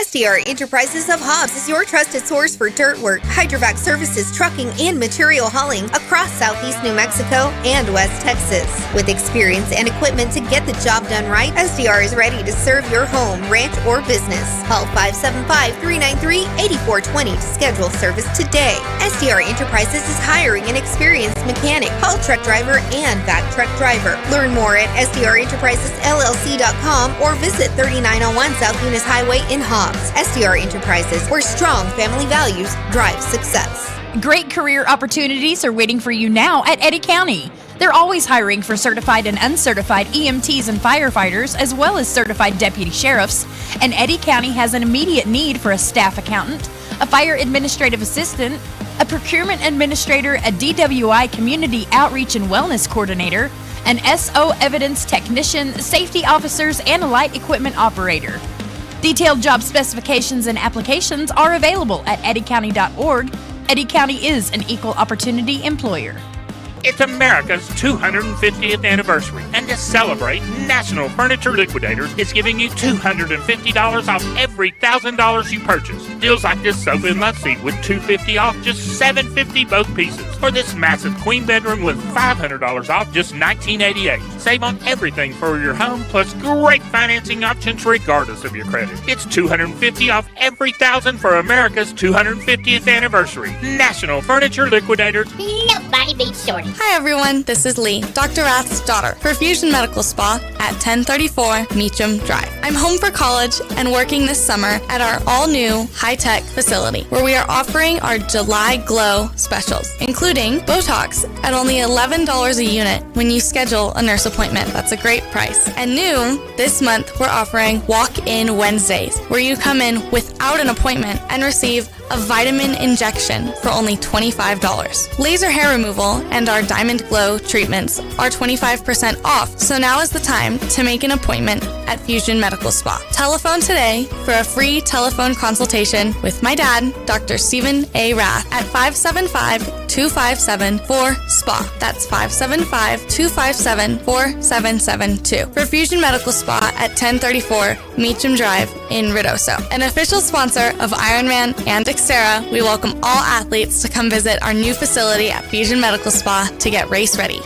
SDR Enterprises of Hobbs is your trusted source for dirt work, hydrovac services, trucking, and material hauling across Southeast New Mexico and West Texas. With experience and equipment to get the job done right, SDR is ready to serve your home, ranch, or business. Call 575-393-8420 to schedule service today. SDR Enterprises is hiring an experienced mechanic, haul truck driver, and vac truck driver. Learn more at SDREnterprisesLLC.com or visit 3901 South Eunice Highway in Hobbs. SDR Enterprises, where strong family values drive success. Great career opportunities are waiting for you now at Eddy County. They're always hiring for certified and uncertified EMTs and firefighters, as well as certified deputy sheriffs. And Eddy County has an immediate need for a staff accountant, a fire administrative assistant, a procurement administrator, a DWI community outreach and wellness coordinator, an SO evidence technician, safety officers, and a light equipment operator. Detailed job specifications and applications are available at eddycounty.org. Eddy County is an equal opportunity employer. It's America's 250th anniversary, and to celebrate, National Furniture Liquidators is giving you $250 off every $1,000 you purchase. Deals like this sofa and love seat with $250 off, just $750 both pieces. Or this massive queen bedroom with $500 off, just $1988. Save on everything for your home, plus great financing options regardless of your credit. It's $250 off every $1,000 for America's 250th anniversary. National Furniture Liquidators. Nobody beats Shorty. Hi everyone, this is Lee, Dr. Rath's daughter, for Fusion Medical Spa at 1034 Meacham Drive. I'm home for college and working this summer at our all-new high-tech facility, where we are offering our July Glow specials, including Botox at only $11 a unit when you schedule a nurse appointment. That's a great price. And new, this month we're offering Walk-In Wednesdays, where you come in without an appointment and receive a vitamin injection for only $25. Laser hair removal and our Diamond Glow treatments are 25% off, so now is the time to make an appointment at Fusion Medical Spa. Telephone today for a free telephone consultation with my dad, Dr. Stephen A. Rath, at 575-257-4SPA. That's 575-257-4772. For Fusion Medical Spa at 1034 Meacham Drive in Ruidoso. An official sponsor of Ironman and Xterra, we welcome all athletes to come visit our new facility at Fusion Medical Spa to get race ready.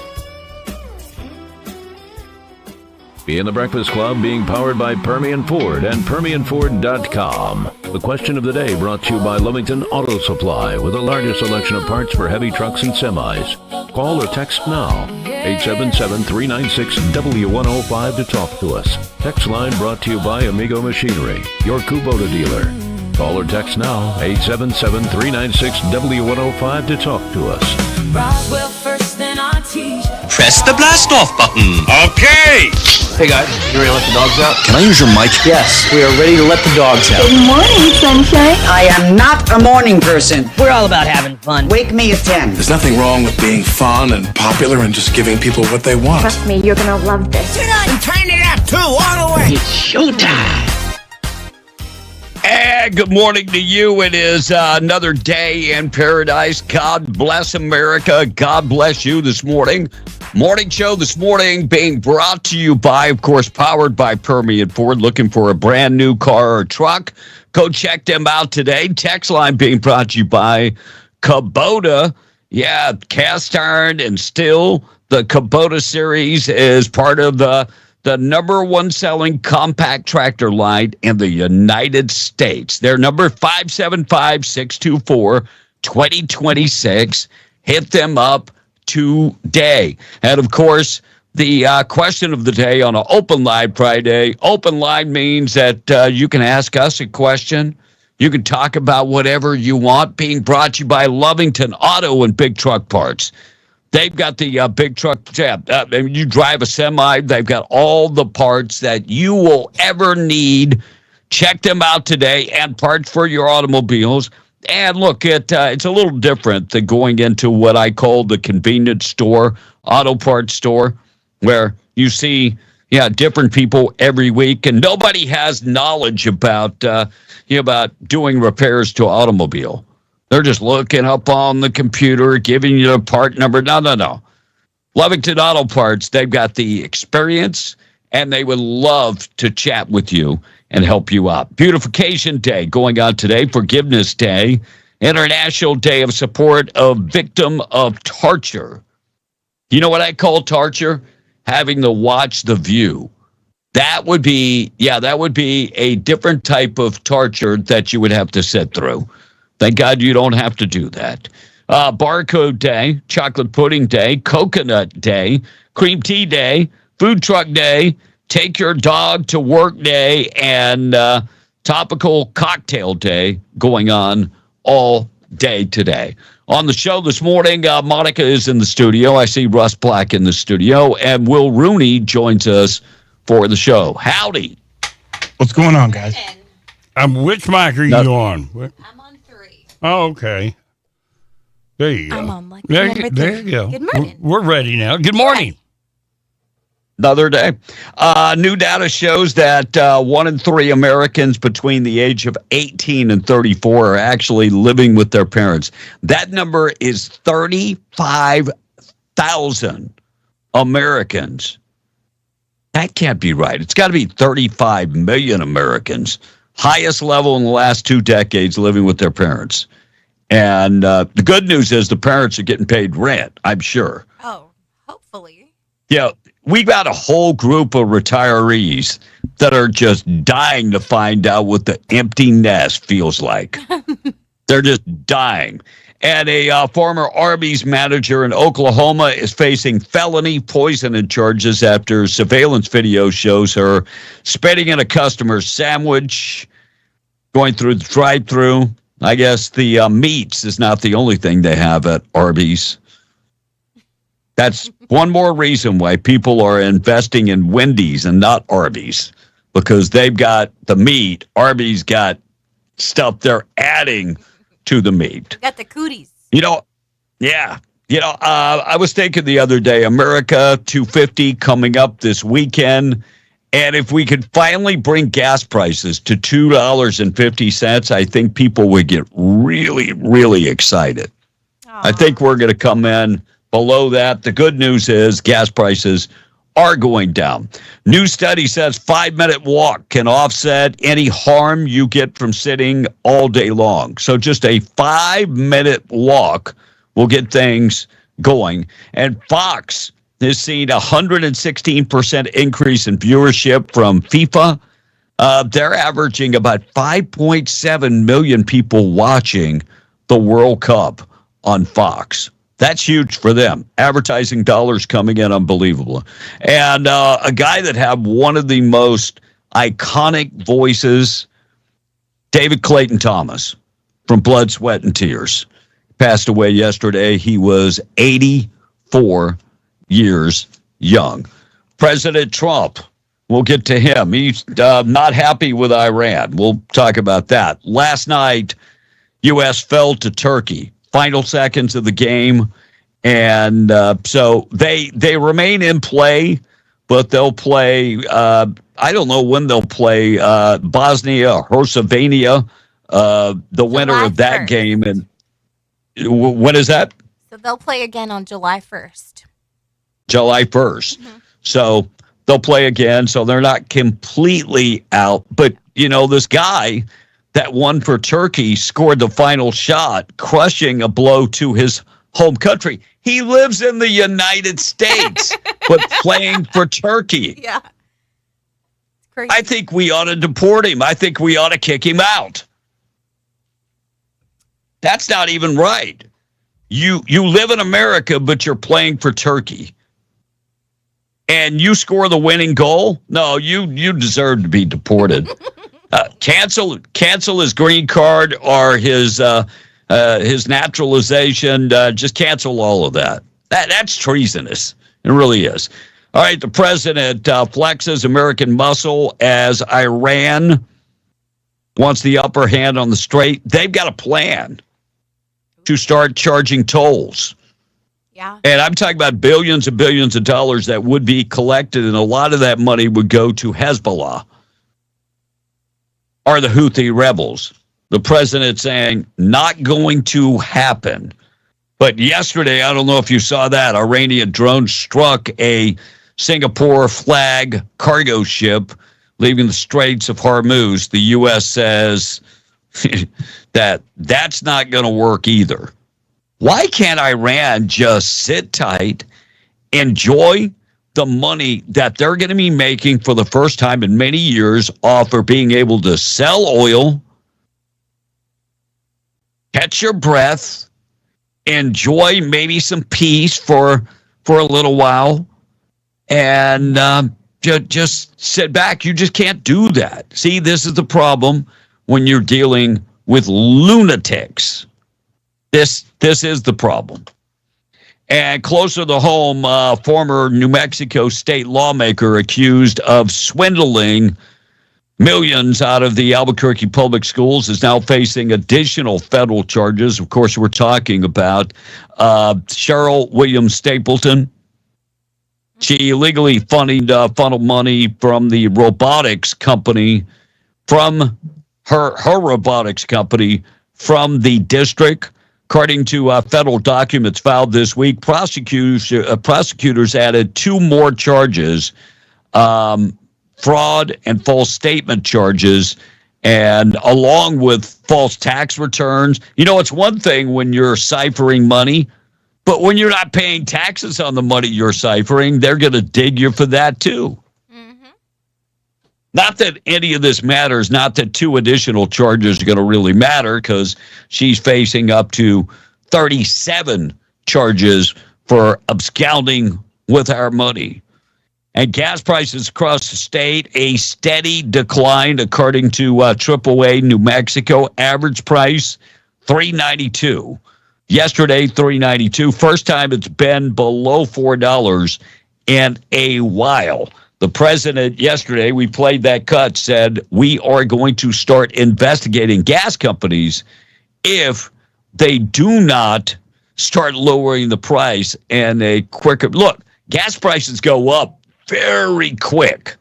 Be in the Breakfast Club, being powered by Permian Ford and PermianFord.com. The question of the day brought to you by Lovington Auto Supply, with the largest selection of parts for heavy trucks and semis. Call or text now, 877-396-W105 to talk to us. Text line brought to you by Amigo Machinery, your Kubota dealer. Call or text now, 877-396-W105 to talk to us. Roswell first, then I teach. Press the blast off button. Okay! Hey guys, you ready to let the dogs out? Can I use your mic? Yes, we are ready to let the dogs out. Good morning, sunshine. I am not a morning person. We're all about having fun. Wake me at 10. There's nothing wrong with being fun and popular and just giving people what they want. Trust me, you're gonna love this. Turn on and turn it up too, all the way. It's showtime. And good morning to you. It is another day in paradise. God bless America. God bless you this morning. Morning show this morning being brought to you by, of course, powered by Permian Ford. Looking for a brand new car or truck? Go check them out today. Text line being brought to you by Kubota. Yeah, cast iron and steel. The Kubota series is part of the number one selling compact tractor line in the United States. They're number 575-624-2026. Hit them up today. And of course, the question of the day on an Open Line Friday. Open line means that you can ask us a question. You can talk about whatever you want. Being brought to you by Lovington Auto and Big Truck Parts. They've got the big truck. You drive a semi. They've got all the parts that you will ever need. Check them out today, and parts for your automobiles. And look, it's a little different than going into what I call the convenience store, auto parts store, where you see, different people every week, and nobody has knowledge about doing repairs to an automobile. They're just looking up on the computer, giving you the part number. No. Lovington Auto Parts, they've got the experience, and they would love to chat with you and help you out. Beautification Day going on today, Forgiveness Day, International Day of Support of Victim of Torture. You know what I call torture? Having to watch The View. That would be a different type of torture that you would have to sit through. Thank God you don't have to do that. Barcode Day, Chocolate Pudding Day, Coconut Day, Cream Tea Day, Food Truck Day, Take Your Dog to Work Day, and Topical Cocktail Day going on all day today. On the show this morning, Monica is in the studio. I see Russ Black in the studio, and Will Rooney joins us for the show. Howdy. What's going on, guys? Which mic are you on? I'm on 3. Oh, okay. There you go. I'm on like there number you 3. go. Good morning. We're ready now. Good morning. Another day. New data shows that 1 in 3 Americans between the age of 18 and 34 are actually living with their parents. That number is 35,000 Americans. That can't be right. It's got to be 35 million Americans. Highest level in the last 2 decades living with their parents. And the good news is the parents are getting paid rent, I'm sure. Oh, hopefully. Yeah, we've got a whole group of retirees that are just dying to find out what the empty nest feels like. They're just dying. And a former Arby's manager in Oklahoma is facing felony poisoning charges after surveillance video shows her spitting in a customer's sandwich, going through the drive-thru. I guess the meats is not the only thing they have at Arby's. That's one more reason why people are investing in Wendy's and not Arby's, because they've got the meat. Arby's got stuff they're adding to the meat. Got the cooties. Yeah. I was thinking the other day, America 250 coming up this weekend. And if we could finally bring gas prices to $2.50, I think people would get really, really excited. Aww. I think we're going to come in below that. The good news is gas prices are going down. New study says 5-minute walk can offset any harm you get from sitting all day long. So just a 5-minute walk will get things going. And Fox has seen a 116% increase in viewership from FIFA. They're averaging about 5.7 million people watching the World Cup on Fox. That's huge for them. Advertising dollars coming in unbelievable. And a guy that had one of the most iconic voices, David Clayton Thomas from Blood, Sweat, and Tears, passed away yesterday. He was 84 years young. President Trump, we'll get to him. He's not happy with Iran. We'll talk about that. Last night, U.S. fell to Turkey. Final seconds of the game. And so they remain in play, but they'll play, I don't know when they'll play Bosnia or Herzegovina, the winner of that 1st. game. And when is that? So they'll play again on July 1st. July 1st. Mm-hmm. So they'll play again. So they're not completely out. But, this guy that won for Turkey scored the final shot, crushing a blow to his home country. He lives in the United States, but playing for Turkey. Yeah. Crazy. I think we ought to deport him. I think we ought to kick him out. That's not even right. You live in America, but you're playing for Turkey. And you score the winning goal? No, you deserve to be deported. Cancel his green card or his naturalization. Just cancel all of that. That's treasonous. It really is. All right, the president flexes American muscle as Iran wants the upper hand on the Strait. They've got a plan to start charging tolls. Yeah. And I'm talking about billions and billions of dollars that would be collected, and a lot of that money would go to Hezbollah or the Houthi rebels. The president saying, not going to happen. But yesterday, I don't know if you saw that, Iranian drone struck a Singapore flag cargo ship. It leaving the Straits of Hormuz. The U.S. says that's not going to work either. Why can't Iran just sit tight, enjoy the money that they're going to be making for the first time in many years off of being able to sell oil, catch your breath, enjoy maybe some peace for a little while, and just sit back? You just can't do that. See, this is the problem when you're dealing with lunatics. This is the problem. And closer to home, former New Mexico state lawmaker accused of swindling millions out of the Albuquerque public schools is now facing additional federal charges. Of course, we're talking about Cheryl Williams Stapleton. She illegally funneled money from the robotics company, from her robotics company, from the district. According to federal documents filed this week, prosecutors added 2 more charges, fraud and false statement charges, and along with false tax returns. You know, it's one thing when you're ciphering money, but when you're not paying taxes on the money you're ciphering, they're going to dig you for that too. Not that any of this matters, not that 2 additional charges are going to really matter, because she's facing up to 37 charges for absconding with our money. And gas prices across the state, a steady decline, according to AAA New Mexico. Average price, $3.92. Yesterday, $3.92. First time it's been below $4 in a while. The president yesterday, we played that cut, said we are going to start investigating gas companies if they do not start lowering the price and a quicker look. Gas prices go up very quick.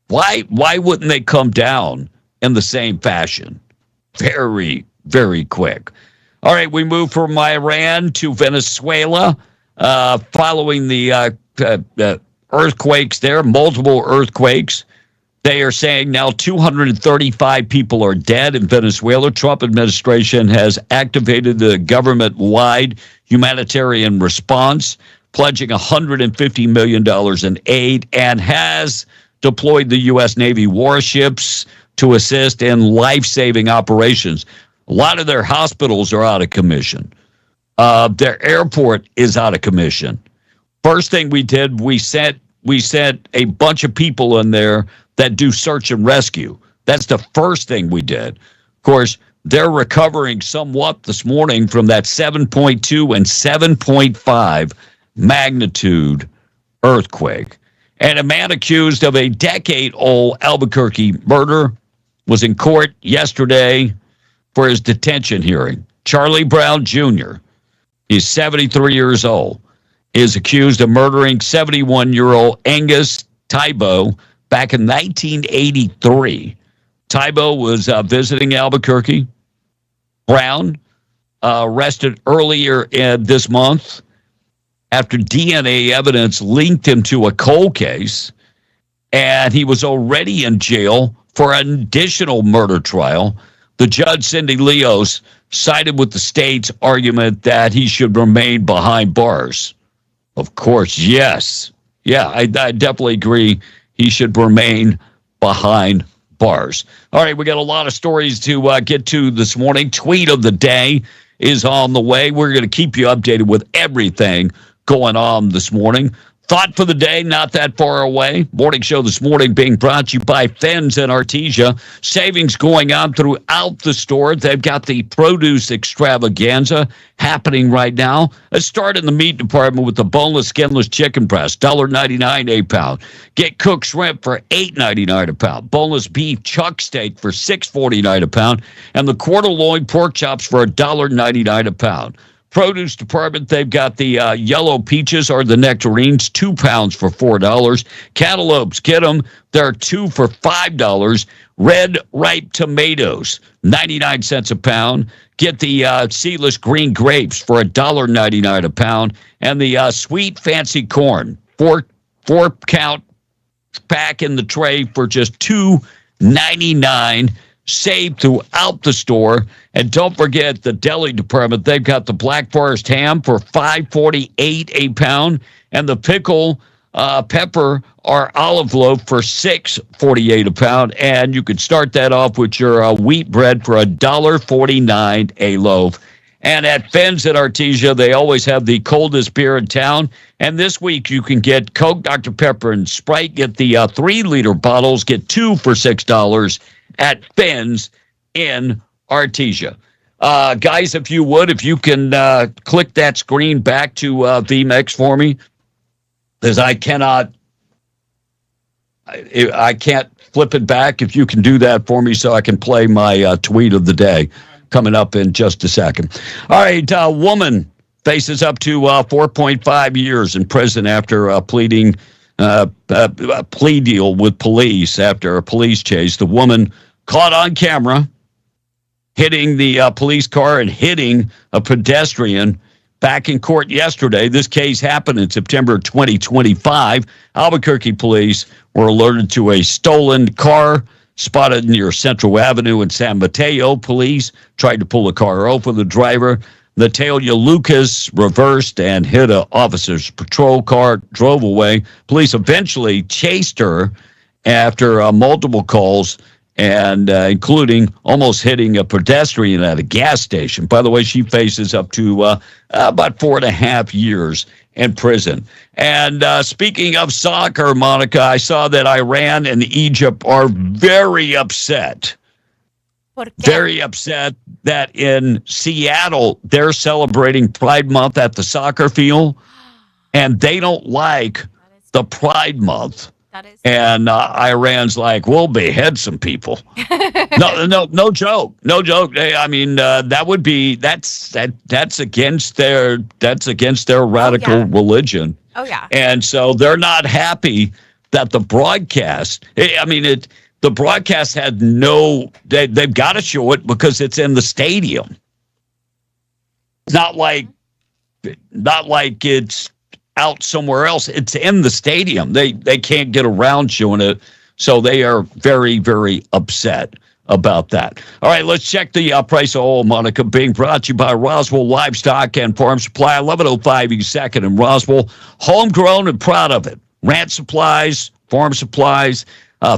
Why wouldn't they come down in the same fashion? Very, very quick. All right, we move from Iran to Venezuela following the earthquakes there, multiple earthquakes. They are saying now 235 people are dead in Venezuela. Trump administration has activated the government-wide humanitarian response, pledging $150 million in aid, and has deployed the U.S. Navy warships to assist in life-saving operations. A lot of their hospitals are out of commission. Their airport is out of commission. First thing we did, we sent a bunch of people in there that do search and rescue. That's the first thing we did. Of course, they're recovering somewhat this morning from that 7.2 and 7.5 magnitude earthquake. And a man accused of a decade-old Albuquerque murder was in court yesterday for his detention hearing. Charlie Brown Jr., he's 73 years old, is accused of murdering 71-year-old Angus Thibault back in 1983. Thibault was visiting Albuquerque. Brown arrested earlier this month after DNA evidence linked him to a cold case, and he was already in jail for an additional murder trial. The judge, Cindy Leos, sided with the state's argument that he should remain behind bars. Of course, yes. Yeah, I definitely agree he should remain behind bars. All right, we got a lot of stories to get to this morning. Tweet of the day is on the way. We're going to keep you updated with everything going on this morning. Thought for the day, not that far away. Morning show this morning being brought to you by Fens and Artesia. Savings going on throughout the store. They've got the produce extravaganza happening right now. Let's start in the meat department with the boneless, skinless chicken breast, $1.99 a pound. Get cooked shrimp for $8.99 a pound. Boneless beef chuck steak for $6.49 a pound. And the quarter loin pork chops for $1.99 a pound. Produce department, they've got the yellow peaches or the nectarines, 2 pounds for $4. Cantaloupes, get them. They're 2 for $5. Red ripe tomatoes, 99 cents a pound. Get the seedless green grapes for $1.99 a pound. And the sweet fancy corn, 4 count pack in the tray for just $2.99. Save throughout the store. And don't forget the deli department. They've got the Black Forest ham for $5.48 a pound, and the pickle pepper or olive loaf for $6.48 a pound. And you could start that off with your wheat bread for $1.49 a loaf. And at Finn's at Artesia, they always have the coldest beer in town. And this week you can get Coke, Dr. Pepper, and Sprite. Get the 3-liter bottles. Get 2 for $6 at Finn's in Artesia. Guys, if you can click that screen back to VMix for me, because I can't flip it back. If you can do that for me so I can play my tweet of the day coming up in just a second. All right, woman faces up to 4.5 years in prison after pleading a plea deal with police after a police chase. The woman caught on camera hitting the police car and hitting a pedestrian back in court yesterday. This case happened in September 2025. Albuquerque police were alerted to a stolen car spotted near Central Avenue in San Mateo. Police tried to pull the car over. The driver, Natalia Lucas, reversed and hit an officer's patrol car, drove away. Police eventually chased her after multiple calls, and including almost hitting a pedestrian at a gas station. By the way, she faces up to about 4.5 years in prison. And speaking of soccer, Monica, I saw that Iran and Egypt are very upset. Very upset that in Seattle, they're celebrating Pride Month at the soccer field, and they don't like the Pride Month. And Iran's like, we'll behead some people. No joke. I mean, that's against their radical religion. Oh yeah. And so they're not happy that the broadcast. The broadcast had they've got to show it because it's in the stadium. Not like it's out somewhere else. It's in the stadium. They can't get around showing it, so they are very, very upset about that. All right, let's check the price of oil, Monica, being brought to you by Roswell Livestock and Farm Supply, 1105 East 2nd in Roswell. Homegrown and proud of it. Ranch supplies, farm supplies,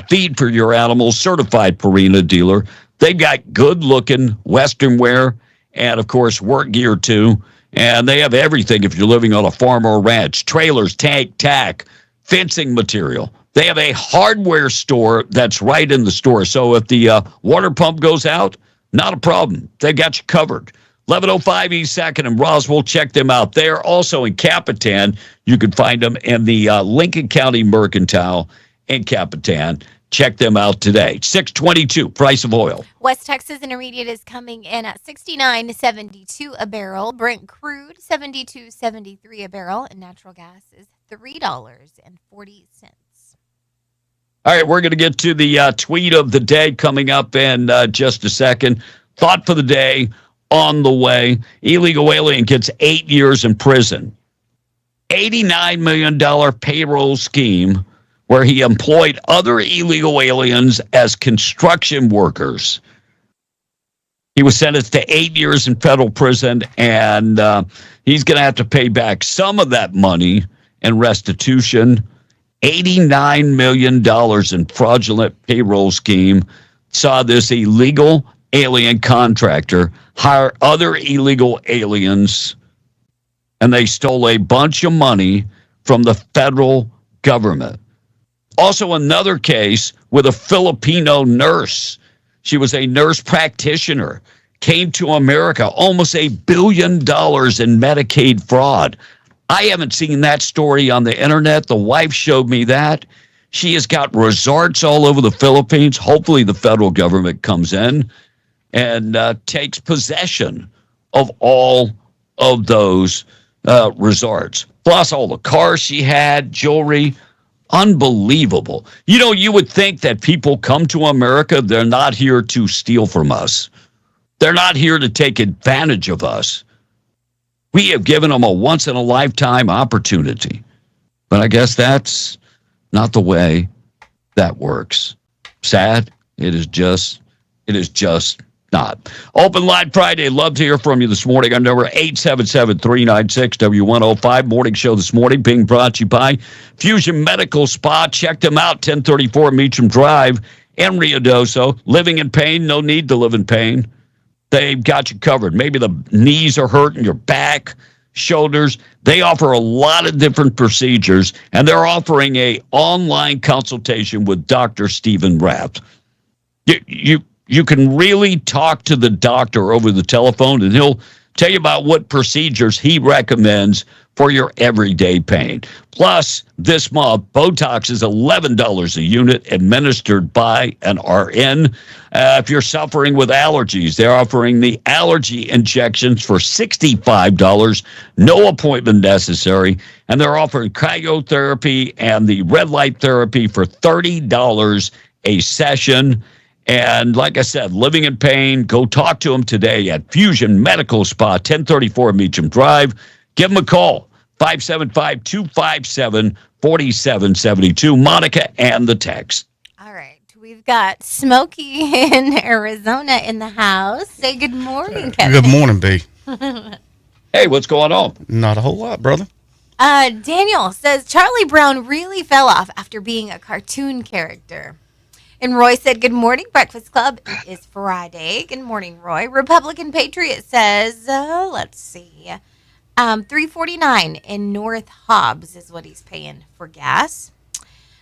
feed for your animals, certified Purina dealer. They've got good-looking Western wear and, of course, work gear, too. And they have everything if you're living on a farm or a ranch. Trailers, tank, tack, fencing material. They have a hardware store that's right in the store. So if the water pump goes out, not a problem. They got you covered. 1105 East 2nd in Roswell. Check them out. They're also in Capitan. You can find them in the Lincoln County Mercantile in Capitan. Check them out today. 622 price of oil. West Texas Intermediate is coming in at $69.72 a barrel. Brent crude $72.73 a barrel, and natural gas is $3.40. All right, we're going to get to the tweet of the day coming up in just a second. Thought for the day on the way. Illegal alien gets 8 years in prison. $89 million payroll scheme where he employed other illegal aliens as construction workers. He was sentenced to 8 years in federal prison, and he's going to have to pay back some of that money in restitution. $89 million in fraudulent payroll scheme saw this illegal alien contractor hire other illegal aliens, and they stole a bunch of money from the federal government. Also, another case with a Filipino nurse. She was a nurse practitioner, came to America, almost $1 billion in Medicaid fraud. I haven't seen that story on the internet. The wife showed me that. She has got resorts all over the Philippines. Hopefully the federal government comes in and takes possession of all of those resorts. Plus all the cars she had, jewelry. Unbelievable. You know, you would think that people come to America, they're not here to steal from us. They're not here to take advantage of us. We have given them a once-in-a-lifetime opportunity. But I guess that's not the way that works. Sad. It is just not. Open Line Friday. Love to hear from you this morning. Our number 877-396-W105. Morning show this morning being brought to you by Fusion Medical Spa. Check them out, 1034 Meacham Drive in Ruidoso. Living in pain, no need to live in pain. They've got you covered. Maybe the knees are hurting, your back, shoulders. They offer a lot of different procedures, and they're offering a online consultation with Dr. Stephen Raft. You can really talk to the doctor over the telephone, and he'll tell you about what procedures he recommends for your everyday pain. Plus, this month, Botox is $11 a unit administered by an RN. If you're suffering with allergies, they're offering the allergy injections for $65, no appointment necessary. And they're offering cryotherapy and the red light therapy for $30 a session. And like I said, living in pain, go talk to them today at Fusion Medical Spa, 1034 Meacham Drive. Give them a call, 575-257-4772. Monica and the text. All right. We've got Smokey in Arizona in the house. Say good morning, Kevin. Good morning, B. Hey, what's going on? Not a whole lot, brother. Daniel says Charlie Brown really fell off after being a cartoon character. And Roy said, good morning, Breakfast Club. It is Friday. Good morning, Roy. Republican Patriot says, let's see, $3.49 in North Hobbs is what he's paying for gas.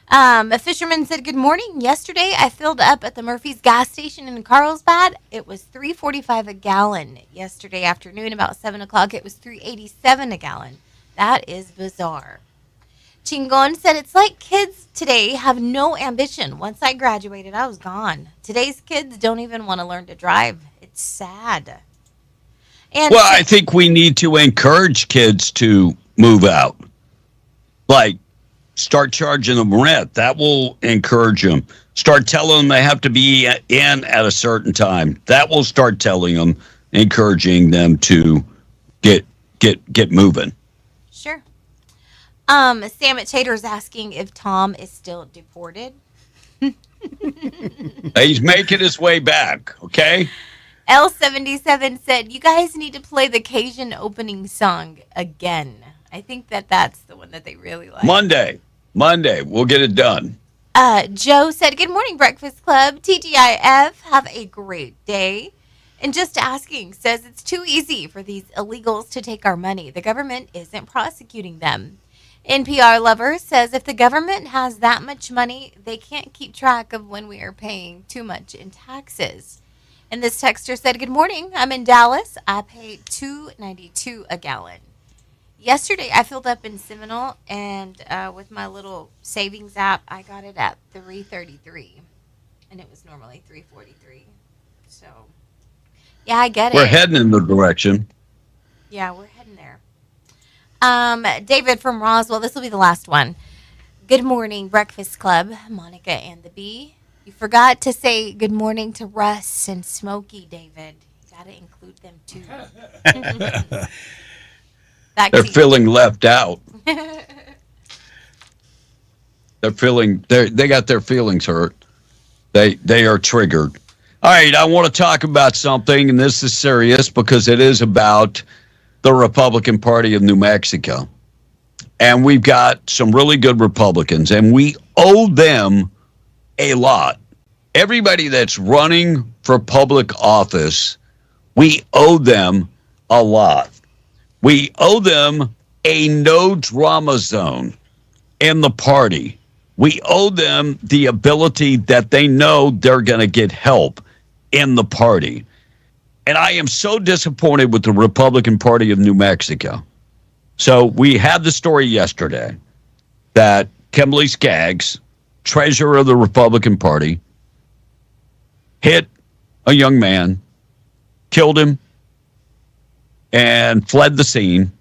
A fisherman said, good morning. Yesterday, I filled up at the Murphy's gas station in Carlsbad. It was $3.45 a gallon. Yesterday afternoon, about 7 o'clock, it was $3.87 a gallon. That is bizarre. Chingon said, it's like kids today have no ambition. Once I graduated, I was gone. Today's kids don't even want to learn to drive. It's sad. And well, I think we need to encourage kids to move out. Like, start charging them rent. That will encourage them. Start telling them they have to be in at a certain time. That will start telling them, encouraging them to get moving. Sure. Sam at Chater is asking if Tom is still deported. He's making his way back, okay? L77 said, you guys need to play the Cajun opening song again. I think that's the one that they really like. Monday. We'll get it done. Joe said, good morning, Breakfast Club. TGIF, have a great day. And just asking says it's too easy for these illegals to take our money. The government isn't prosecuting them. NPR Lover says if the government has that much money, they can't keep track of when we are paying too much in taxes. And this texter said, good morning. I'm in Dallas. I pay $2.92 a gallon. Yesterday, I filled up in Seminole, and with my little savings app, I got it at $3.33, and it was normally $3.43. So, yeah, I get it. We're heading in the direction. Yeah, we're heading there. David from Roswell, this will be the last one. Good morning, Breakfast Club, Monica and the Bee. You forgot to say good morning to Russ and Smokey, David. You got to include them, too. They're feeling left out. They got their feelings hurt. They are triggered. All right, I want to talk about something, and this is serious because it is about the Republican Party of New Mexico. And we've got some really good Republicans, and we owe them a lot. Everybody that's running for public office, we owe them a lot. We owe them a no-drama zone in the party. We owe them the ability that they know they're going to get help in the party. And I am so disappointed with the Republican Party of New Mexico. So we had the story yesterday that Kimberly Skaggs, treasurer of the Republican Party, hit a young man, killed him, and fled the scene.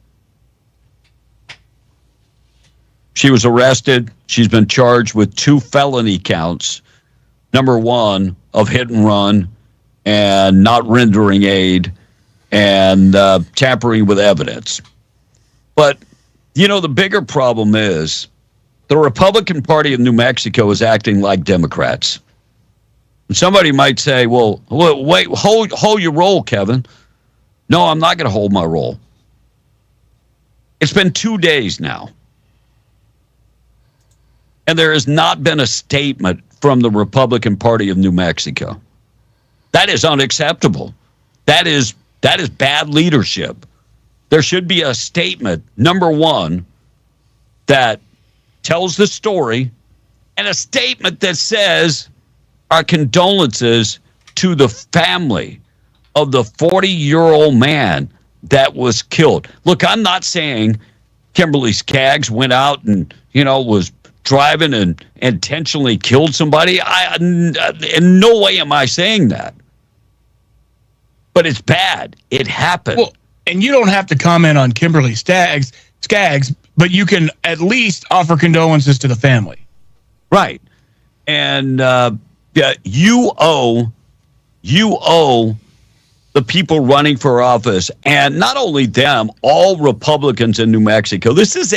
She was arrested. She's been charged with 2 felony counts. Number 1 of hit and run and not rendering aid and tampering with evidence. But, you know, the bigger problem is the Republican Party of New Mexico is acting like Democrats. Somebody might say, well, wait, hold your roll, Kevin. No, I'm not going to hold my roll. It's been 2 days now. And there has not been a statement from the Republican Party of New Mexico. That is unacceptable. That is bad leadership. There should be a statement, number one, that tells the story, and a statement that says our condolences to the family of the 40-year-old man that was killed. Look, I'm not saying Kimberly Skaggs went out and, was driving and intentionally killed somebody. In no way am I saying that. But it's bad. It happened. Well, and you don't have to comment on Kimberly Skaggs, but you can at least offer condolences to the family. Right. And you owe the people running for office, and not only them, all Republicans in New Mexico. This is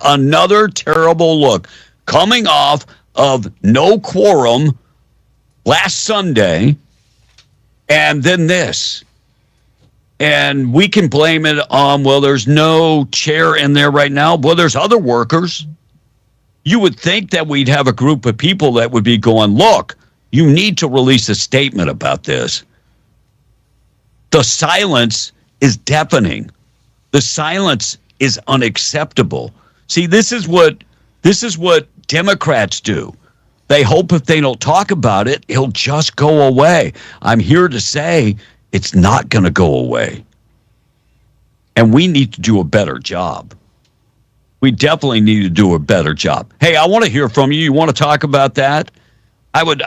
another terrible look coming off of no quorum last Sunday, and then this. And we can blame it on, well, there's no chair in there right now. Well, there's other workers. You would think that we'd have a group of people that would be going, look, you need to release a statement about this. The silence is deafening. The silence is unacceptable. See, this is what Democrats do. They hope if they don't talk about it, it'll just go away. I'm here to say it's not going to go away. And we need to do a better job. We definitely need to do a better job. Hey, I want to hear from you. You want to talk about that? I would.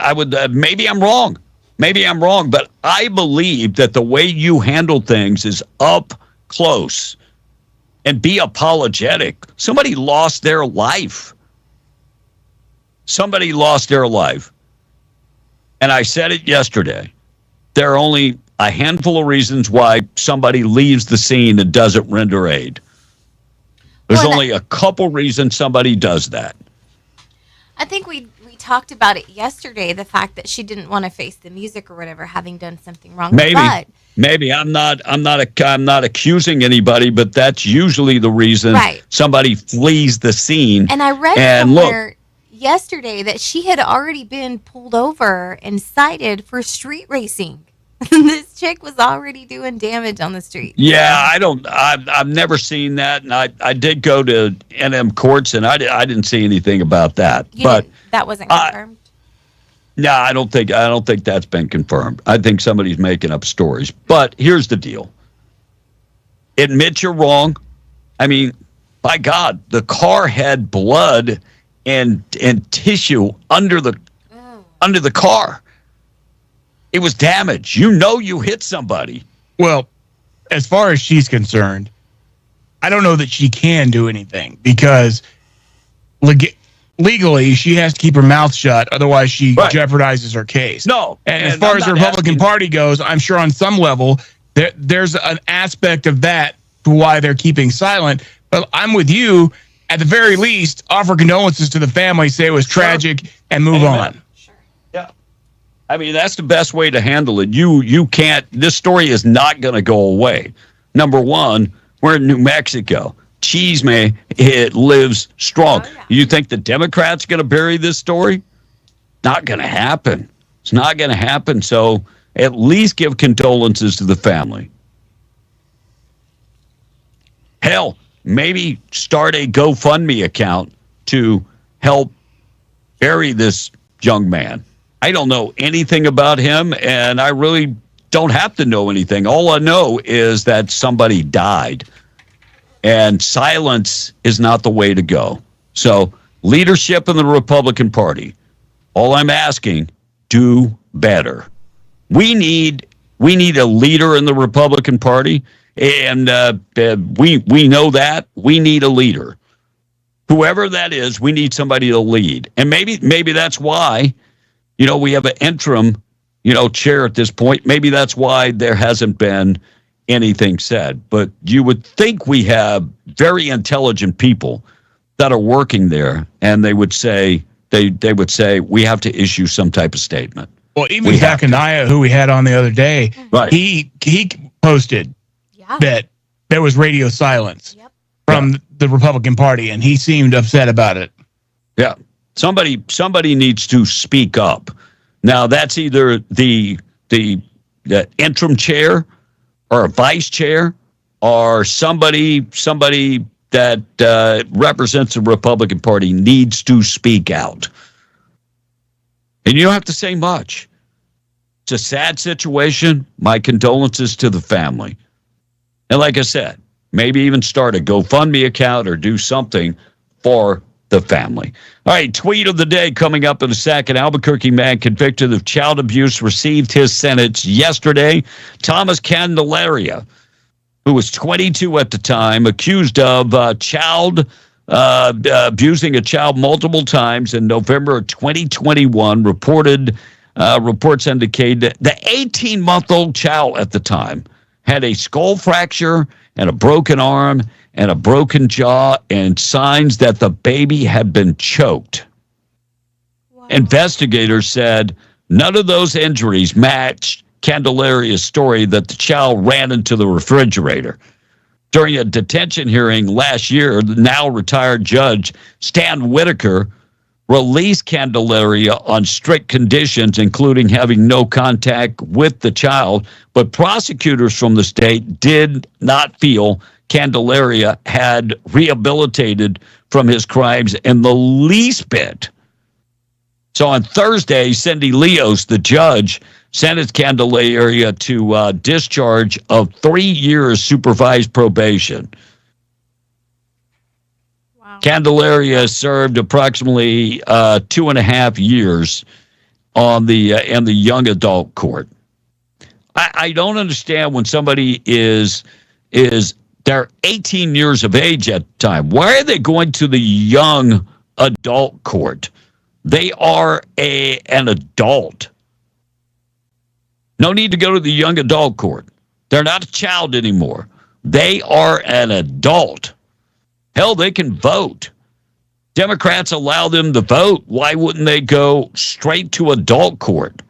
Maybe I'm wrong. Maybe I'm wrong, but I believe that the way you handle things is up close and be apologetic. Somebody lost their life. Somebody lost their life. And I said it yesterday. There are only a handful of reasons why somebody leaves the scene and doesn't render aid. There's only a couple reasons somebody does that. I think we talked about it yesterday, the fact that she didn't want to face the music or whatever, having done something wrong. Maybe I'm not accusing anybody, but that's usually the reason somebody flees the scene. And I read somewhere yesterday that she had already been pulled over and cited for street racing. This chick was already doing damage on the street. Yeah, I've never seen that, and I did go to NM courts, and I didn't see anything about that. That wasn't confirmed? No, I don't think that's been confirmed. I think somebody's making up stories. But here's the deal. Admit you're wrong. I mean, by God, the car had blood and tissue under the car. It was damage. You hit somebody. Well, as far as she's concerned, I don't know that she can do anything because legally she has to keep her mouth shut. Otherwise, she jeopardizes her case. No. And as far as the Republican Party goes, I'm sure on some level there's an aspect of that to why they're keeping silent. But I'm with you. At the very least, offer condolences to the family, say it was tragic, and move on. I mean, that's the best way to handle it. You can't, this story is not going to go away. Number one, we're in New Mexico. Chisme, it lives strong. Oh, yeah. You think the Democrats going to bury this story? Not going to happen. It's not going to happen. So at least give condolences to the family. Hell, maybe start a GoFundMe account to help bury this young man. I don't know anything about him, and I really don't have to know anything. All I know is that somebody died, and silence is not the way to go. So leadership in the Republican Party, all I'm asking, do better. We need a leader in the Republican Party, and we know that. We need a leader. Whoever that is, we need somebody to lead. And maybe that's why we have an interim, chair at this point. Maybe that's why there hasn't been anything said. But you would think we have very intelligent people that are working there, and they would say we have to issue some type of statement. Well, even Zachariah, who we had on the other day, right? He posted that there was radio silence from the Republican Party, and he seemed upset about it. Yeah, somebody needs to speak up. Now that's either the interim chair or a vice chair or somebody that represents the Republican Party needs to speak out. And you don't have to say much. It's a sad situation. My condolences to the family. And like I said, maybe even start a GoFundMe account or do something for the family. All right, tweet of the day coming up in a second. Albuquerque man convicted of child abuse received his sentence yesterday. Thomas Candelaria, who was 22 at the time, accused of abusing a child multiple times in November of 2021, reports indicate that the 18-month-old child at the time had a skull fracture and a broken arm and a broken jaw and signs that the baby had been choked. Wow. Investigators said none of those injuries matched Candelaria's story that the child ran into the refrigerator. During a detention hearing last year, the now retired judge Stan Whitaker released Candelaria on strict conditions, including having no contact with the child, but prosecutors from the state did not feel Candelaria had rehabilitated from his crimes in the least bit. So on Thursday, Cindy Leos, the judge, sentenced Candelaria to discharge of 3 years supervised probation. Wow. Candelaria served approximately 2.5 years on in the young adult court. I don't understand when somebody is they're 18 years of age at the time. Why are they going to the young adult court? They are an adult. No need to go to the young adult court. They're not a child anymore. They are an adult. Hell, they can vote. Democrats allow them to vote. Why wouldn't they go straight to adult court?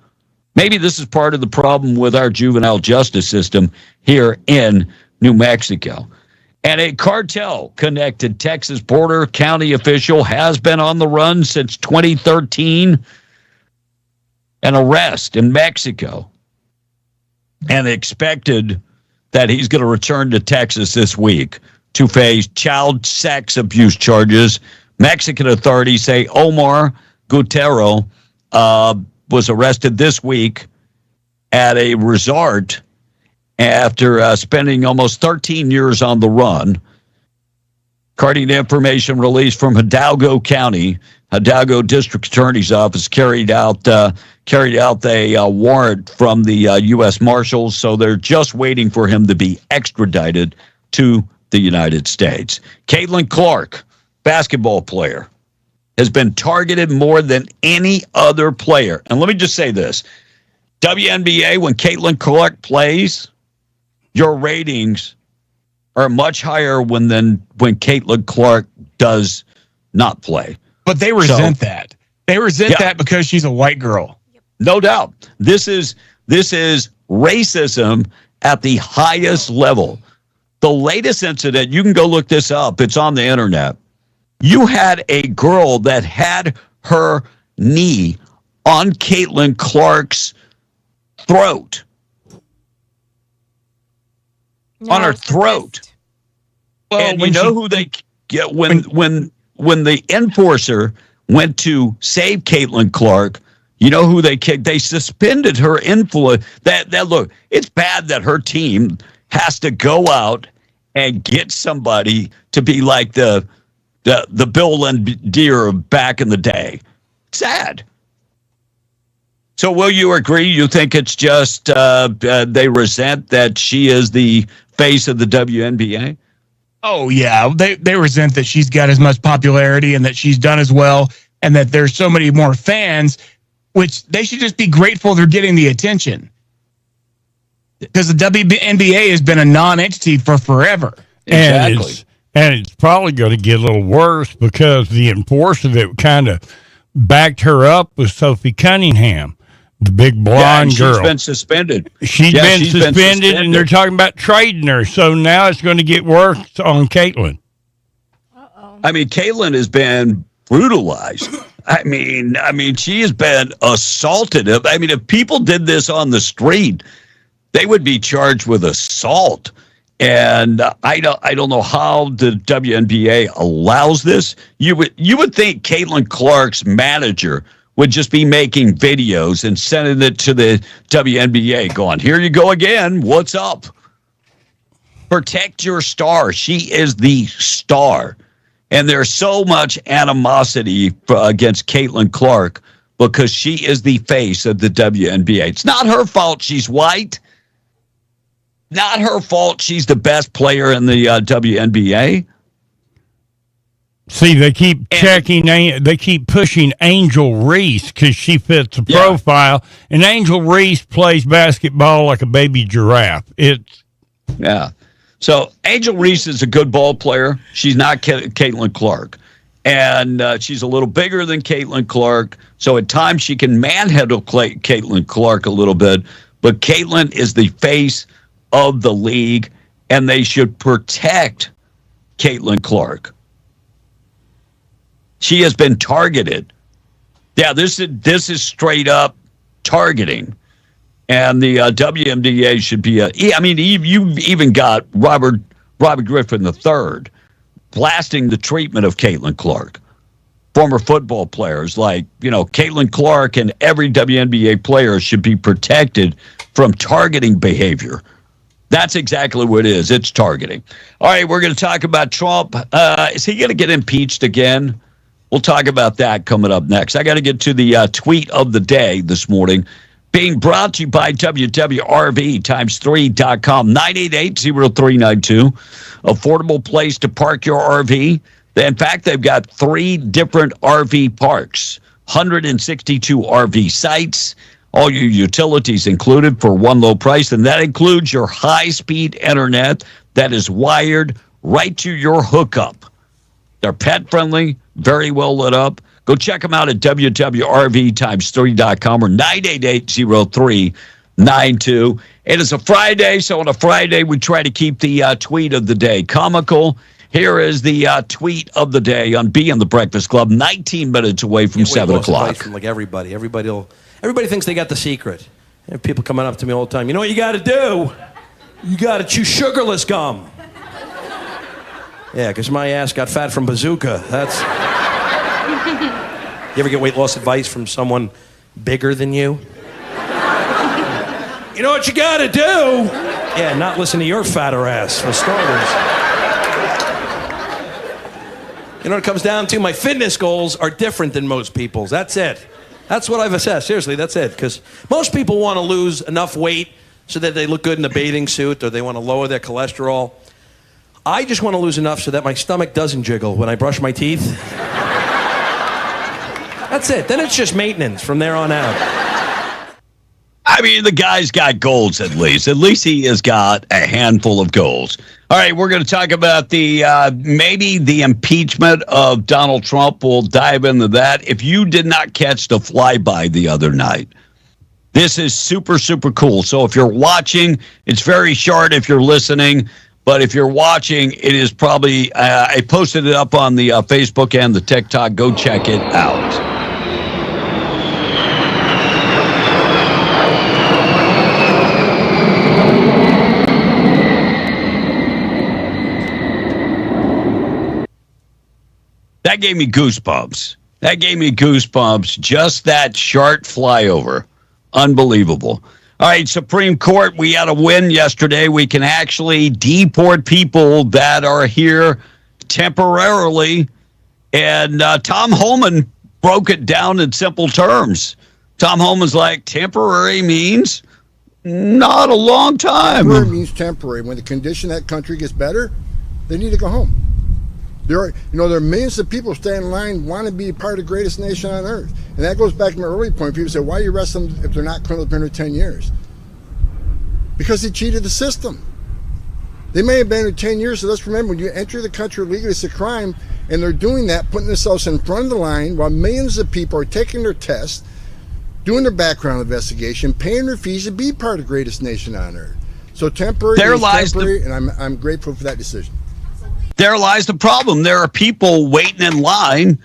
Maybe this is part of the problem with our juvenile justice system here in New Mexico. And a cartel-connected Texas border county official has been on the run since 2013. An arrest in Mexico. And expected that he's going to return to Texas this week to face child sex abuse charges. Mexican authorities say Omar Gutero was arrested this week at a resort after spending almost 13 years on the run. According to information released from Hidalgo County, Hidalgo District Attorney's Office carried out a warrant from the U.S. Marshals, so they're just waiting for him to be extradited to the United States. Caitlin Clark, basketball player, has been targeted more than any other player. And let me just say this. WNBA, when Caitlin Clark plays, your ratings are much higher when Caitlin Clark does not play. But they resent that. They resent that because she's a white girl. No doubt. This is racism at the highest level. The latest incident, you can go look this up. It's on the internet. You had a girl that had her knee on Caitlin Clark's throat. Yeah, on her throat. Well, and you know who they get when the enforcer went to save Caitlin Clark, you know who they kicked? They suspended her influence. That look, it's bad that her team has to go out and get somebody to be like the Bill Laimbeer back in the day. Sad. So will you agree? You think it's just they resent that she is the face of the WNBA? Oh, yeah. They resent that she's got as much popularity and that she's done as well and that there's so many more fans, which they should just be grateful they're getting the attention. Because the WNBA has been a non-entity for forever. Exactly. And it's probably going to get a little worse because the enforcer that kind of backed her up was Sophie Cunningham, the big blonde girl. She's been suspended. She's been suspended, and they're talking about trading her. So now it's going to get worse on Caitlin. I mean, Caitlin has been brutalized. I mean, she has been assaulted. I mean, if people did this on the street, they would be charged with assault. And I don't know how the WNBA allows this. You would think Caitlin Clark's manager would just be making videos and sending it to the WNBA, going, "Here you go again. What's up? Protect your star. She is the star." And there's so much animosity against Caitlin Clark because she is the face of the WNBA. It's not her fault she's white. Not her fault she's the best player in the WNBA. See, they keep they keep pushing Angel Reese because she fits the profile, and Angel Reese plays basketball like a baby giraffe. So Angel Reese is a good ball player. She's not Caitlin Clark. And she's a little bigger than Caitlin Clark. So at times she can manhandle Caitlin Clark a little bit. But Caitlin is the face of the league, and they should protect Caitlin Clark. She has been targeted. Yeah, this is straight up targeting. And the WNBA should be you've even got Robert Griffin III blasting the treatment of Caitlin Clark. Former football players like, Caitlin Clark and every WNBA player should be protected from targeting behavior. That's exactly what it is. It's targeting. All right, we're going to talk about Trump. Is he going to get impeached again? We'll talk about that coming up next. I got to get to the tweet of the day this morning. Being brought to you by WWRV3.com, 988-0392. Affordable place to park your RV. In fact, they've got 3 different RV parks, 162 RV sites, all your utilities included for one low price, and that includes your high-speed internet that is wired right to your hookup. They're pet-friendly, very well lit up. Go check them out at WWRV3.com or 988-0392. It is a Friday, so on a Friday, we try to keep the tweet of the day comical. Here is the tweet of the day on B in the Breakfast Club, 19 minutes away from 7 o'clock. From everybody. Everybody thinks they got the secret. I have people coming up to me all the time. You know what you got to do? You got to chew sugarless gum. Yeah, because my ass got fat from Bazooka. That's... You ever get weight loss advice from someone bigger than you? You know what you got to do? Yeah, not listen to your fatter ass, for starters. You know what it comes down to? My fitness goals are different than most people's. That's it. That's what I've assessed. Seriously, that's it. Because most people want to lose enough weight so that they look good in a bathing suit, or they want to lower their cholesterol. I just want to lose enough so that my stomach doesn't jiggle when I brush my teeth. That's it. Then it's just maintenance from there on out. I mean, the guy's got goals at least. At least he has got a handful of goals. All right, we're going to talk about maybe the impeachment of Donald Trump. We'll dive into that. If you did not catch the flyby the other night, this is super, super cool. So if you're watching, it's very short if you're listening. But if you're watching, it is probably, I posted it up on the Facebook and the TikTok. Go check it out. That gave me goosebumps. Just that short flyover. Unbelievable. All right, Supreme Court, we had a win yesterday. We can actually deport people that are here temporarily. And Tom Homan broke it down in simple terms. Tom Homan's like, temporary means not a long time. Temporary means temporary. When the condition of that country gets better, they need to go home. There are millions of people standing in line, want to be part of the greatest nation on earth. And that goes back to my early point. People say, why you arrest them if they're not criminals under 10 years? Because they cheated the system. They may have been there 10 years, so let's remember, when you enter the country legally, it's a crime, and they're doing that, putting themselves in front of the line while millions of people are taking their tests, doing their background investigation, paying their fees to be part of the greatest nation on earth. So temporary is temporary, and I'm grateful for that decision. There lies the problem. There are people waiting in line,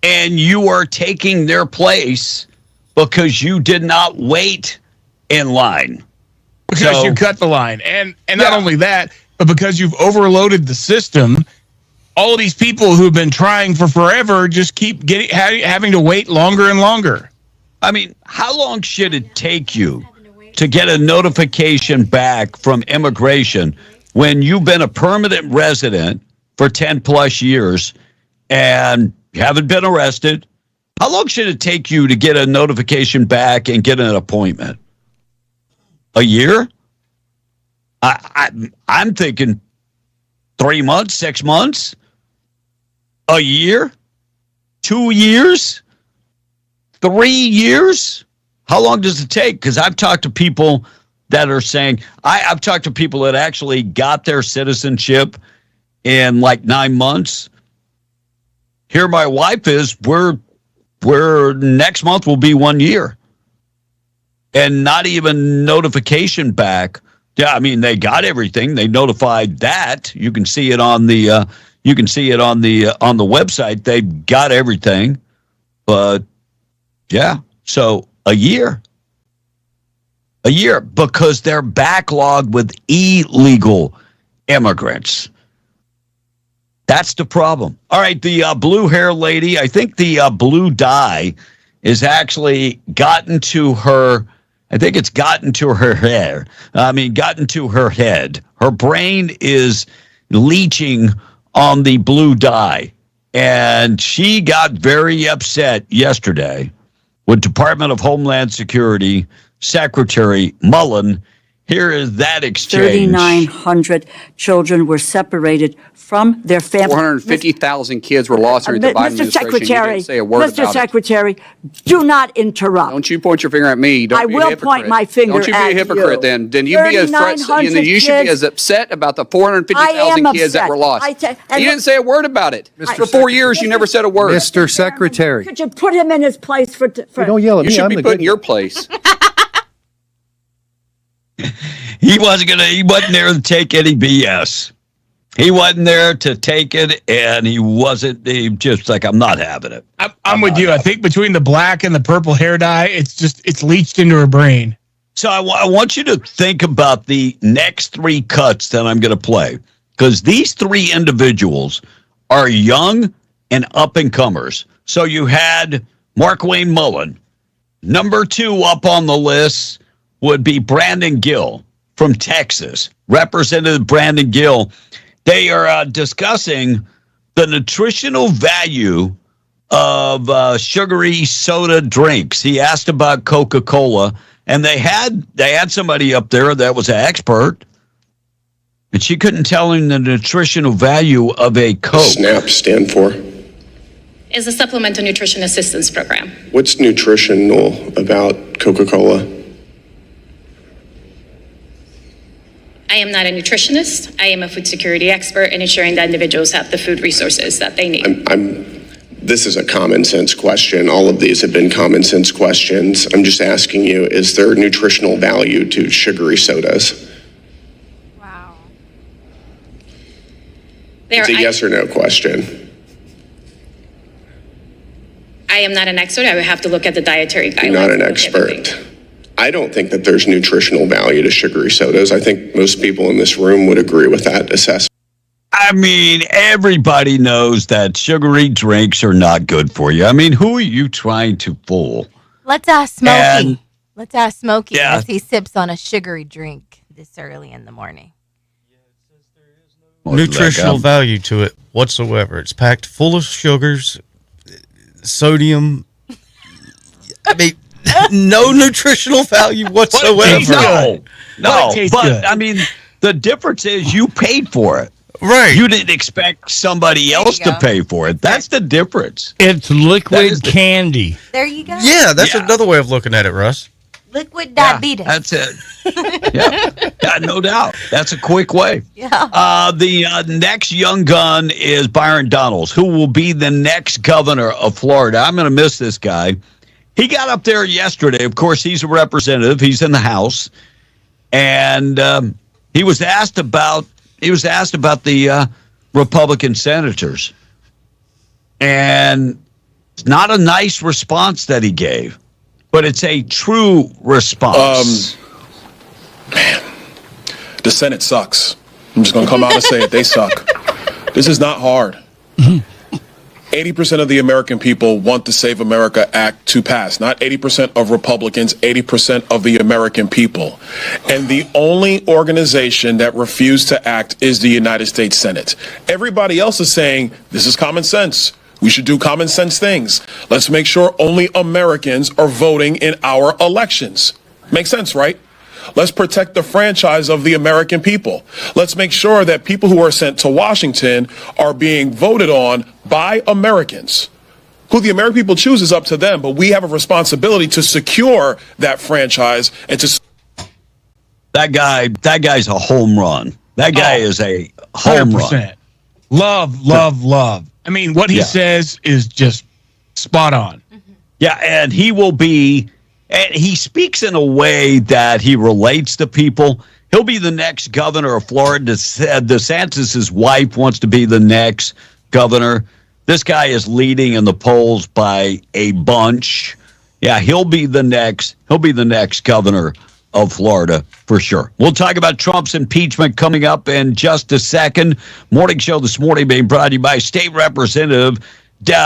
and you are taking their place because you did not wait in line. Because you cut the line. And not only that, but because you've overloaded the system, all of these people who've been trying for forever just keep having to wait longer and longer. I mean, how long should it take you to get a notification back from immigration when you've been a permanent resident for 10 plus years and you haven't been arrested? How long should it take you to get a notification back and get an appointment? A year? I'm thinking 3 months, 6 months, a year, 2 years, 3 years. How long does it take? Because I've talked to people that are saying, I've talked to people that actually got their citizenship in like 9 months. Here my wife is, we're next month will be 1 year. And not even notification back. Yeah, I mean, they got everything. They notified that. You can see it on the on the website. They've got everything. But yeah, so a year because they're backlogged with illegal immigrants. That's the problem. All right, the blue hair lady, I think the blue dye is actually gotten to her. I think it's gotten to her hair. Gotten to her head. Her brain is leaching on the blue dye. And she got very upset yesterday with Department of Homeland Security Secretary Mullen. Here is that exchange. 3,900 children were separated from their families. 450,000 kids were lost during the Biden administration. You didn't say a word about it. Mr. Secretary, do not interrupt. Don't you point your finger at me. I will point my finger at you. Don't you be a hypocrite then. Then you should be as upset about the 450,000 kids that were lost. You didn't say a word about it. For 4 years, you never said a word. Mr. Secretary. Could you put him in his place for don't yell at me. You should be put in your place. He wasn't there to take any BS. He wasn't there to take it, and he just like, I'm not having it. I'm with you. I think between the black and the purple hair dye, it's leached into her brain. So I want you to think about the next three cuts that I'm going to play, because these three individuals are young and up-and-comers. So you had Markwayne Mullen. Number 2 up on the list would be Brandon Gill from Texas. Representative Brandon Gill. They are discussing the nutritional value of sugary soda drinks. He asked about Coca-Cola, and they had somebody up there that was an expert, and she couldn't tell him the nutritional value of a Coke. SNAP stand for? Is a Supplemental Nutrition Assistance Program. What's nutritional about Coca-Cola? I am not a nutritionist. I am a food security expert in ensuring that individuals have the food resources that they need. This is a common sense question. All of these have been common sense questions. I'm just asking you, is there nutritional value to sugary sodas? Wow. It's a yes or no question. I am not an expert. I would have to look at the dietary guidelines. You're not an expert. I don't think that there's nutritional value to sugary sodas. I think most people in this room would agree with that assessment. I mean, everybody knows that sugary drinks are not good for you. I mean, who are you trying to fool? Let's ask Smokey as he sips on a sugary drink this early in the morning. Nutritional value to it whatsoever. It's packed full of sugars, sodium. I mean, no nutritional value whatsoever. No, but I mean, the difference is you paid for it. Right. You didn't expect somebody else to pay for it. That's the difference. It's liquid candy. There you go. Yeah, that's another way of looking at it, Russ. Liquid diabetes. That's it. Yeah, no doubt. That's a quick way. Yeah. The next young gun is Byron Donalds, who will be the next governor of Florida. I'm going to miss this guy. He got up there yesterday. Of course, he's a representative. He's in the House, and he was asked about the Republican senators, and it's not a nice response that he gave, but it's a true response. Man, the Senate sucks. I'm just going to come out and say it. They suck. This is not hard. 80% of the American people want the Save America Act to pass. Not 80% of Republicans, 80% of the American people. And the only organization that refused to act is the United States Senate. Everybody else is saying, this is common sense. We should do common sense things. Let's make sure only Americans are voting in our elections. Makes sense, right? Let's protect the franchise of the American people. Let's make sure that people who are sent to Washington are being voted on by Americans. Who the American people choose is up to them, but we have a responsibility to secure that franchise and to... That guy's a home run. That guy is a home 100%. Run. Love. I mean, what he says is just spot on. Yeah, and he will be... And he speaks in a way that he relates to people. He'll be the next governor of Florida. DeSantis' wife wants to be the next governor. This guy is leading in the polls by a bunch. Yeah, he'll be the next governor of Florida for sure. We'll talk about Trump's impeachment coming up in just a second. Morning show this morning being brought to you by State Representative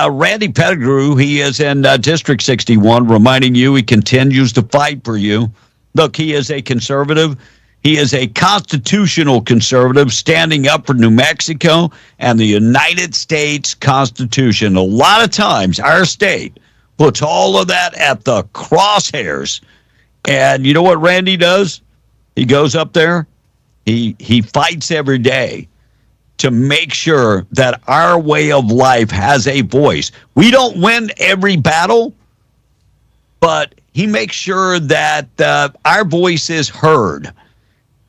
Randy Pettigrew. He is in District 61, reminding you he continues to fight for you. Look, he is a conservative. He is a constitutional conservative standing up for New Mexico and the United States Constitution. A lot of times, our state puts all of that at the crosshairs. And you know what Randy does? He goes up there. He fights every day to make sure that our way of life has a voice. We don't win every battle, but he makes sure that our voice is heard.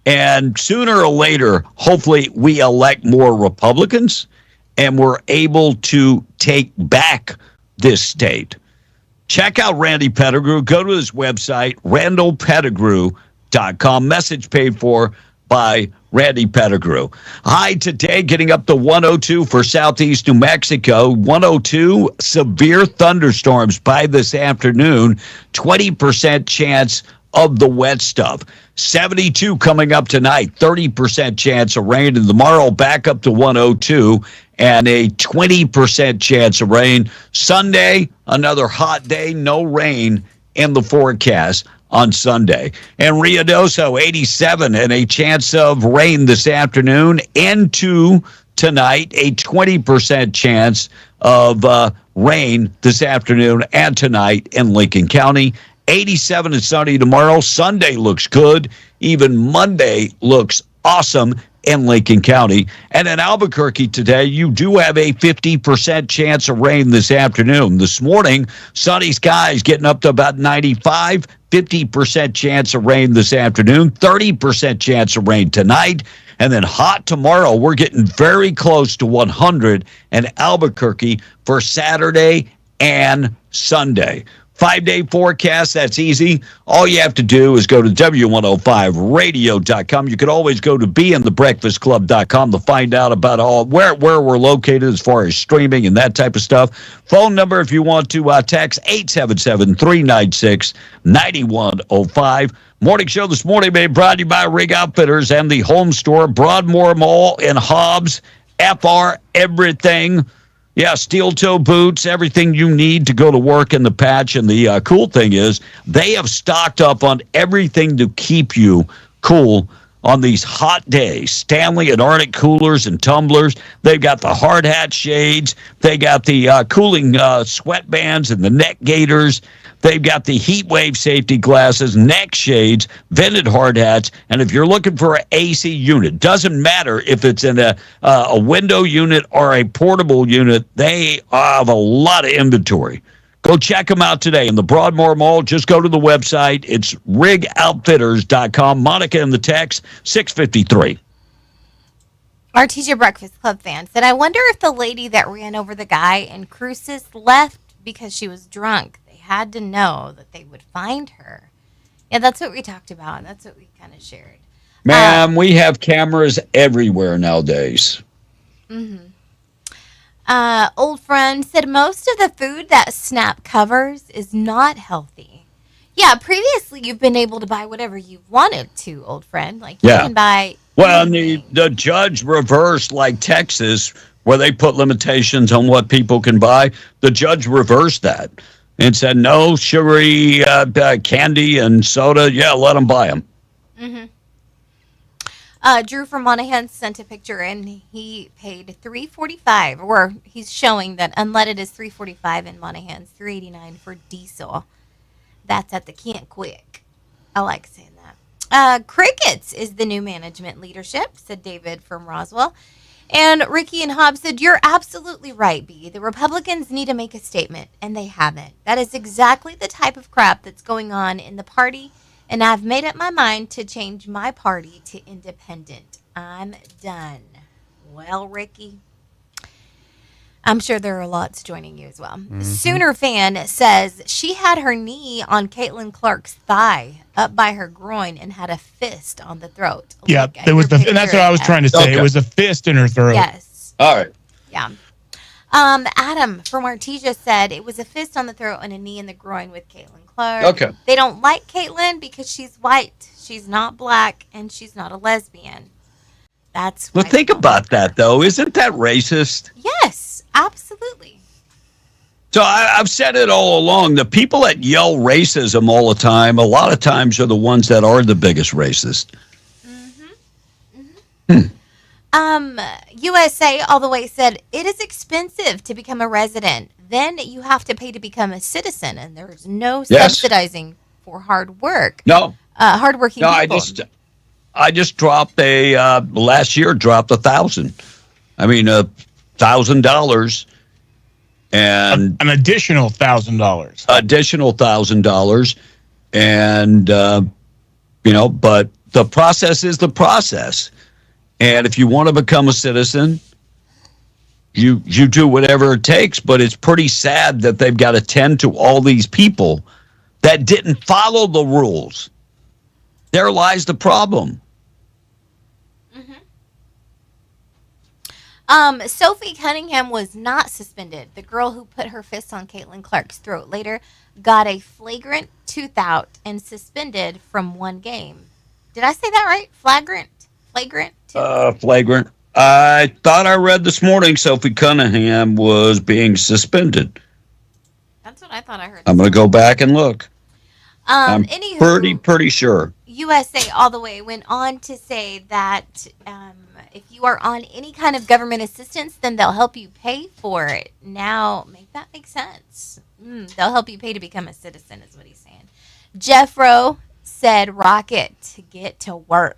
And sooner or later, hopefully, we elect more Republicans and we're able to take back this state. Check out Randy Pettigrew. Go to his website, randallpettigrew.com. Message paid for by Randy Pettigrew. High today getting up to 102 for southeast New Mexico. 102 severe thunderstorms by this afternoon. 20% chance of the wet stuff. 72 coming up tonight. 30% chance of rain. And tomorrow back up to 102 and a 20% chance of rain. Sunday, another hot day. No rain in the forecast on Sunday. And Ruidoso, 87 and a chance of rain this afternoon. Into tonight, a 20% chance of rain this afternoon and tonight in Lincoln County. 87 and sunny tomorrow. Sunday looks good. Even Monday looks awesome in Lincoln County. And in Albuquerque today, you do have a 50% chance of rain this afternoon. This morning, sunny skies getting up to about 95, 50% chance of rain this afternoon, 30% chance of rain tonight, and then hot tomorrow. We're getting very close to 100 in Albuquerque for Saturday and Sunday. 5-day forecast, that's easy. All you have to do is go to W105radio.com. You could always go to beinthebreakfastclub.com to find out about all where we're located as far as streaming and that type of stuff. Phone number, if you want to text, 877-396-9105. Morning show this morning being brought to you by Rig Outfitters and the Home Store, Broadmoor Mall in Hobbs. FR Everything. Yeah, steel toe boots, everything you need to go to work in the patch. And the cool thing is they have stocked up on everything to keep you cool on these hot days. Stanley and Arctic coolers and tumblers. They've got the hard hat shades. They got the cooling sweatbands and the neck gaiters. They've got the heat wave safety glasses, neck shades, vented hard hats. And if you're looking for an AC unit, doesn't matter if it's in a window unit or a portable unit, they have a lot of inventory. Go check them out today in the Broadmoor Mall. Just go to the website. It's rigoutfitters.com. Monica in the text, 653. Our TJ Breakfast Club fan said, I wonder if the lady that ran over the guy in Cruces left because she was drunk. They had to know that they would find her. Yeah, that's what we talked about. That's what we kind of shared. Ma'am, we have cameras everywhere nowadays. Mm-hmm. Old friend said most of the food that Snap covers is not healthy. Yeah, previously you've been able to buy whatever you wanted to, old friend. Like you can buy. Well, and the judge reversed, like Texas, where they put limitations on what people can buy. The judge reversed that and said no sugary candy and soda. Yeah, let them buy them. Mm-hmm. Drew from Monahan sent a picture, and he paid $3.45, or he's showing that unleaded is $3.45 and Monahan's $3.89 for diesel. That's at the Can't Quick. I like saying that. Crickets is the new management leadership, said David from Roswell. And Ricky and Hobbs said, you're absolutely right, B. The Republicans need to make a statement, and they haven't. That is exactly the type of crap that's going on in the party. And I've made up my mind to change my party to independent. I'm done. Well, Ricky, I'm sure there are lots joining you as well. Mm-hmm. Sooner fan says she had her knee on Caitlin Clark's thigh up by her groin and had a fist on the throat. Yeah, there was and that's what I was trying to say. Okay. It was a fist in her throat. Yes. All right. Yeah. Adam from Artesia said it was a fist on the throat and a knee in the groin with Caitlin Clark. Okay. They don't like Caitlin because she's white, she's not black, and she's not a lesbian. That's well. Think about that, though. Isn't that racist? Yes, absolutely. So I've said it all along. The people that yell racism all the time, a lot of times, are the ones that are the biggest racist. Mm-hmm. Mm-hmm. USA all the way said it is expensive to become a resident. Then you have to pay to become a citizen, and there's no subsidizing for hard work. No, hardworking people. I just dropped last year dropped $1,000. I mean $1,000, and an additional $1,000. Additional $1,000, and but the process is the process. And if you want to become a citizen, you do whatever it takes. But it's pretty sad that they've got to tend to all these people that didn't follow the rules. There lies the problem. Mm-hmm. Sophie Cunningham was not suspended. The girl who put her fist on Caitlin Clark's throat later got a flagrant tooth out and suspended from one game. Did I say that right? Flagrant? Flagrant. I thought I read this morning Sophie Cunningham was being suspended. That's what I thought I heard. I'm going to go back and look. I'm anywho, pretty sure. USA all the way went on to say that if you are on any kind of government assistance, then they'll help you pay for it. Now, make that make sense. They'll help you pay to become a citizen is what he's saying. Jeffro said Rocket to get to work.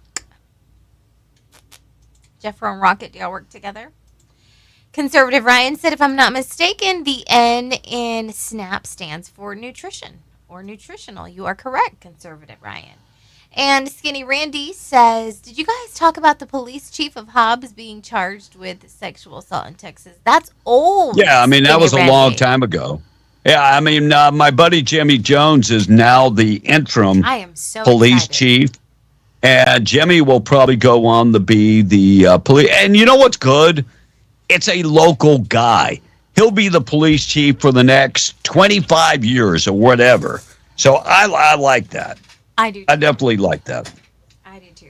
Jeffro and Rocket, do y'all work together? Conservative Ryan said, if I'm not mistaken, the N in SNAP stands for nutrition or nutritional. You are correct, Conservative Ryan. And Skinny Randy says, did you guys talk about the police chief of Hobbs being charged with sexual assault in Texas? That's old. Yeah, I mean, that was a long time ago. Yeah, I mean, my buddy Jimmy Jones is now the interim police chief. And Jimmy will probably go on to be the police. And you know what's good? It's a local guy. He'll be the police chief for the next 25 years or whatever. So I like that. I do too. I definitely like that. I do too.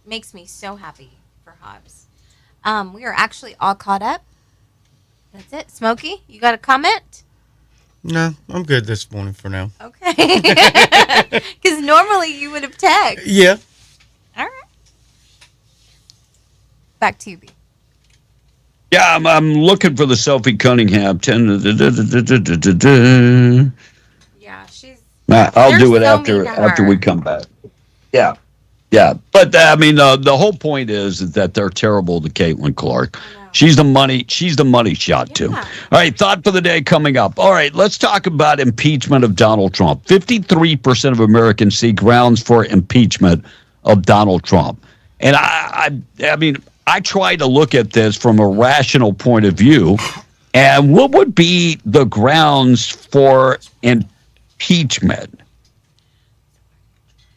Makes me so happy for Hobbs. We are actually all caught up. That's it. Smokey, you got a comment? No, I'm good this morning for now. Okay. Because normally you would have texted. Yeah. All right. Back to you, B. Yeah, I'm looking for the Sophie Cunningham. Yeah, she's. I'll do it after we come back. Yeah. But I mean, the whole point is that they're terrible to Caitlin Clark. She's the money shot too. All right, thought for the day coming up. All right, let's talk about impeachment of Donald Trump. 53% of Americans see grounds for impeachment of Donald Trump. And I mean, I try to look at this from a rational point of view. And what would be the grounds for impeachment?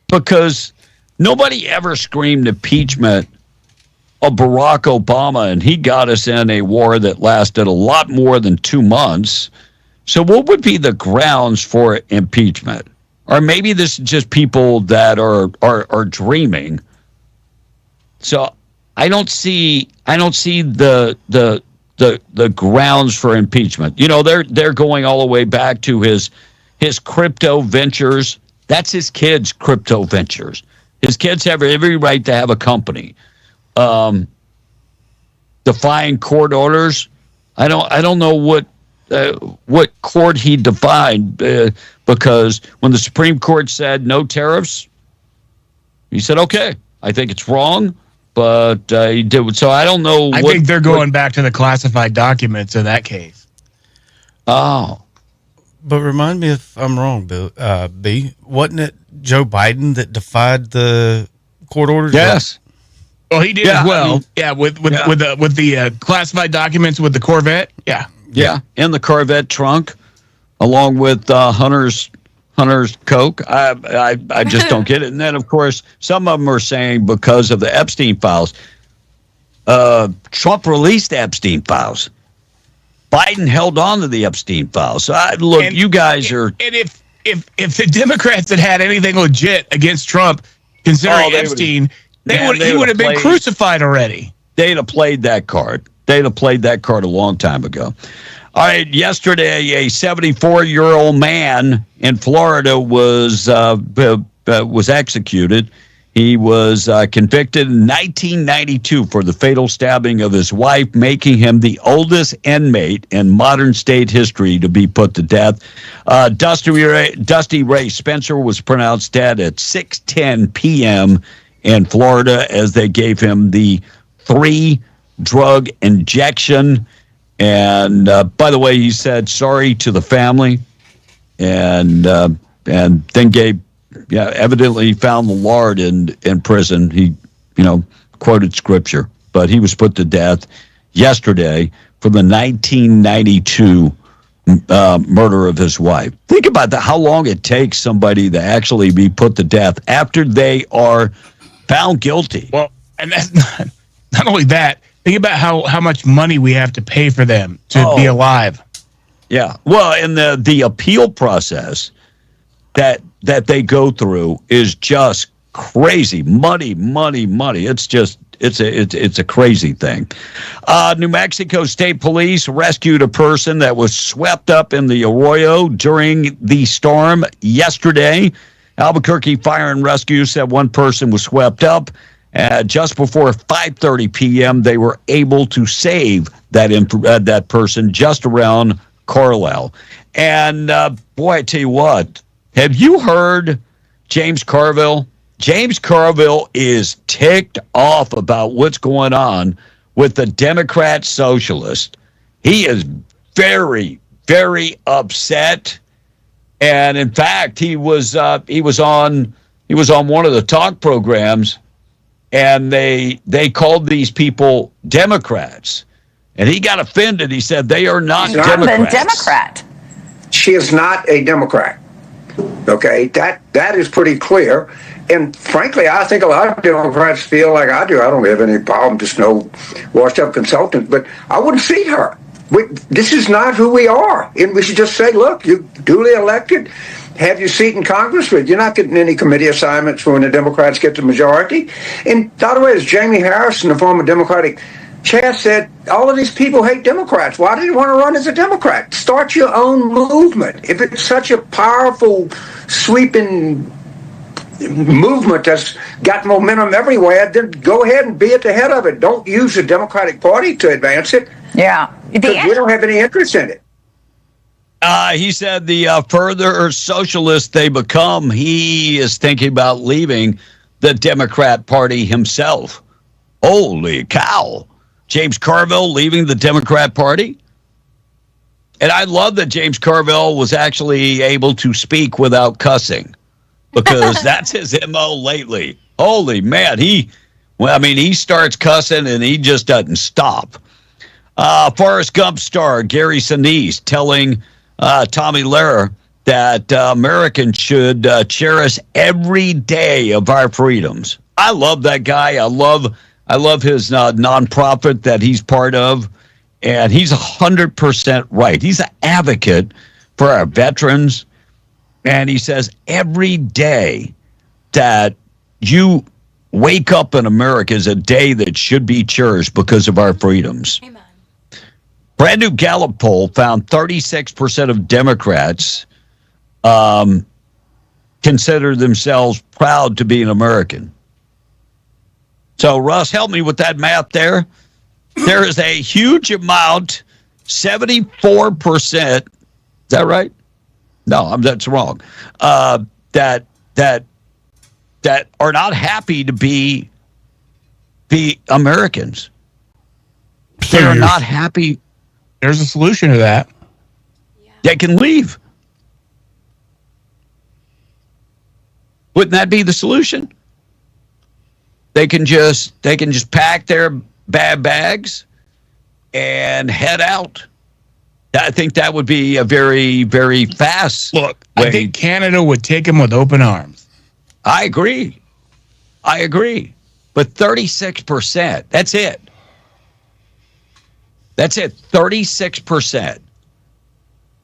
Because nobody ever screamed impeachment of Barack Obama, and he got us in a war that lasted a lot more than 2 months. So what would be the grounds for impeachment? Or maybe this is just people that are dreaming. So I don't see the grounds for impeachment. You know, they're going all the way back to his crypto ventures. That's his kids' crypto ventures. His kids have every right to have a company. Defying court orders. I don't know what court he defied because when the Supreme Court said no tariffs, he said, okay, I think it's wrong, but he did. So I don't know. I think they're going back to the classified documents in that case. Oh. But remind me if I'm wrong, Bill. B, wasn't it Joe Biden that defied the court orders? Yes. Well, he did as well. With the classified documents with the Corvette. Yeah, in the Corvette trunk, along with Hunter's coke. I just don't get it. And then, of course, some of them are saying because of the Epstein files, Trump released Epstein files. Biden held on to the Epstein files. So you guys are. And if the Democrats had anything legit against Trump, considering Epstein. He would have been crucified already. They'd have played that card. They'd have played that card a long time ago. All right, yesterday, a 74-year-old man in Florida was executed. He was convicted in 1992 for the fatal stabbing of his wife, making him the oldest inmate in modern state history to be put to death. Dusty Ray Spencer was pronounced dead at 6:10 p.m. in Florida as they gave him the 3-drug injection. And by the way, he said sorry to the family, and then evidently found the Lord in prison. He, quoted scripture, but he was put to death yesterday for the 1992 murder of his wife. Think about that, how long it takes somebody to actually be put to death after they are found guilty. Well, and that's not only that. Think about how much money we have to pay for them to be alive. Yeah. Well, and the appeal process that they go through is just crazy. Money. It's a crazy thing. New Mexico State Police rescued a person that was swept up in the arroyo during the storm yesterday. Albuquerque Fire and Rescue said one person was swept up. Just before 5:30 p.m., they were able to save that person just around Carlisle. And boy, I tell you what, have you heard James Carville? James Carville is ticked off about what's going on with the Democrat Socialist. He is very, very upset. And in fact, he was on one of the talk programs. And they called these people Democrats. And he got offended. He said they are not Democrats. Not a Democrat. She is not a Democrat. Okay, that is pretty clear. And frankly, I think a lot of Democrats feel like I do. I don't have any problem, just no washed-up consultant. But I wouldn't see her. This is not who we are. And we should just say, look, you're duly elected. Have your seat in Congress, but you're not getting any committee assignments when the Democrats get the majority. And by the way, as Jamie Harrison, the former Democratic chair, said, all of these people hate Democrats. Why do you want to run as a Democrat? Start your own movement. If it's such a powerful, sweeping movement that's got momentum everywhere, then go ahead and be at the head of it. Don't use the Democratic Party to advance it. Yeah. Because we don't have any interest in it. He said the further socialist they become, he is thinking about leaving the Democrat Party himself. Holy cow. James Carville leaving the Democrat Party. And I love that James Carville was actually able to speak without cussing, because that's his MO lately. Holy man, he starts cussing and he just doesn't stop. Forrest Gump star Gary Sinise telling Tommy Lehrer that Americans should cherish every day of our freedoms. I love that guy. I love his nonprofit that he's part of. And he's 100% right. He's an advocate for our veterans. And he says every day that you wake up in America is a day that should be cherished because of our freedoms. Amen. Brand new Gallup poll found 36% of Democrats consider themselves proud to be an American. So, Russ, help me with that math there. There is a huge amount, 74%. Is that right? No, that's wrong. That are not happy to be Americans. They're not happy. There's a solution to that. They can leave. Wouldn't that be the solution? They can just pack their bad bags and head out. I think that would be a very, very fast way. I think Canada would take them with open arms. I agree. But 36%, that's it. 36%.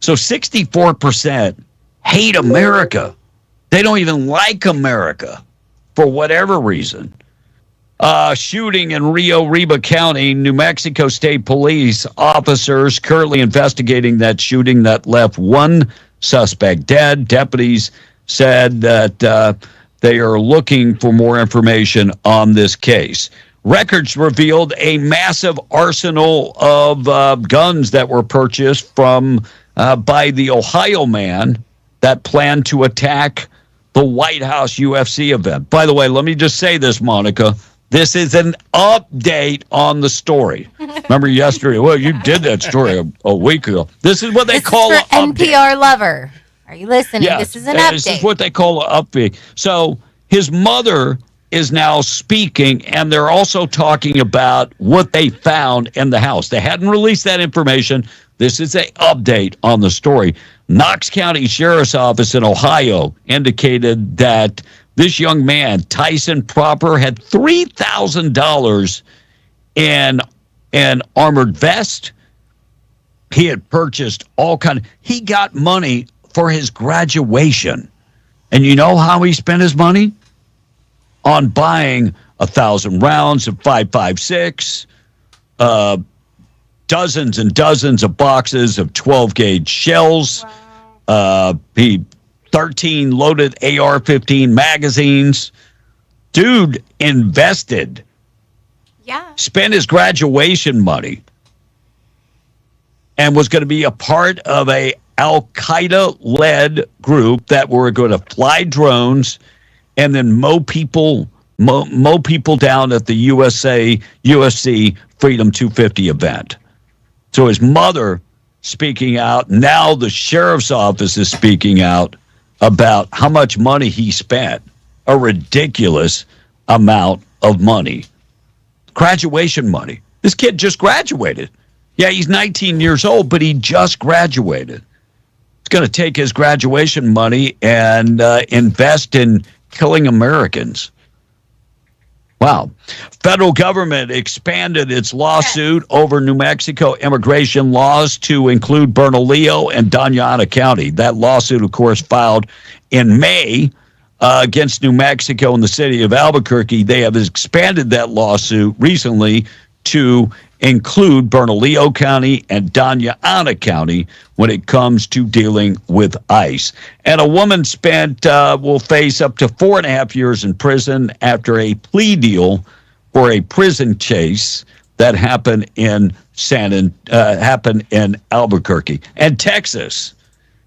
So 64% hate America. They don't even like America for whatever reason. Shooting in Rio Arriba County, New Mexico State Police officers currently investigating that shooting that left one suspect dead. Deputies said that they are looking for more information on this case. Records revealed a massive arsenal of guns that were purchased by the Ohio man that planned to attack the White House UFC event. By the way, let me just say this, Monica. This is an update on the story. Remember yesterday? Well, you did that story a week ago. This is what they call an update. NPR lover. Are you listening? Yeah, this is an update. This is what they call an update. So his mother is now speaking, and they're also talking about what they found in the house. They hadn't released that information. This is an update on the story. Knox County Sheriff's Office in Ohio indicated that this young man, Tyson Proper, had $3,000 in an armored vest. He had purchased he got money for his graduation. And you know how he spent his money? On buying 1,000 rounds of 5.56, dozens and dozens of boxes of 12-gauge shells. He 13 loaded AR-15 magazines. Dude invested. Yeah. Spent his graduation money and was going to be a part of a Al-Qaeda-led group that were going to fly drones and then mow people down at the UFC Freedom 250 event. So his mother speaking out. Now the sheriff's office is speaking out about how much money he spent. A ridiculous amount of money. Graduation money. This kid just graduated. Yeah, he's 19 years old, but he just graduated. He's going to take his graduation money and invest in killing Americans. Wow. Federal government expanded its lawsuit over New Mexico immigration laws to include Bernalillo and Doña Ana County. That lawsuit, of course, filed in May against New Mexico and the city of Albuquerque. They have expanded that lawsuit recently to include Bernalillo County and Doña Ana County when it comes to dealing with ICE. And a woman will face up to 4.5 years in prison after a plea deal for a prison chase that happened in Albuquerque. And Texas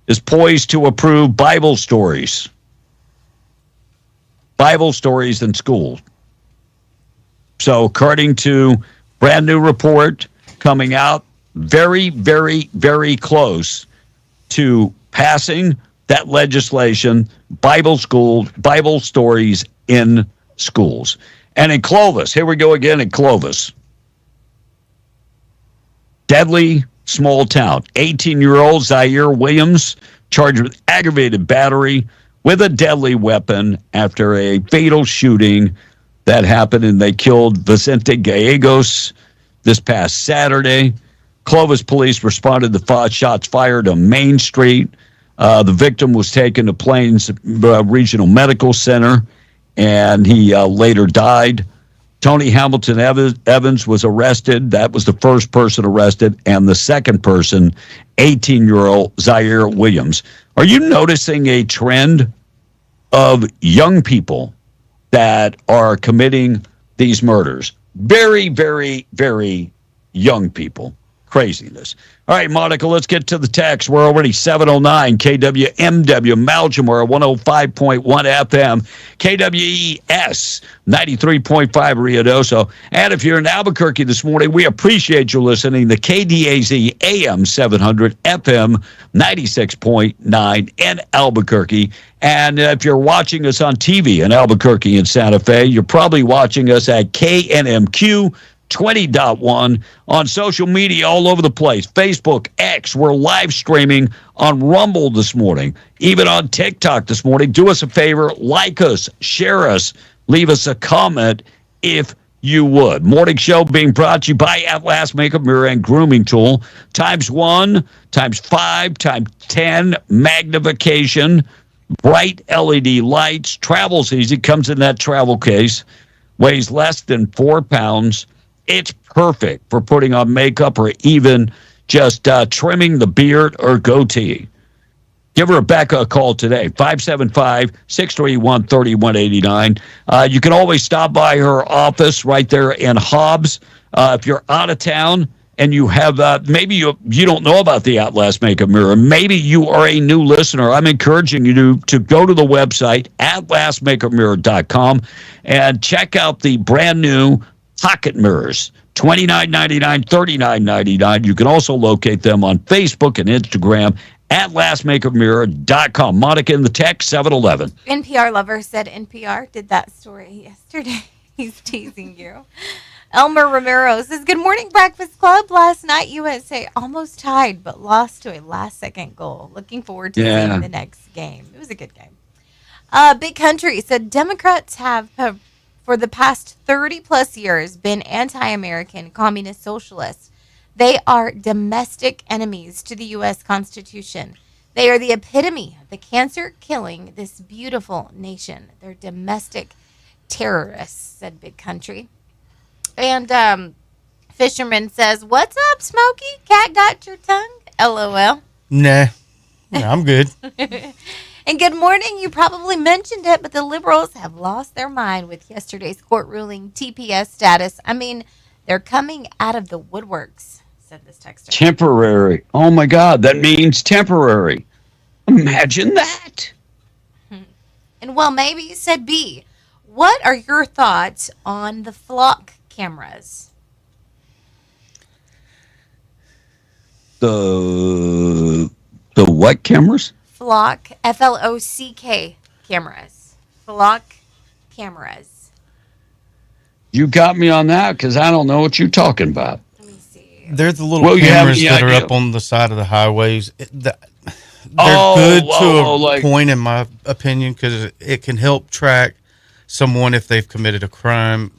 is poised to approve Bible stories in schools. So according to Brand new report coming out. Very, very, very close to passing that legislation, Bible stories in schools. And in Clovis, here we go again in Clovis. Deadly small town. 18-year-old Zaire Williams charged with aggravated battery with a deadly weapon after a fatal shooting that happened, and they killed Vicente Gallegos this past Saturday. Clovis police responded to shots fired on Main Street. The victim was taken to Plains Regional Medical Center, and he later died. Tony Hamilton Evans was arrested. That was the first person arrested. And the second person, 18-year-old Zaire Williams. Are you noticing a trend of young people that are committing these murders? Very, very, very young people. Craziness. All right, Monica, let's get to the text. We're already 709 KWMW, Malmore 105.1 FM, KWES 93.5 Ruidoso. And if you're in Albuquerque this morning, we appreciate you listening to KDAZ AM 700 FM 96.9 in Albuquerque. And if you're watching us on TV in Albuquerque and Santa Fe, you're probably watching us at KNMQ 20.1 on social media all over the place. Facebook, X, we're live streaming on Rumble this morning, even on TikTok this morning. Do us a favor, like us, share us, leave us a comment if you would. Morning show being brought to you by At Last Makeup Mirror and Grooming Tool. ×1, ×5, ×10 magnification, bright LED lights, travels easy, comes in that travel case, weighs less than 4 pounds. It's perfect for putting on makeup or even just trimming the beard or goatee. Give Rebecca a call today, 575-631-3189. You can always stop by her office right there in Hobbs. If you're out of town and you have, maybe you don't know about the At Last Makeup Mirror, maybe you are a new listener, I'm encouraging you to go to the website, atlastmakeupmirror.com, and check out the brand new pocket mirrors, $29.99, $39.99. You can also locate them on Facebook and Instagram at lastmakeupmirror.com. Monica in the text, 711. NPR lover said NPR did that story yesterday. He's teasing you. Elmer Romero says, good morning, Breakfast Club. Last night, USA almost tied, but lost to a last-second goal. Looking forward to seeing the next game. It was a good game. Big Country said, Democrats have for the past 30-plus years been anti-American, communist, socialists. They are domestic enemies to the U.S. Constitution. They are the epitome of the cancer killing this beautiful nation. They're domestic terrorists, said Big Country. And Fisherman says, what's up, Smokey? Cat got your tongue? LOL. Nah, I'm good. And good morning. You probably mentioned it, but the liberals have lost their mind with yesterday's court ruling TPS status. I mean, they're coming out of the woodworks, said this texter. Temporary. Oh, my God. That means temporary. Imagine that. And, well, maybe, said B. What are your thoughts on the flock cameras? The what cameras? Flock, FLOCK cameras. Flock cameras. You got me on that because I don't know what you're talking about. Let me see. They're the little cameras that are up on the side of the highways. They're good to a point, in my opinion, because it can help track someone if they've committed a crime,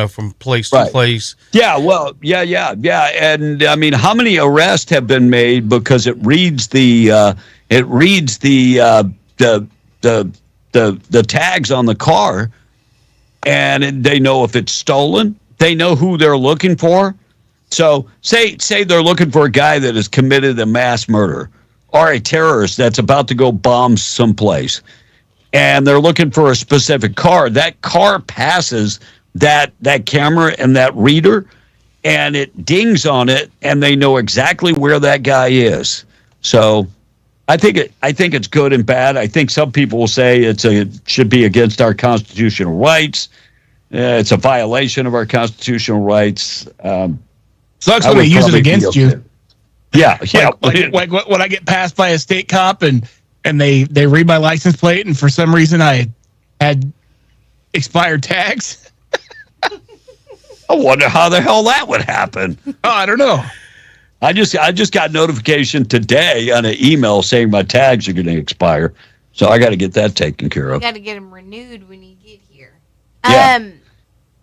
from place to place. Yeah, well, yeah. And I mean, how many arrests have been made because it reads the tags on the car, and they know if it's stolen. They know who they're looking for. So say they're looking for a guy that has committed a mass murder or a terrorist that's about to go bomb someplace, and they're looking for a specific car. That car passes that camera and that reader, and it dings on it, and they know exactly where that guy is. So I think it's good and bad. I think some people will say it should be against our constitutional rights. It's a violation of our constitutional rights. Sucks when they use it against you. Yeah. Like when I get passed by a state cop and they read my license plate and for some reason I had expired tags. I wonder how the hell that would happen. Oh, I don't know. I just got notification today on an email saying my tags are going to expire, so I got to get that taken care You of. got to get them renewed when you get here. Yeah.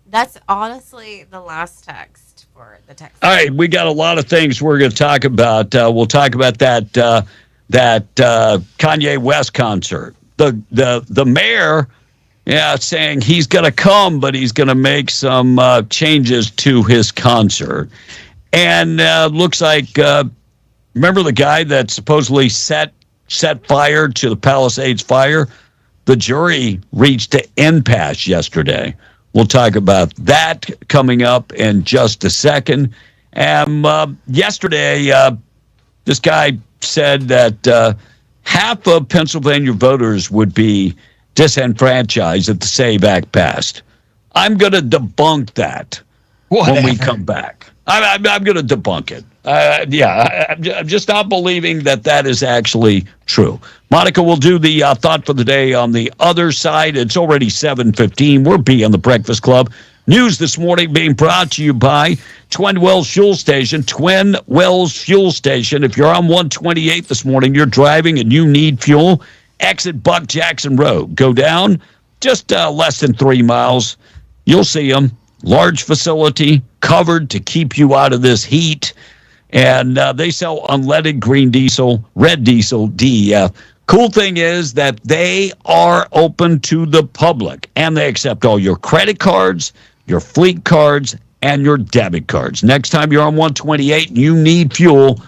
That's honestly the last text for the text. All right, we got a lot of things we're going to talk about. We'll talk about that Kanye West concert. The mayor, saying he's going to come, but he's going to make some changes to his concert. And looks like, remember the guy that supposedly set fire to the Palisades fire? The jury reached an impasse yesterday. We'll talk about that coming up in just a second. Yesterday, this guy said that half of Pennsylvania voters would be disenfranchised if the SAVE Act passed. I'm going to debunk that when we come back. I'm going to debunk it. I'm just not believing that is actually true. Monica will do the thought for the day on the other side. It's already 7:15. We're B on the Breakfast Club. News this morning being brought to you by Twin Wells Fuel Station. Twin Wells Fuel Station. If you're on 128 this morning, you're driving and you need fuel, exit Buck Jackson Road. Go down just less than 3 miles. You'll see them. Large facility, covered to keep you out of this heat. And they sell unleaded green diesel, red diesel, DEF. Cool thing is that they are open to the public, and they accept all your credit cards, your fleet cards, and your debit cards. Next time you're on 128 and you need fuel,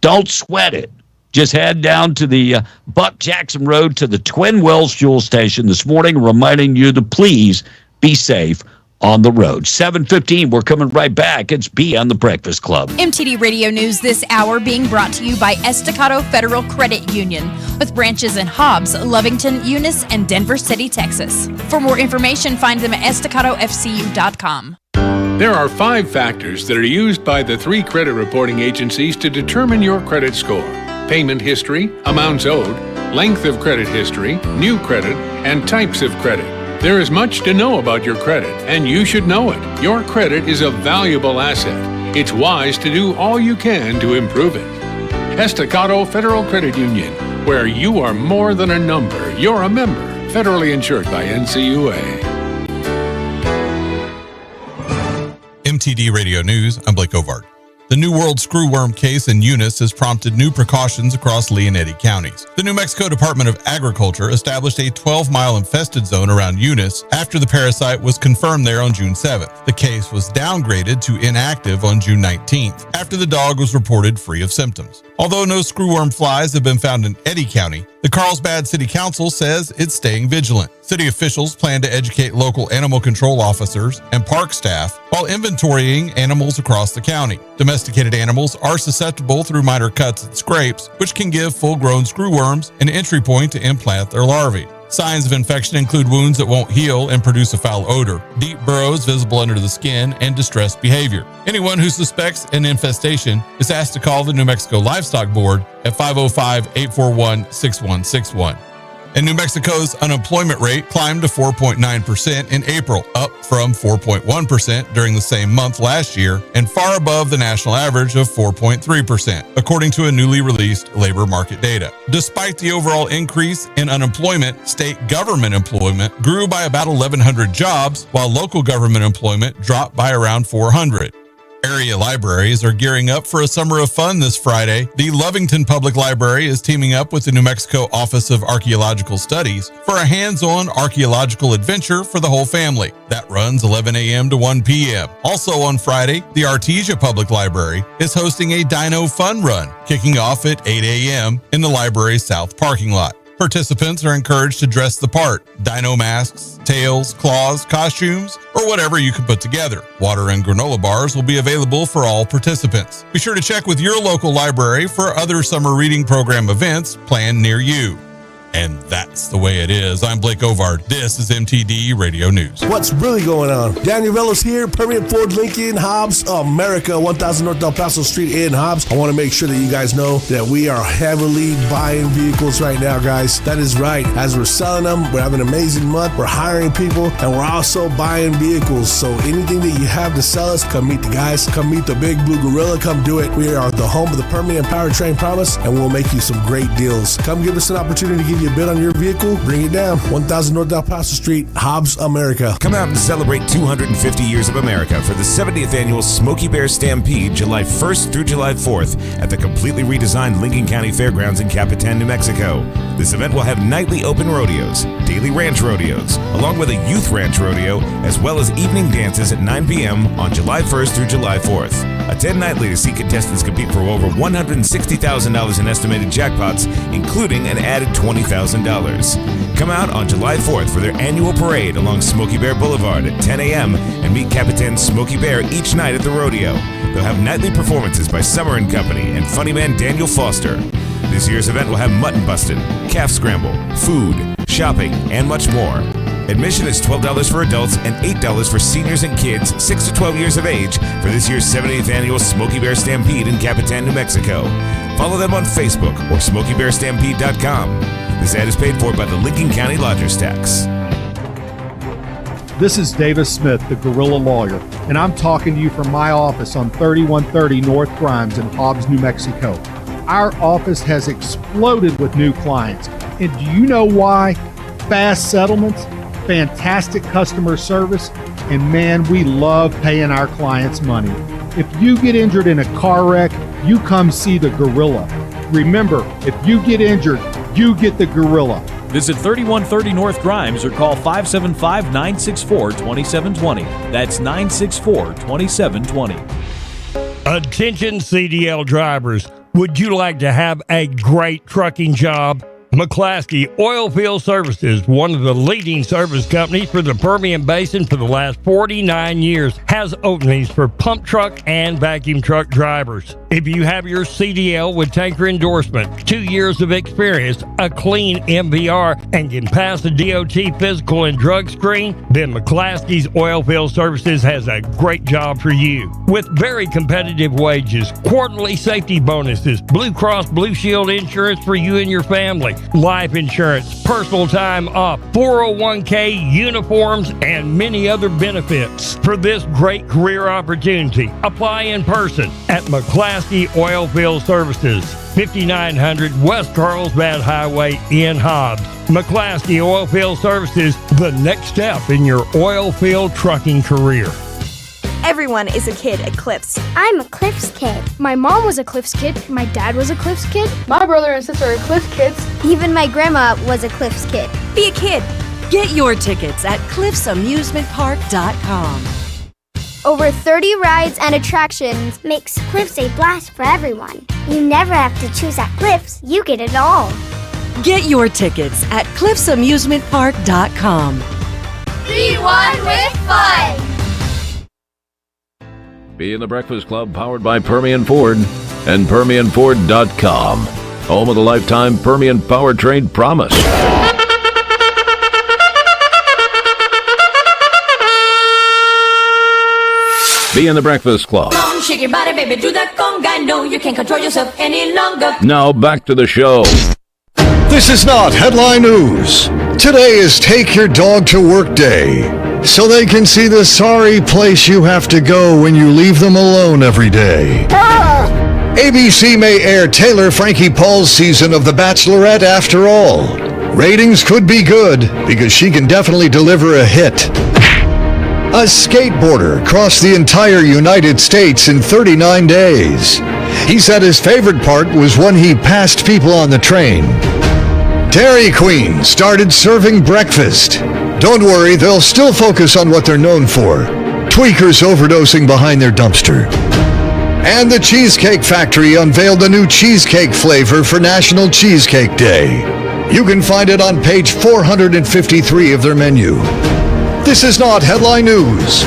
don't sweat it. Just head down to the Buck Jackson Road to the Twin Wells Fuel Station this morning, reminding you to please be safe on the road. 7:15, we're coming right back. It's B on the Breakfast Club. MTD Radio News this hour being brought to you by Estacado Federal Credit Union with branches in Hobbs, Lovington, Eunice, and Denver City, Texas. For more information, find them at estacadofcu.com. There are 5 factors that are used by the 3 credit reporting agencies to determine your credit score: payment history, amounts owed, length of credit history, new credit, and types of credit. There is much to know about your credit, and you should know it. Your credit is a valuable asset. It's wise to do all you can to improve it. Estacado Federal Credit Union, where you are more than a number. You're a member. Federally insured by NCUA. MTD Radio News, I'm Blake Ovard. The New World screwworm case in Eunice has prompted new precautions across Lee and Eddy counties. The New Mexico Department of Agriculture established a 12-mile infested zone around Eunice after the parasite was confirmed there on June 7th. The case was downgraded to inactive on June 19th after the dog was reported free of symptoms. Although no screwworm flies have been found in Eddy County, the Carlsbad City Council says it's staying vigilant. City officials plan to educate local animal control officers and park staff while inventorying animals across the county. Domesticated animals are susceptible through minor cuts and scrapes, which can give full-grown screwworms an entry point to implant their larvae. Signs of infection include wounds that won't heal and produce a foul odor, deep burrows visible under the skin, and distressed behavior. Anyone who suspects an infestation is asked to call the New Mexico Livestock Board at 505-841-6161. And New Mexico's unemployment rate climbed to 4.9% in April, up from 4.1% during the same month last year, and far above the national average of 4.3%, according to a newly released labor market data. Despite the overall increase in unemployment, state government employment grew by about 1,100 jobs, while local government employment dropped by around 400. Area libraries are gearing up for a summer of fun this Friday. The Lovington Public Library is teaming up with the New Mexico Office of Archaeological Studies for a hands-on archaeological adventure for the whole family. That runs 11 a.m. to 1 p.m. Also on Friday, the Artesia Public Library is hosting a Dino Fun Run, kicking off at 8 a.m. in the library's south parking lot. Participants are encouraged to dress the part: dino masks, tails, claws, costumes, or whatever you can put together. Water and granola bars will be available for all participants. Be sure to check with your local library for other summer reading program events planned near you. And that's the way it is. I'm Blake Ovard. This is MTD Radio News. What's really going on? Daniel Velos here, Permian Ford Lincoln, Hobbs, America, 1000 North El Paso Street in Hobbs. I want to make sure that you guys know that we are heavily buying vehicles right now, guys. That is right. As we're selling them, we're having an amazing month. We're hiring people, and we're also buying vehicles. So anything that you have to sell us, come meet the guys. Come meet the Big Blue Gorilla. Come do it. We are the home of the Permian Powertrain Promise, and we'll make you some great deals. Come give us an opportunity to give you a bid on your vehicle. Bring it down. 1000 North El Paso Street, Hobbs, America. Come out and celebrate 250 years of America for the 70th annual Smokey Bear Stampede, July 1st through July 4th at the completely redesigned Lincoln County Fairgrounds in Capitan, New Mexico. This event will have nightly open rodeos, daily ranch rodeos, along with a youth ranch rodeo, as well as evening dances at 9 p.m. on July 1st through July 4th. Attend nightly to see contestants compete for over $160,000 in estimated jackpots, including an added $20,000. Come out on July 4th for their annual parade along Smokey Bear Boulevard at 10 a.m. and meet Capitan Smokey Bear each night at the rodeo. They'll have nightly performances by Summer & Company and funny man Daniel Foster. This year's event will have mutton busting, calf scramble, food, shopping, and much more. Admission is $12 for adults and $8 for seniors and kids 6 to 12 years of age for this year's 70th annual Smokey Bear Stampede in Capitan, New Mexico. Follow them on Facebook or SmokeyBearStampede.com. This ad is paid for by the Lincoln County Lodgers Tax. This is Davis Smith, the Gorilla Lawyer, and I'm talking to you from my office on 3130 North Grimes in Hobbs, New Mexico. Our office has exploded with new clients. And do you know why? Fast settlements, fantastic customer service, and man, we love paying our clients money. If you get injured in a car wreck, you come see the Gorilla. Remember, if you get injured, you get the Gorilla. Visit 3130 North Grimes or call 575-964-2720. That's 964-2720. Attention CDL drivers. Would you like to have a great trucking job? McClaskey Oilfield Services, one of the leading service companies for the Permian Basin for the last 49 years, has openings for pump truck and vacuum truck drivers. If you have your CDL with tanker endorsement, 2 years of experience, a clean MVR, and can pass the DOT physical and drug screen, then McClaskey's Oilfield Services has a great job for you. With very competitive wages, quarterly safety bonuses, Blue Cross Blue Shield insurance for you and your family, life insurance, personal time off, 401k, uniforms, and many other benefits. For this great career opportunity, apply in person at McClaskey Oilfield Services, 5900 West Carlsbad Highway in Hobbs. McClaskey Oilfield Services, the next step in your oil field trucking career. Everyone is a kid at Cliffs. I'm a Cliffs kid. My mom was a Cliffs kid. My dad was a Cliffs kid. My brother and sister are Cliffs kids. Even my grandma was a Cliffs kid. Be a kid. Get your tickets at cliffsamusementpark.com. Over 30 rides and attractions makes Cliffs a blast for everyone. You never have to choose at Cliffs. You get it all. Get your tickets at cliffsamusementpark.com. Be one with fun. Be in the Breakfast Club, powered by Permian Ford and PermianFord.com, home of the lifetime Permian Powertrain Promise. Be in the Breakfast Club. Come on, shake your body, baby, do that conga. No, you can't control yourself any longer. Now back to the show. This is not headline news. Today is Take Your Dog to Work Day, so they can see the sorry place you have to go when you leave them alone every day. ABC may air Taylor Frankie Paul's season of The Bachelorette after all. Ratings could be good because she can definitely deliver a hit. A skateboarder crossed the entire United States in 39 days. He said his favorite part was when he passed people on the train. Dairy Queen started serving breakfast. Don't worry, they'll still focus on what they're known for. Tweakers overdosing behind their dumpster. And the Cheesecake Factory unveiled a new cheesecake flavor for National Cheesecake Day. You can find it on page 453 of their menu. This is not headline news.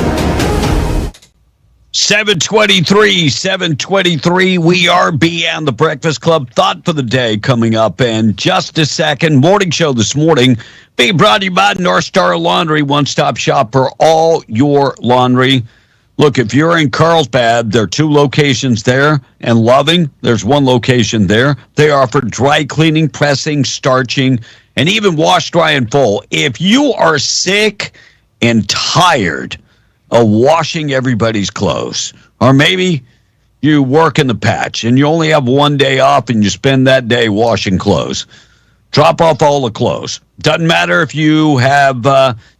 723. We are beyond the Breakfast Club. Thought for the day coming up in just a second. Morning show this morning being brought to you by North Star Laundry, one-stop shop for all your laundry. Look, if you're in Carlsbad, there are 2 locations there, and Loving, there's 1 location there. They offer dry cleaning, pressing, starching, and even wash, dry, and full. If you are sick and tired of washing everybody's clothes, or maybe you work in the patch and you only have 1 day off and you spend that day washing clothes, drop off all the clothes. Doesn't matter if you have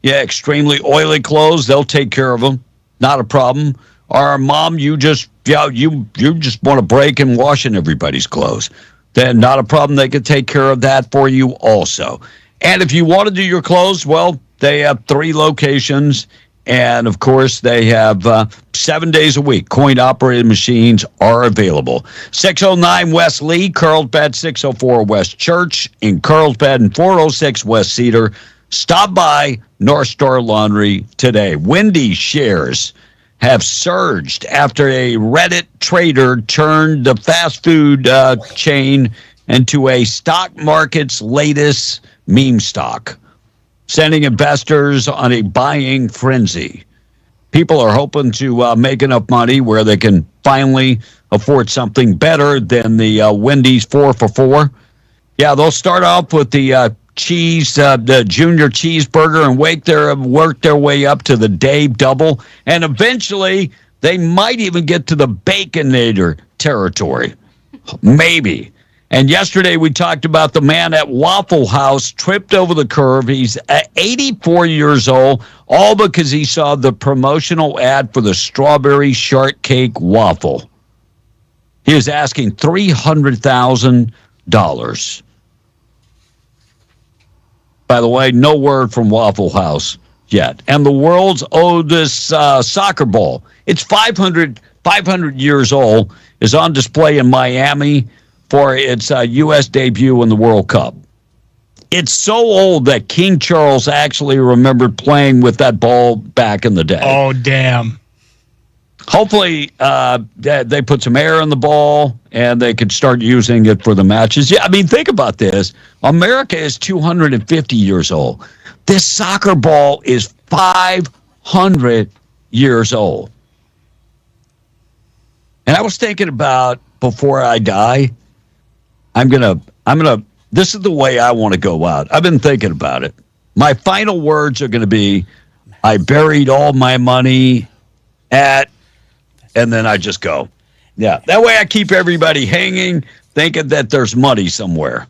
extremely oily clothes, they'll take care of them. Not a problem. Or mom, you just want to break and washing everybody's clothes. Then not a problem. They can take care of that for you also. And if you want to do your clothes, well, they have 3 locations. And, of course, they have 7 days a week. Coin-operated machines are available. 609 West Lee, Carlsbad, 604 West Church in Carlsbad, and 406 West Cedar. Stop by North Star Laundry today. Wendy's shares have surged after a Reddit trader turned the fast food chain into a stock market's latest meme stock, sending investors on a buying frenzy. People are hoping to make enough money where they can finally afford something better than the Wendy's 4 for $4. Yeah, they'll start off with the the junior cheeseburger and work their way up to the Dave Double, and eventually they might even get to the Baconator territory. Maybe. And yesterday we talked about the man at Waffle House tripped over the curb. He's 84 years old, all because he saw the promotional ad for the strawberry shortcake waffle. He was asking $300,000. By the way, no word from Waffle House yet. And the world's oldest soccer ball, it's 500 years old, is on display in Miami for its U.S. debut in the World Cup. It's so old that King Charles actually remembered playing with that ball back in the day. Oh, damn. Hopefully, they put some air in the ball and they could start using it for the matches. Yeah, I mean, think about this. America is 250 years old. This soccer ball is 500 years old. And I was thinking about, before I die, this is the way I want to go out. I've been thinking about it. My final words are going to be, I buried all my money and then I just go. Yeah, that way I keep everybody hanging, thinking that there's money somewhere.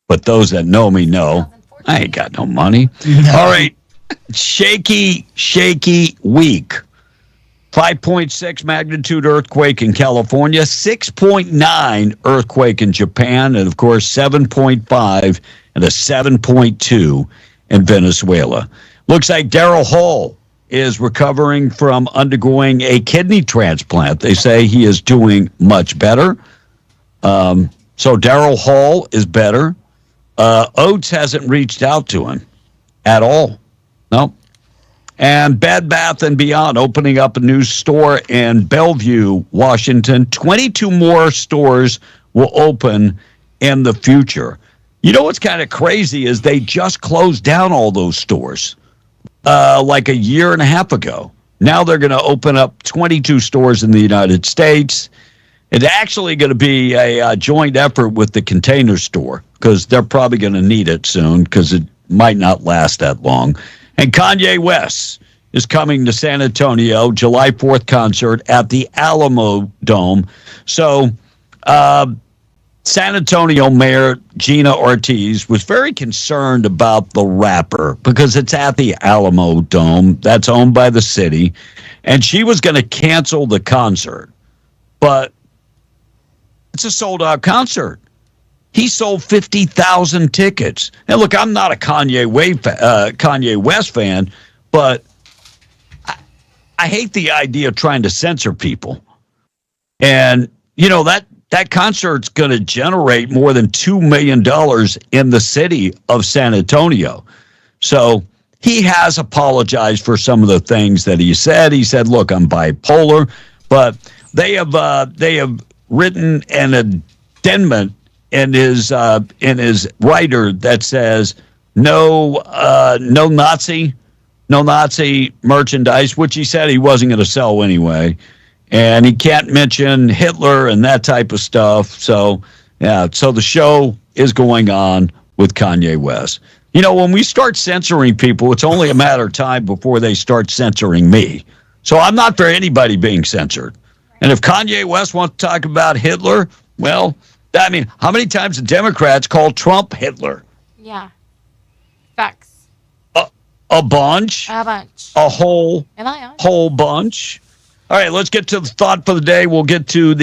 But those that know me know, I ain't got no money. No. All right, shaky week. 5.6 magnitude earthquake in California, 6.9 earthquake in Japan, and, of course, 7.5 and a 7.2 in Venezuela. Looks like Daryl Hall is recovering from undergoing a kidney transplant. They say he is doing much better. So Daryl Hall is better. Oates hasn't reached out to him at all. No. And Bed Bath & Beyond opening up a new store in Bellevue, Washington. 22 more stores will open in the future. You know what's kind of crazy is they just closed down all those stores like a year and a half ago. Now they're going to open up 22 stores in the United States. It's actually going to be a joint effort with the Container Store because they're probably going to need it soon because it might not last that long. And Kanye West is coming to San Antonio, July 4th concert at the Alamo Dome. So San Antonio Mayor Gina Ortiz was very concerned about the rapper because it's at the Alamo Dome. That's owned by the city. And she was going to cancel the concert. But it's a sold-out concert. He sold 50,000 tickets. And look, I'm not a Kanye West fan, but I hate the idea of trying to censor people. And, you know, that concert's going to generate more than $2 million in the city of San Antonio. So he has apologized for some of the things that he said. He said, "Look, I'm bipolar," but they have written an addendum in his writer that says no Nazi merchandise, which he said he wasn't going to sell anyway, and he can't mention Hitler and that type of stuff. So yeah, so the show is going on with Kanye West. You know, when we start censoring people, it's only a matter of time before they start censoring me. So I'm not for anybody being censored. And if Kanye West wants to talk about Hitler, well, I mean, how many times have Democrats called Trump Hitler? Yeah. Facts. A bunch. A bunch. A whole bunch. All right, let's get to the thought for the day. We'll get to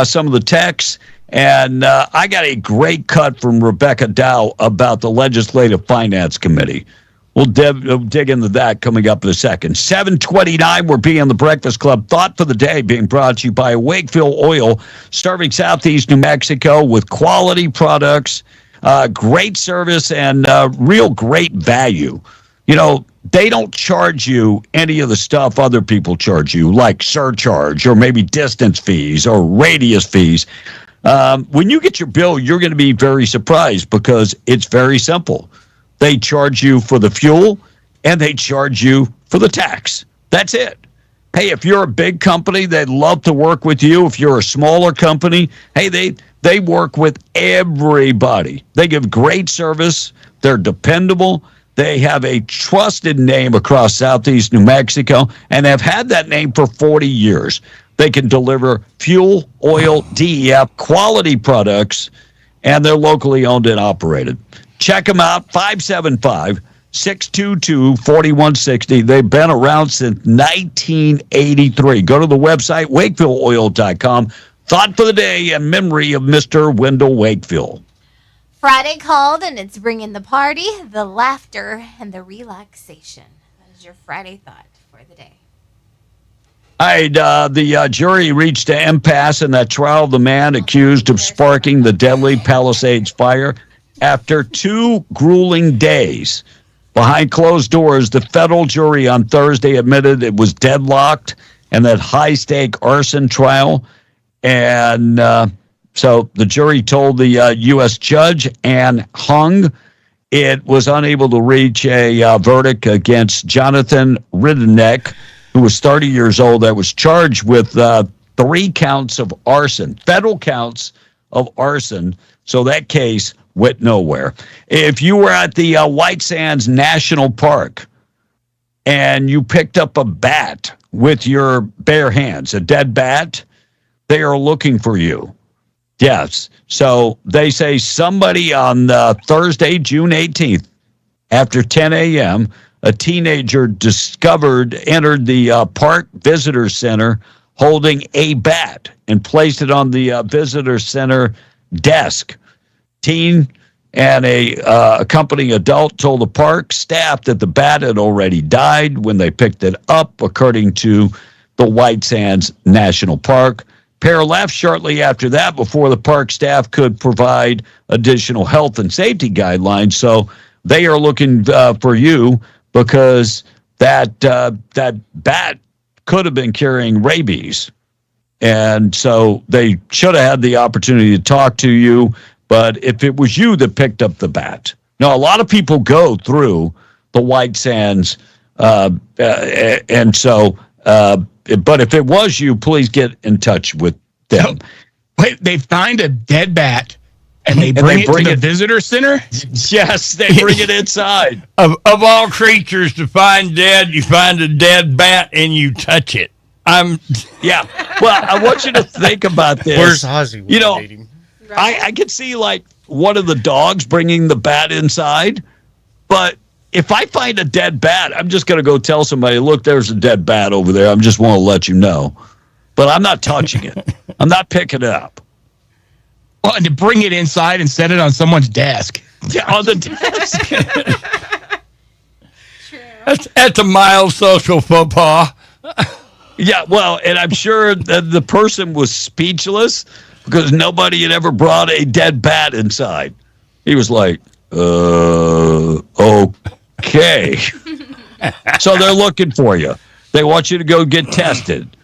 some of the texts. And I got a great cut from Rebecca Dow about the Legislative Finance Committee. We'll dig into that coming up in a second. 7:29, we're being the Breakfast Club. Thought for the day being brought to you by Wakefield Oil, serving Southeast New Mexico with quality products, great service, and real great value. You know, they don't charge you any of the stuff other people charge you, like surcharge or maybe distance fees or radius fees. When you get your bill, you're going to be very surprised because it's very simple. They charge you for the fuel and they charge you for the tax. That's it. Hey, if you're a big company, they'd love to work with you. If you're a smaller company, hey, they work with everybody. They give great service. They're dependable. They have a trusted name across Southeast New Mexico and have had that name for 40 years. They can deliver fuel, oil, DEF, quality products, and they're locally owned and operated. Check them out, 575-622-4160. They've been around since 1983. Go to the website, wakefieldOil.com. Thought for the day in memory of Mr. Wendell Wakefield. Friday called, and it's bringing the party, the laughter, and the relaxation. That is your Friday thought for the day. All right, the jury reached an impasse in that trial of the man accused of sparking the deadly Palisades fire. After 2 grueling days behind closed doors, the federal jury on Thursday admitted it was deadlocked in that high-stake arson trial. And so the jury told the U.S. judge, Ann Hung, it was unable to reach a verdict against Jonathan Riddick, who was 30 years old, that was charged with 3 counts of arson, federal counts of arson. So that case went nowhere. If you were at the White Sands National Park and you picked up a bat with your bare hands, a dead bat, they are looking for you. Yes. So they say somebody on Thursday, June 18th, after 10 a.m., a teenager entered the park visitor center holding a bat and placed it on the visitor center desk. Teen and a accompanying adult told the park staff that the bat had already died when they picked it up, according to the White Sands National Park. Pair left shortly after that before the park staff could provide additional health and safety guidelines. So they are looking for you, because that bat could have been carrying rabies. And so they should have had the opportunity to talk to you. But if it was you that picked up the bat. Now, a lot of people go through the White Sands. And so, but if it was you, please get in touch with them. Wait, they find a dead bat. And they bring it to the visitor center? Yes, they bring it inside. Of all creatures to find dead, you find a dead bat and you touch it. Yeah. Well, I want you to think about this. Where's Ozzy? You know, I could see like one of the dogs bringing the bat inside, but if I find a dead bat, I'm just going to go tell somebody, look, there's a dead bat over there. I just want to let you know. But I'm not touching it. I'm not picking it up. Well, and to bring it inside and set it on someone's desk. Yeah, on the desk. That's a mild social faux pas. Yeah, well, and I'm sure that the person was speechless because nobody had ever brought a dead bat inside. He was like, Okay. So they're looking for you. They want you to go get tested.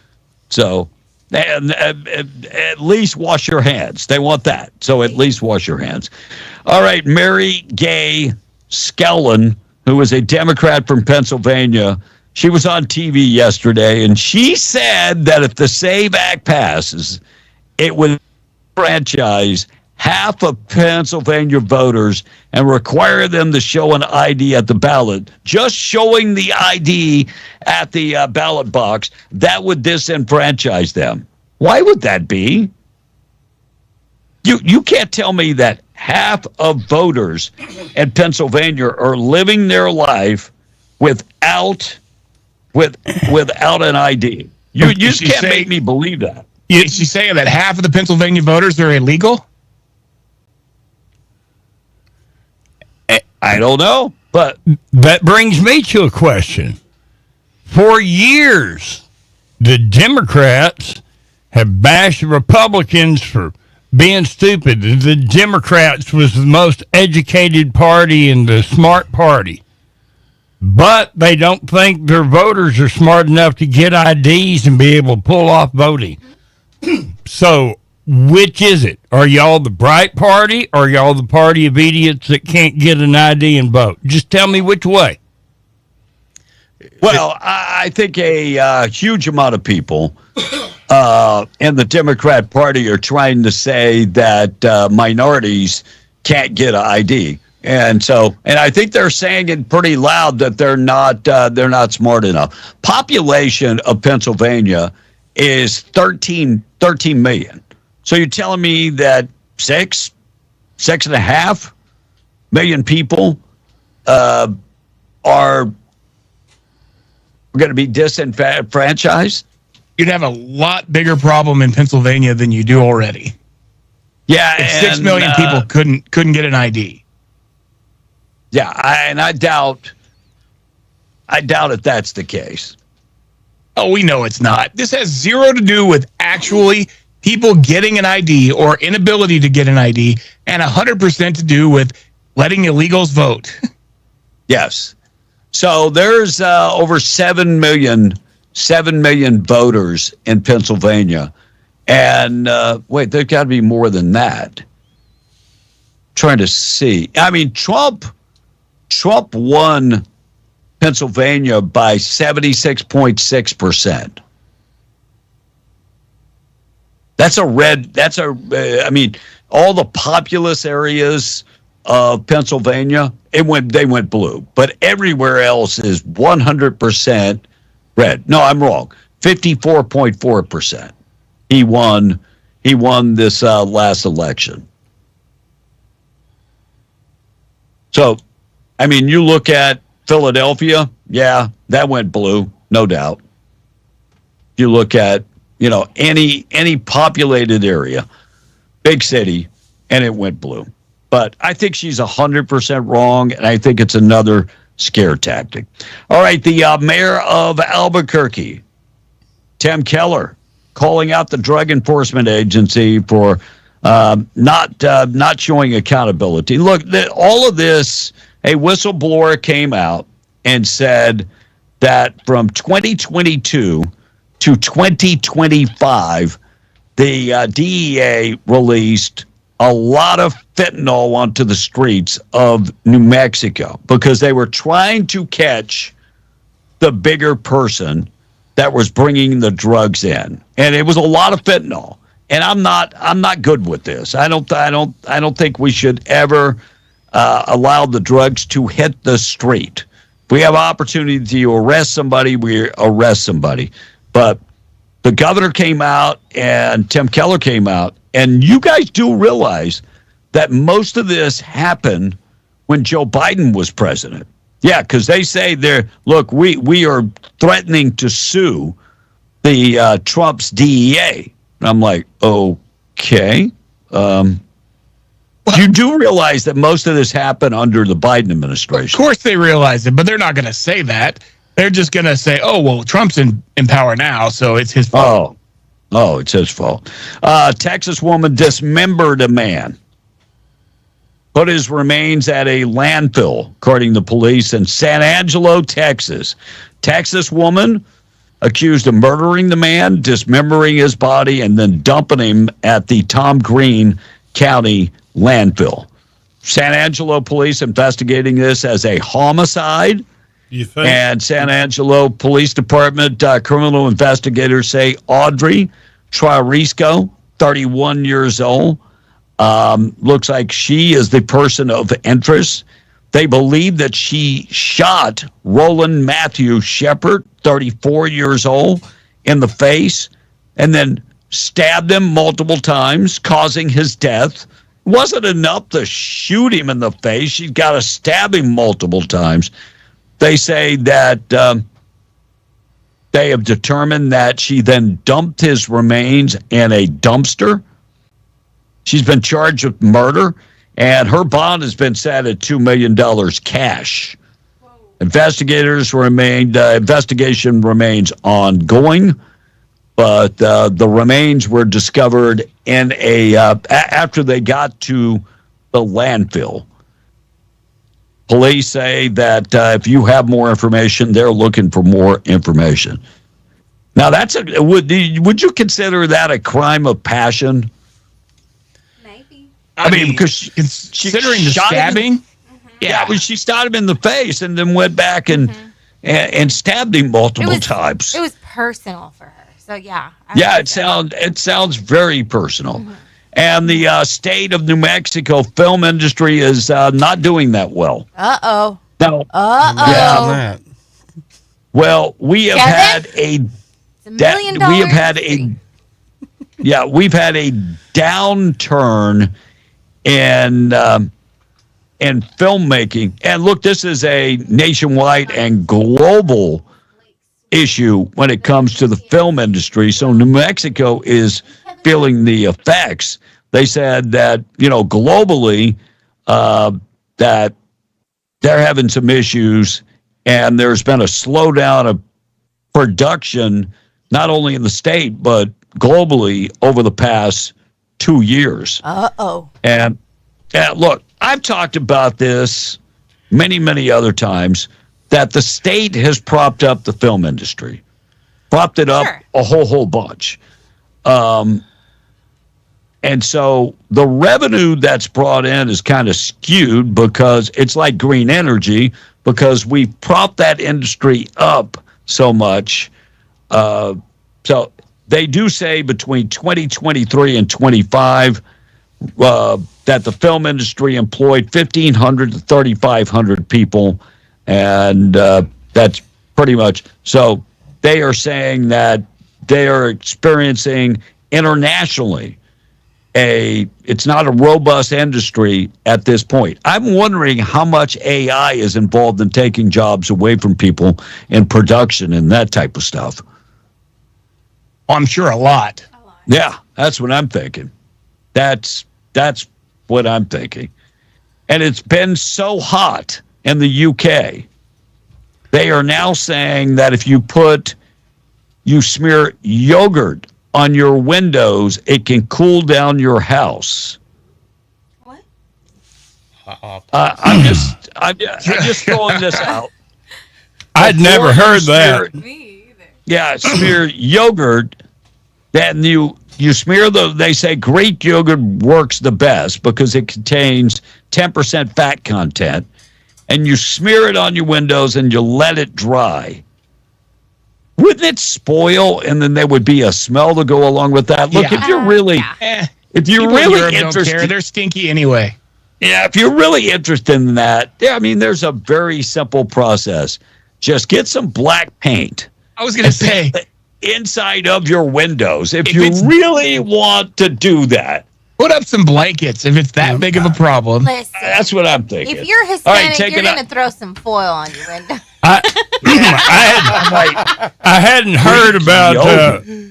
So and at least wash your hands. They want that. So at least wash your hands. All right, Mary Gay Skellen, who is a Democrat from Pennsylvania, she was on TV yesterday, and she said that if the SAVE Act passes, it would franchise half of Pennsylvania voters and require them to show an ID at the ballot. Just showing the ID at the ballot box, that would disenfranchise them. Why would that be? You can't tell me that half of voters in Pennsylvania are living their life without an ID. You just can't make me believe that. Is she saying that half of the Pennsylvania voters are illegal? I don't know, but that brings me to a question. For years, the Democrats have bashed the Republicans for being stupid. The Democrats was the most educated party and the smart party. But they don't think their voters are smart enough to get IDs and be able to pull off voting. So, which is it? Are y'all the bright party, or are y'all the party of idiots that can't get an ID and vote? Just tell me which way. Well, I think a huge amount of people in the Democrat Party are trying to say that minorities can't get an ID. And I think they're saying it pretty loud that they're not smart enough. Population of Pennsylvania is 13 million. So you're telling me that 6.5 million people are going to be disenfranchised? You'd have a lot bigger problem in Pennsylvania than you do already. Yeah, if 6 million people couldn't get an ID. Yeah, I doubt if that's the case. Oh, we know it's not. This has zero to do with actually people getting an ID or inability to get an ID, and 100% to do with letting illegals vote. Yes. So there's over 7 million voters in Pennsylvania. And wait, there's got to be more than that. Trying to see. I mean, Trump won Pennsylvania by 76.6%. I mean, all the populous areas of Pennsylvania, they went blue, but everywhere else is 100% red. No, I'm wrong. 54.4%. He won this last election. So, I mean, you look at Philadelphia, yeah, that went blue, no doubt. You look at, any populated area, big city, and it went blue. But I think she's 100% wrong, and I think it's another scare tactic. All right, the mayor of Albuquerque, Tim Keller, calling out the Drug Enforcement Agency for not showing accountability. Look, all of this, a whistleblower came out and said that from 2022 to 2025, the DEA released a lot of fentanyl onto the streets of New Mexico because they were trying to catch the bigger person that was bringing the drugs in, and it was a lot of fentanyl. And I'm not good with this. I don't think we should ever allow the drugs to hit the street. If we have opportunity to arrest somebody, we arrest somebody. But the governor came out and Tim Keller came out, and you guys do realize that most of this happened when Joe Biden was president. Yeah, because they say we are threatening to sue the Trump's DEA. And I'm like, okay. You do realize that most of this happened under the Biden administration. Of course they realize it, but they're not going to say that. They're just going to say, oh, well, Trump's in power now, so it's his fault. Oh, it's his fault. Texas woman dismembered a man. put his remains at a landfill, according to police in San Angelo, Texas. Texas woman accused of murdering the man, dismembering his body, and then dumping him at the Tom Green County landfill. San Angelo police investigating this as a homicide. You think? And San Angelo Police Department criminal investigators say Audrey Triarisco, 31 years old, looks like she is the person of interest. They believe that she shot Roland Matthew Shepard, 34 years old, in the face and then stabbed him multiple times, causing his death. It wasn't enough to shoot him in the face. She's got to stab him multiple times. They say that they have determined that she then dumped his remains in a dumpster. She's been charged with murder, and her bond has been set at $2 million cash. Investigation remains ongoing, but the remains were discovered in after they got to the landfill. Police say that if you have more information, they're looking for more information. Now, would you consider that a crime of passion? Maybe. I mean, because considering the stabbing, yeah, well, she stabbed him in the face and then went back and stabbed him multiple times. It was personal for her. So yeah. It sounds very personal. And the state of New Mexico film industry is not doing that well. Uh-oh. No. Uh-oh. Well, we have had $1 million. We've had a downturn in filmmaking. And look, this is a nationwide and global issue when it comes to the film industry. So New Mexico is feeling the effects. They said that, globally, that they're having some issues, and there's been a slowdown of production, not only in the state, but globally over the past 2 years. Uh-oh. And look, I've talked about this many other times, that the state has propped up the film industry, propped it up a whole bunch. And so the revenue that's brought in is kind of skewed because it's like green energy, because we propped that industry up so much. So they do say between 2023 and 25 that the film industry employed 1,500 to 3,500 people. And that's pretty much. So they are saying that they are experiencing internationally it's not a robust industry at this point. I'm wondering how much AI is involved in taking jobs away from people in production and that type of stuff. I'm sure a lot. Yeah, that's what I'm thinking. That's what I'm thinking. And it's been so hot in the UK. They are now saying that if you smear yogurt on your windows, it can cool down your house. What? I'm just throwing this out. I'd never heard that. Me either. Yeah, smear yogurt. Then you smear they say Greek yogurt works the best because it contains 10% fat content, and you smear it on your windows and you let it dry. Wouldn't it spoil, and then there would be a smell to go along with that? Look, if you're really, if you're People really in Europe don't care. interested, They're stinky anyway. yeah, if you're really interested in that, I mean, there's a very simple process. Just get some black paint. I was going to say, inside of your windows, if you really want to do that. Put up some blankets if it's that big of a problem. Listen, That's what I'm thinking. if you're Hispanic, you're going to throw some foil on your window. I hadn't heard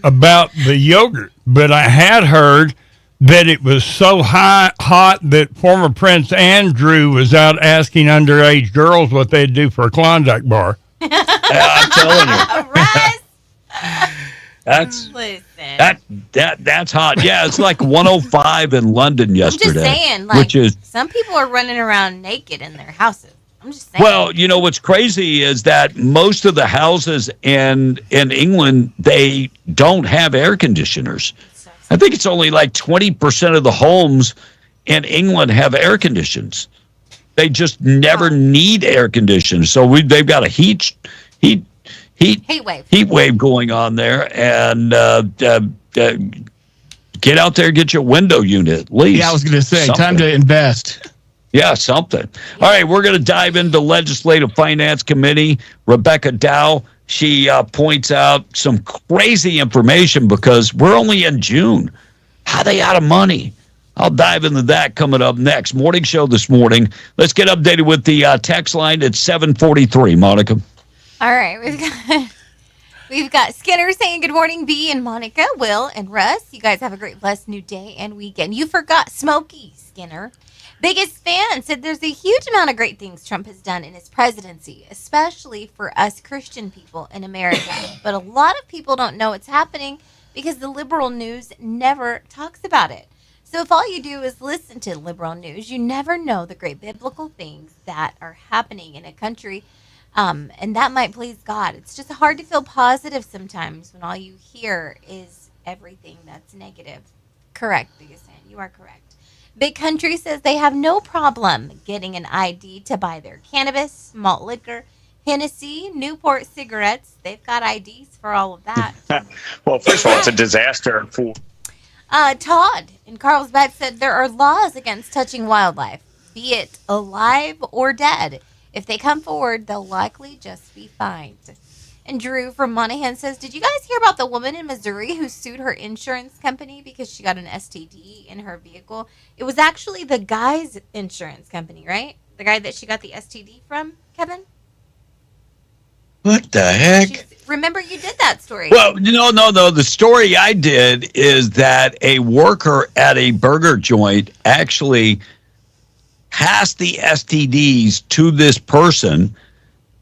about the yogurt, but I had heard that it was so hot that former Prince Andrew was out asking underage girls what they'd do for a Klondike bar. I'm telling you. That's Listen. That's hot. Yeah, it's like 105 in London yesterday. I'm just saying, like, which is some people are running around naked in their houses. I'm just saying. well, you know what's crazy is that most of the houses in England, they don't have air conditioners. I think it's only like 20% of the homes in England have air conditions. They just never need air conditioners. So they've got a heat wave going on there, and get out there, get your window unit at least. Yeah, I was going to say, something. time to invest. Yeah, something. All right, we're going to dive into Legislative Finance Committee. Rebecca Dow, she points out some crazy information because we're only in June. How are they out of money? I'll dive into that coming up next. Morning show this morning. Let's get updated with the text line at 7:43, Monica. All right, we've got Skinner saying good morning, B and Monica, Will and Russ. You guys have a great, blessed new day and weekend. You forgot Smokey, Skinner. Biggest fan said there's a huge amount of great things Trump has done in his presidency, especially for us Christian people in America. But a lot of people don't know it's happening because the liberal news never talks about it. So if all you do is listen to liberal news, you never know the great biblical things that are happening in a country, and that might please God. It's just hard to feel positive sometimes when all you hear is everything that's negative. Correct, Biggest Fan. You are correct. Big Country says they have no problem getting an ID to buy their cannabis, malt liquor, Hennessy, Newport cigarettes. They've got IDs for all of that. Well, first of all, it's a disaster for... Todd in Carlsbad said there are laws against touching wildlife, be it alive or dead. If they come forward, they'll likely just be fined. And Drew from Monaghan says, did you guys hear about the woman in Missouri who sued her insurance company because she got an STD in her vehicle? It was actually the guy's insurance company, right? The guy that she got the STD from, Kevin? What the heck? Remember you did that story. Well, no. The story I did is that a worker at a burger joint actually passed the STDs to this person.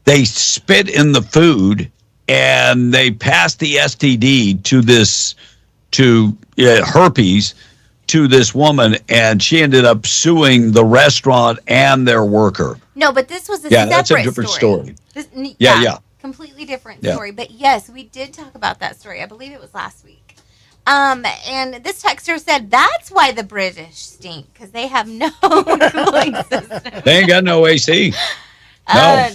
They spit in the food and they passed the STD to herpes to this woman, and she ended up suing the restaurant and their worker. No, but this was a yeah, separate that's a different story. Yeah. Completely different Yeah. story. But yes, we did talk about that story. I believe it was last week. And this texter said that's why the British stink, because they have no cooling system. They ain't got no AC. No.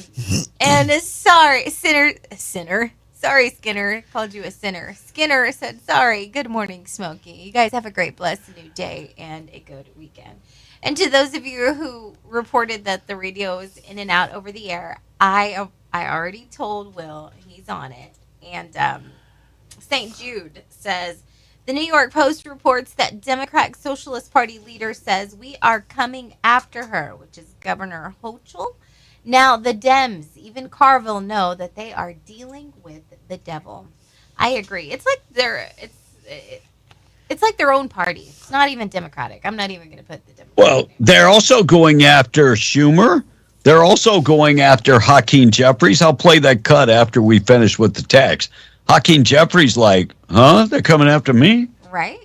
And sorry, sinner. Sorry, Skinner. Called you a sinner. Skinner said, sorry. Good morning, Smokey. You guys have a great, blessed new day and a good weekend. And to those of you who reported that the radio is in and out over the air, I already told Will, he's on it. And St. Jude says, the New York Post reports that Democratic Socialist Party leader says we are coming after her, which is Governor Hochul. Now, the Dems, even Carville, know that they are dealing with the devil. I agree. It's like it's like their own party. It's not even Democratic. I'm not even going to put the Democratic. Well, they're also going after Schumer. They're also going after Hakeem Jeffries. I'll play that cut after we finish with the text. Hakeem Jeffries like, huh? They're coming after me? Right.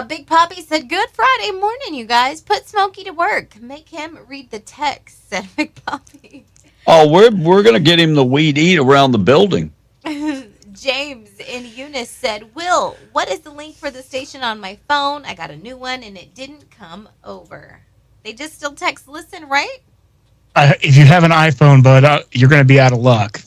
Big Poppy said, good Friday morning, you guys. Put Smokey to work. Make him read the text, said Big Poppy. Oh, we're going to get him the weed eat around the building. James in Eunice said, Will, what is the link for the station on my phone? I got a new one, and it didn't come over. They just still text listen, right? If you have an iPhone, bud, you're going to be out of luck.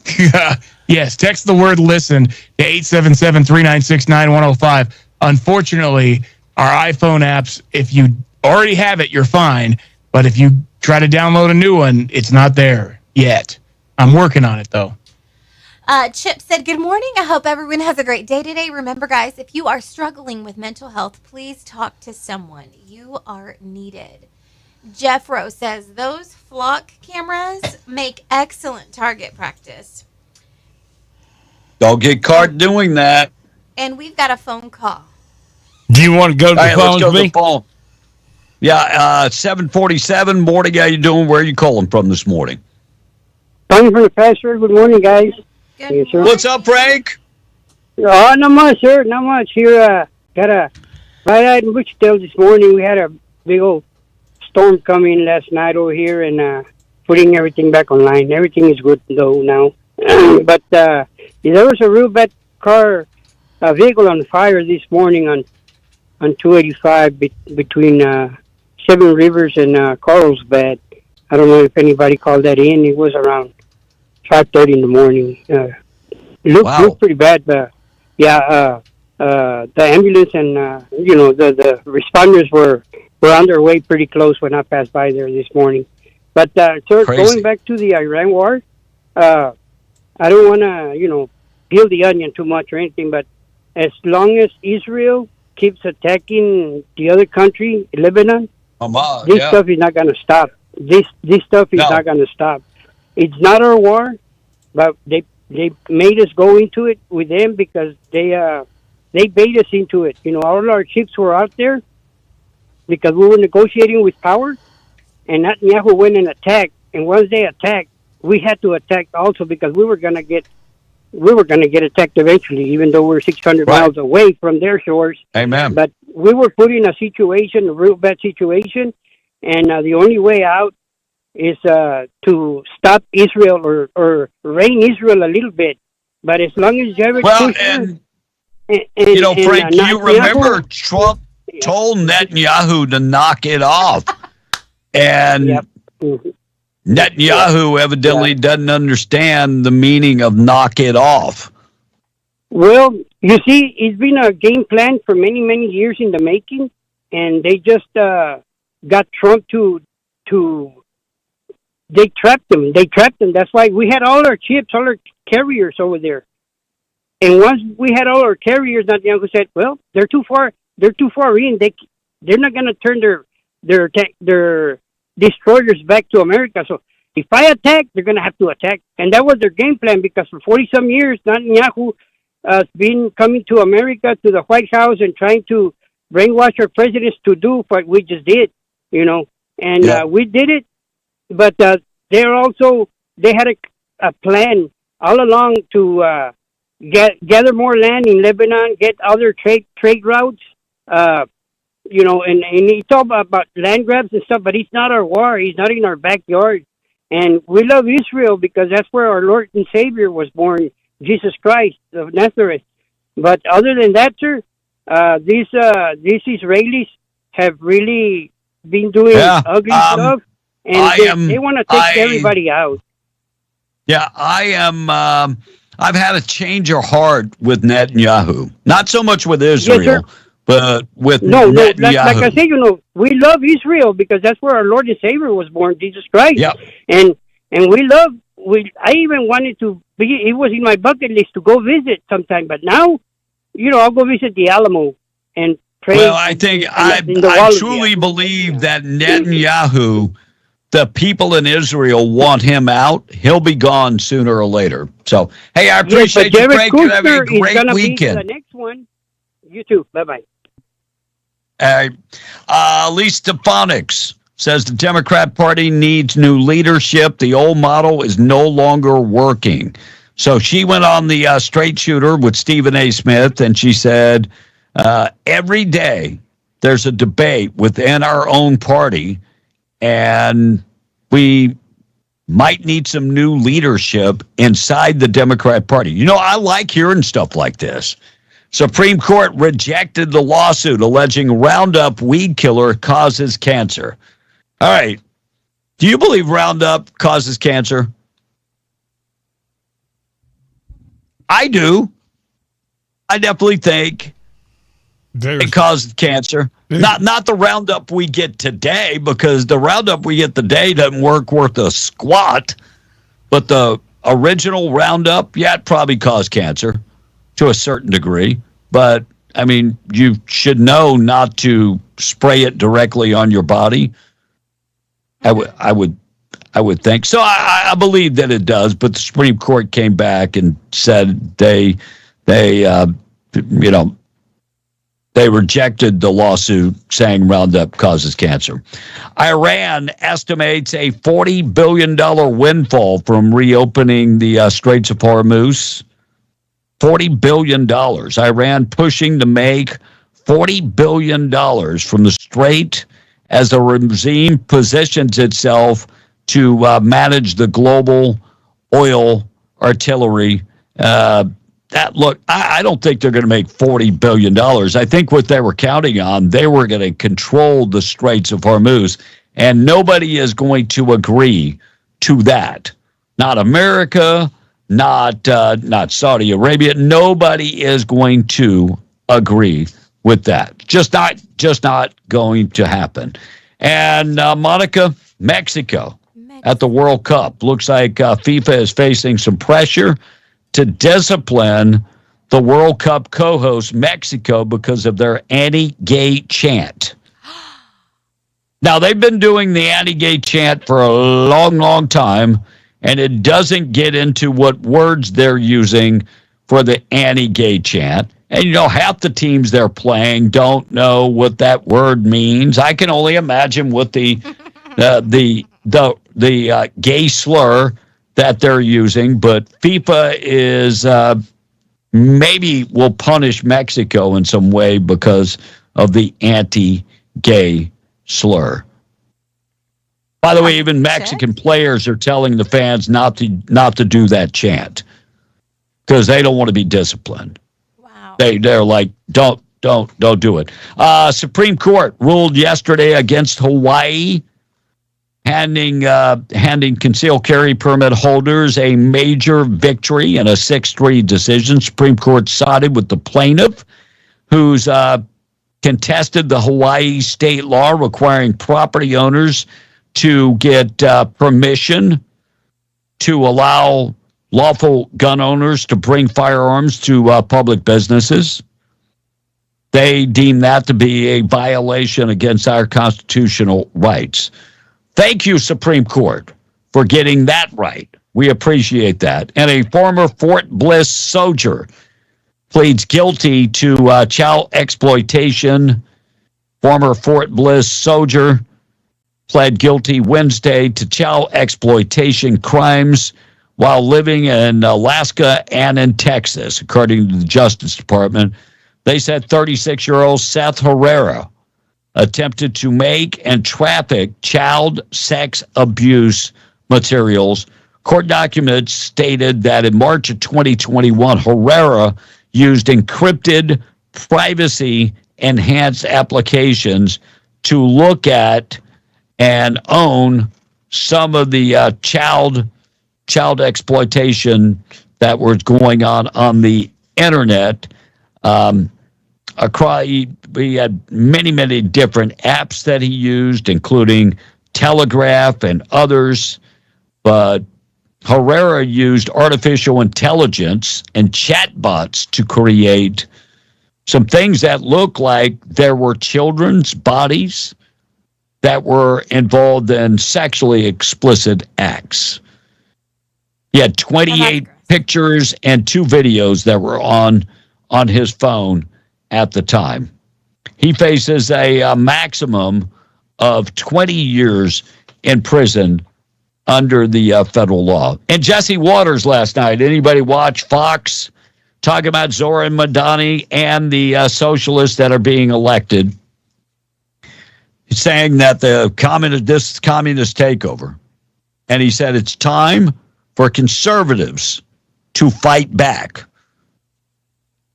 Yes, text the word listen to 877-396-9105. Unfortunately, our iPhone apps, if you already have it, you're fine. But if you try to download a new one, it's not there yet. I'm working on it, though. Chip said, good morning. I hope everyone has a great day today. Remember, guys, if you are struggling with mental health, please talk to someone. You are needed. Jeff Rowe says, those flock cameras make excellent target practice. Don't get caught doing that. And we've got a phone call. Do you want to go to the phone? Let's go to the phone. Yeah, 747. Morning, how you doing? Where are you calling from this morning? Frank from the pastor. Good morning, guys. Good What's up, Frank? Oh, not much, sir. Not much. Here, got a right out in Wichita this morning. We had a big old storm coming last night over here and putting everything back online. Everything is good, though, now. But there was a real bad vehicle on fire this morning on 285 between Seven Rivers and Carlsbad. I don't know if anybody called that in. It was around 5:30 in the morning. It looked pretty bad, but yeah, the ambulance and the responders were on their way pretty close when I passed by there this morning. But sir, going back to the Iran war, I don't want to peel the onion too much or anything, but as long as Israel keeps attacking the other country, Lebanon, this stuff is not going to stop. This stuff is not going to stop. It's not our war, but they made us go into it with them because they bait us into it. All our ships were out there because we were negotiating with power, and Netanyahu went and attacked. And once they attacked, we had to attack also because we were going to get attacked eventually, even though we're 600 miles away from their shores. Amen. But we were put in a real bad situation, and the only way out is to stop Israel or rein Israel a little bit. But as long as Jared Kushner... Frank, you remember Trump told Netanyahu to knock it off. And Netanyahu evidently doesn't understand the meaning of knock it off. Well, you see, it's been a game plan for many, many years in the making, and they just got Trump to they trapped him. That's why we had all our ships, all our carriers over there. And once we had all our carriers, Netanyahu said, "Well, they're too far in. They're not going to turn their destroyers back to America. So if I attack, they're going to have to attack." And that was their game plan because for 40-some years, Netanyahu has been coming to America, to the White House, and trying to brainwash our presidents to do what we just did, And we did it, but they had a plan all along to gather more land in Lebanon, get other trade routes, and he talked about land grabs and stuff, but it's not our war. He's not in our backyard. And we love Israel because that's where our Lord and Savior was born, Jesus Christ of Nazareth. But other than that, sir, these Israelis have really been doing ugly stuff, and they want to take everybody out. Yeah, I am. I've had a change of heart with Netanyahu. Not so much with Israel, but with Netanyahu. Like I say, we love Israel because that's where our Lord and Savior was born, Jesus Christ. Yep. And I even wanted to be. It was in my bucket list to go visit sometime, but now, I'll go visit the Alamo and pray. Well, I think I truly believe that Netanyahu, the people in Israel want him out. He'll be gone sooner or later. So, hey, I appreciate you, Frank. You have a great weekend. The next one. You too. Bye-bye. Lee Stefanik says the Democrat Party needs new leadership. The old model is no longer working. So she went on the Straight Shooter with Stephen A. Smith, and she said, every day there's a debate within our own party, and we might need some new leadership inside the Democrat Party. I like hearing stuff like this. Supreme Court rejected the lawsuit alleging Roundup weed killer causes cancer. All right. Do you believe Roundup causes cancer? I do. I definitely think it causes cancer. Not the Roundup we get today, because the Roundup we get today doesn't work worth a squat. But the original Roundup, it probably caused cancer to a certain degree. But, I mean, you should know not to spray it directly on your body. I would think so. I believe that it does, but the Supreme Court came back and said they rejected the lawsuit saying Roundup causes cancer. Iran estimates a $40 billion windfall from reopening the Straits of Hormuz. $40 billion. Iran pushing to make $40 billion from the Strait as the regime positions itself to manage the global oil artillery. I don't think they're going to make $40 billion. I think what they were counting on, they were going to control the Straits of Hormuz, and nobody is going to agree to that. Not America, not Saudi Arabia. Nobody is going to agree with that. Just not going to happen. And Monica, Mexico at the World Cup. Looks like FIFA is facing some pressure to discipline the World Cup co-host Mexico because of their anti-gay chant. Now, they've been doing the anti-gay chant for a long, long time, and it doesn't get into what words they're using for the anti-gay chant. And, half the teams they're playing don't know what that word means. I can only imagine what the gay slur that they're using, but FIFA is maybe will punish Mexico in some way because of the anti-gay slur. By the way, even Mexican players are telling the fans not to do that chant because they don't want to be disciplined. Wow. They're like, don't do it. Supreme Court ruled yesterday against Hawaii, handing concealed carry permit holders a major victory in a 6-3 decision. Supreme Court sided with the plaintiff, who's contested the Hawaii state law requiring property owners to get permission to allow lawful gun owners to bring firearms to public businesses. They deem that to be a violation against our constitutional rights. Thank you, Supreme Court, for getting that right. We appreciate that. And a former Fort Bliss soldier pleads guilty to child exploitation. Former Fort Bliss soldier pled guilty Wednesday to child exploitation crimes while living in Alaska and in Texas, according to the Justice Department. They said 36-year-old Seth Herrera attempted to make and traffic child sex abuse materials. Court documents stated that in March of 2021, Herrera used encrypted privacy-enhanced applications to look at and own some of the child exploitation that was going on the internet. He had many different apps that he used, including Telegraph and others. But Herrera used artificial intelligence and chatbots to create some things that look like there were children's bodies that were involved in sexually explicit acts. He had 28 pictures and 2 videos that were on his phone at the time. He faces a maximum of 20 years in prison under the federal law. And Jesse Waters last night, anybody watch Fox talking about Zoran Madani and the socialists that are being elected? He's saying that this communist takeover, and he said it's time for conservatives to fight back.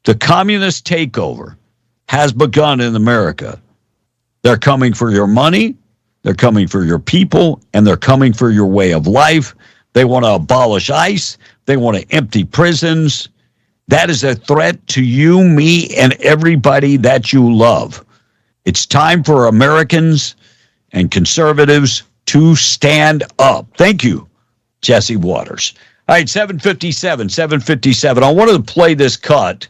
The communist takeover has begun in America. They're coming for your money, they're coming for your people, and they're coming for your way of life. They want to abolish ICE. They want to empty prisons. That is a threat to you, me, and everybody that you love. It's time for Americans and conservatives to stand up. Thank you, Jesse Waters. All right, 7:57. I wanted to play this cut.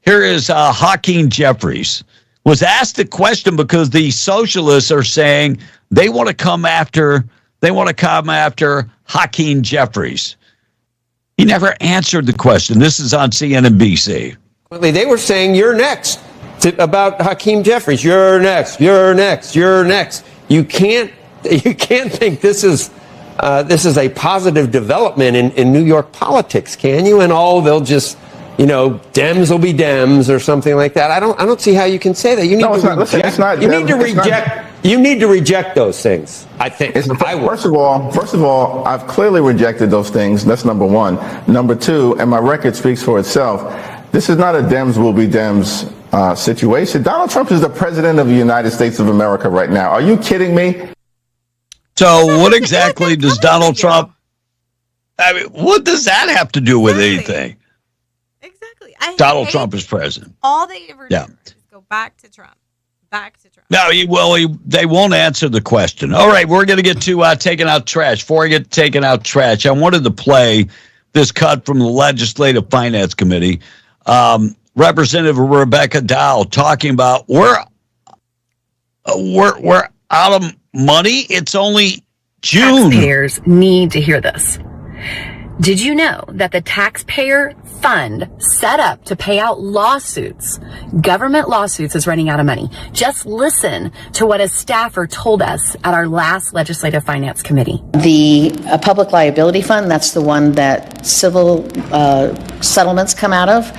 Here is Hakeem Jeffries. Was asked the question because the socialists are saying they want to come after Hakeem Jeffries. He never answered the question. This is on CNBC. They were saying you're next about Hakeem Jeffries. You're next. You can't think this is a positive development in New York politics, can you? And they'll just Dems will be Dems or something like that. I don't see how you can say that. You need No, it's to not. Listen, reject. it's not You Dems. need to It's not- reject. You need to reject those things. I think. First of all, I've clearly rejected those things. That's number one. Number two, and my record speaks for itself. This is not a Dems will be Dems situation. Donald Trump is the president of the United States of America right now. Are you kidding me? So what exactly does Donald Trump? I mean, what does that have to do with anything? Exactly. Donald Trump is president. All they ever do is go back to Trump. Back to Trump. No, they won't answer the question. All right, we're going to get to taking out trash. Before I get taking out trash, I wanted to play this cut from the Legislative Finance Committee. Representative Rebecca Dow talking about we're out of money. It's only June. Taxpayers need to hear this. Did you know that the taxpayer fund set up to pay out lawsuits, government lawsuits, is running out of money? Just listen to what a staffer told us at our last Legislative Finance Committee. The public liability fund, that's the one that civil settlements come out of,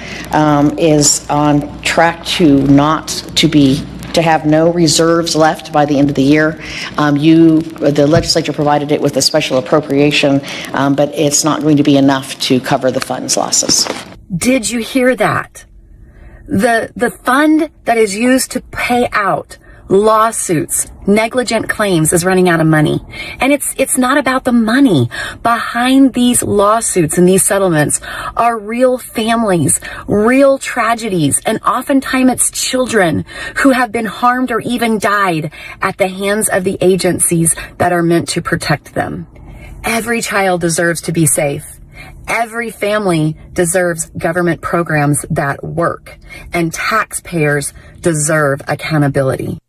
is on track to have no reserves left by the end of the year. The legislature provided it with a special appropriation, but it's not going to be enough to cover the fund's losses. Did you hear that? The fund that is used to pay out lawsuits, negligent claims, is running out of money. And it's not about the money. Behind these lawsuits and these settlements are real families, real tragedies, and oftentimes it's children who have been harmed or even died at the hands of the agencies that are meant to protect them. Every child deserves to be safe. Every family deserves government programs that work, and taxpayers deserve accountability.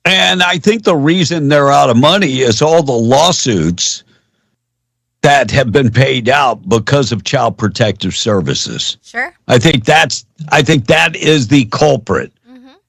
And I think the reason they're out of money is all the lawsuits that have been paid out because of Child Protective Services. Sure. I think that is the culprit.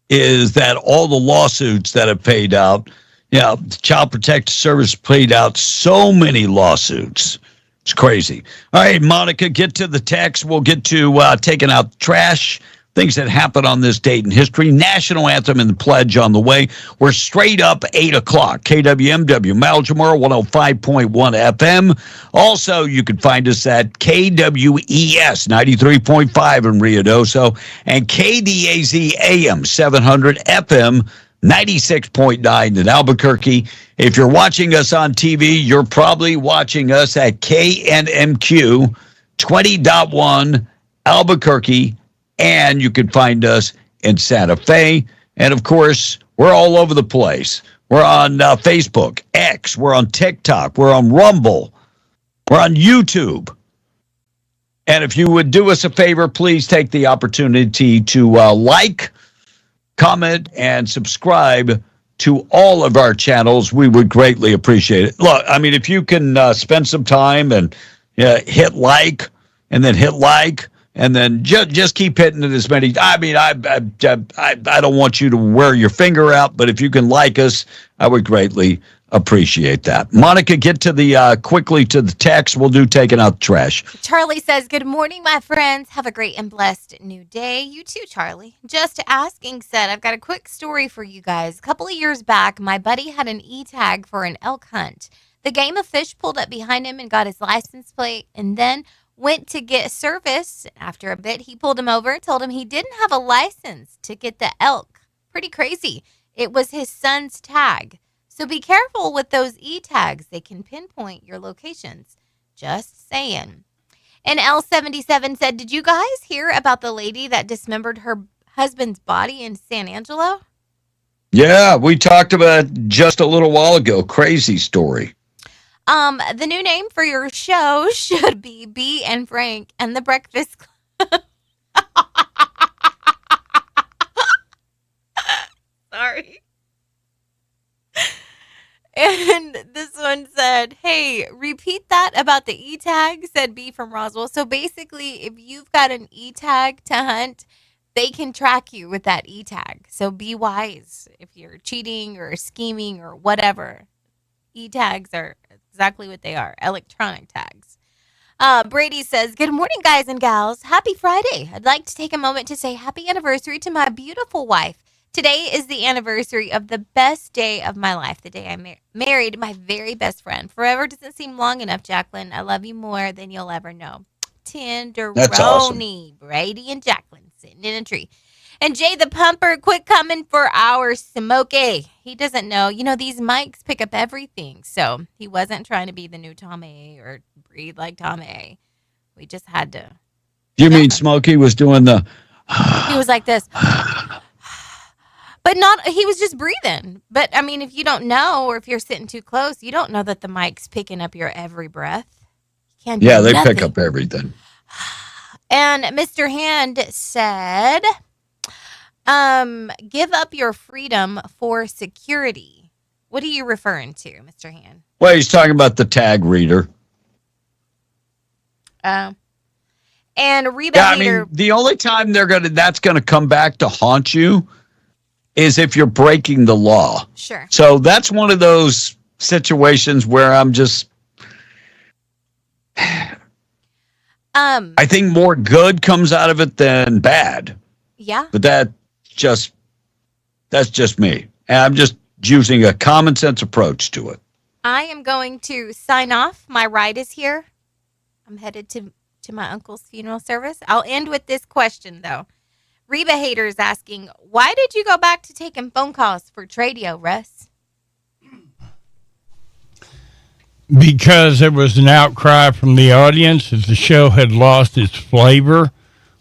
Is that all the lawsuits that have paid out? Child Protective Service paid out so many lawsuits. It's crazy. All right, Monica, get to the text. We'll get to taking out trash. Things that happen on this date in history. National anthem and the pledge on the way. We're straight up 8 o'clock. KWMW, Maljamore, 105.1 FM. Also, you can find us at KWES, 93.5 in Ruidoso, and KDAZ AM, 700 FM, 96.9 in Albuquerque. If you're watching us on TV, you're probably watching us at KNMQ, 20.1 Albuquerque, and you can find us in Santa Fe. And, of course, we're all over the place. We're on Facebook, X. We're on TikTok. We're on Rumble. We're on YouTube. And if you would do us a favor, please take the opportunity to like, comment, and subscribe to all of our channels. We would greatly appreciate it. Look, I mean, if you can spend some time and hit like, and then hit like, and then just keep hitting it as many. I mean, I don't want you to wear your finger out, but if you can like us, I would greatly appreciate that. Monica, get to the quickly to the text. We'll do taking out the trash. Charlie says, good morning, my friends. Have a great and blessed new day. You too, Charlie. Just asking said, I've got a quick story for you guys. A couple of years back, my buddy had an e-tag for an elk hunt. The game of fish pulled up behind him and got his license plate, and then went to get service. After a bit, he pulled him over, told him he didn't have a license to get the elk. Pretty crazy. It was his son's tag. So be careful with those e-tags. They can pinpoint your locations. Just saying. And L77 said, did you guys hear about the lady that dismembered her husband's body in San Angelo? Yeah, we talked about it just a little while ago. Crazy story. The new name for your show should be B and Frank and the Breakfast Club. Sorry. And this one said, hey, repeat that about the e-tag, said B from Roswell. So basically, if you've got an e-tag to hunt, they can track you with that e-tag. So be wise if you're cheating or scheming or whatever. E-tags are exactly what they are, electronic tags. Brady says, good morning, guys and gals. Happy Friday. I'd like to take a moment to say happy anniversary to my beautiful wife. Today is the anniversary of the best day of my life, the day I married my very best friend. Forever doesn't seem long enough, Jacqueline. I love you more than you'll ever know. Tenderoni. That's awesome. Brady and Jacqueline sitting in a tree. And Jay the Pumper, quit coming for our Smokey. He doesn't know. You know, these mics pick up everything. So he wasn't trying to be the new Tom A or breathe like Tom A. We just had to. You mean Smokey was doing the... He was like this. But not, he was just breathing. But, I mean, if you don't know, or if you're sitting too close, you don't know that the mic's picking up your every breath. You can't do they nothing. pick up everything. And Mr. Hand said, give up your freedom for security. What are you referring to, Mr. Hand? Well, he's talking about the tag reader. And Reba Hater, the only time that's gonna come back to haunt you is if you're breaking the law. Sure. So that's one of those situations where I'm just I think more good comes out of it than bad. Yeah. But that's just me. And I'm just using a common sense approach to it. I am going to sign off. My ride is here. I'm headed to my uncle's funeral service. I'll end with this question, though. Reba Hater is asking, why did you go back to taking phone calls for Tradio, Russ? Because there was an outcry from the audience that the show had lost its flavor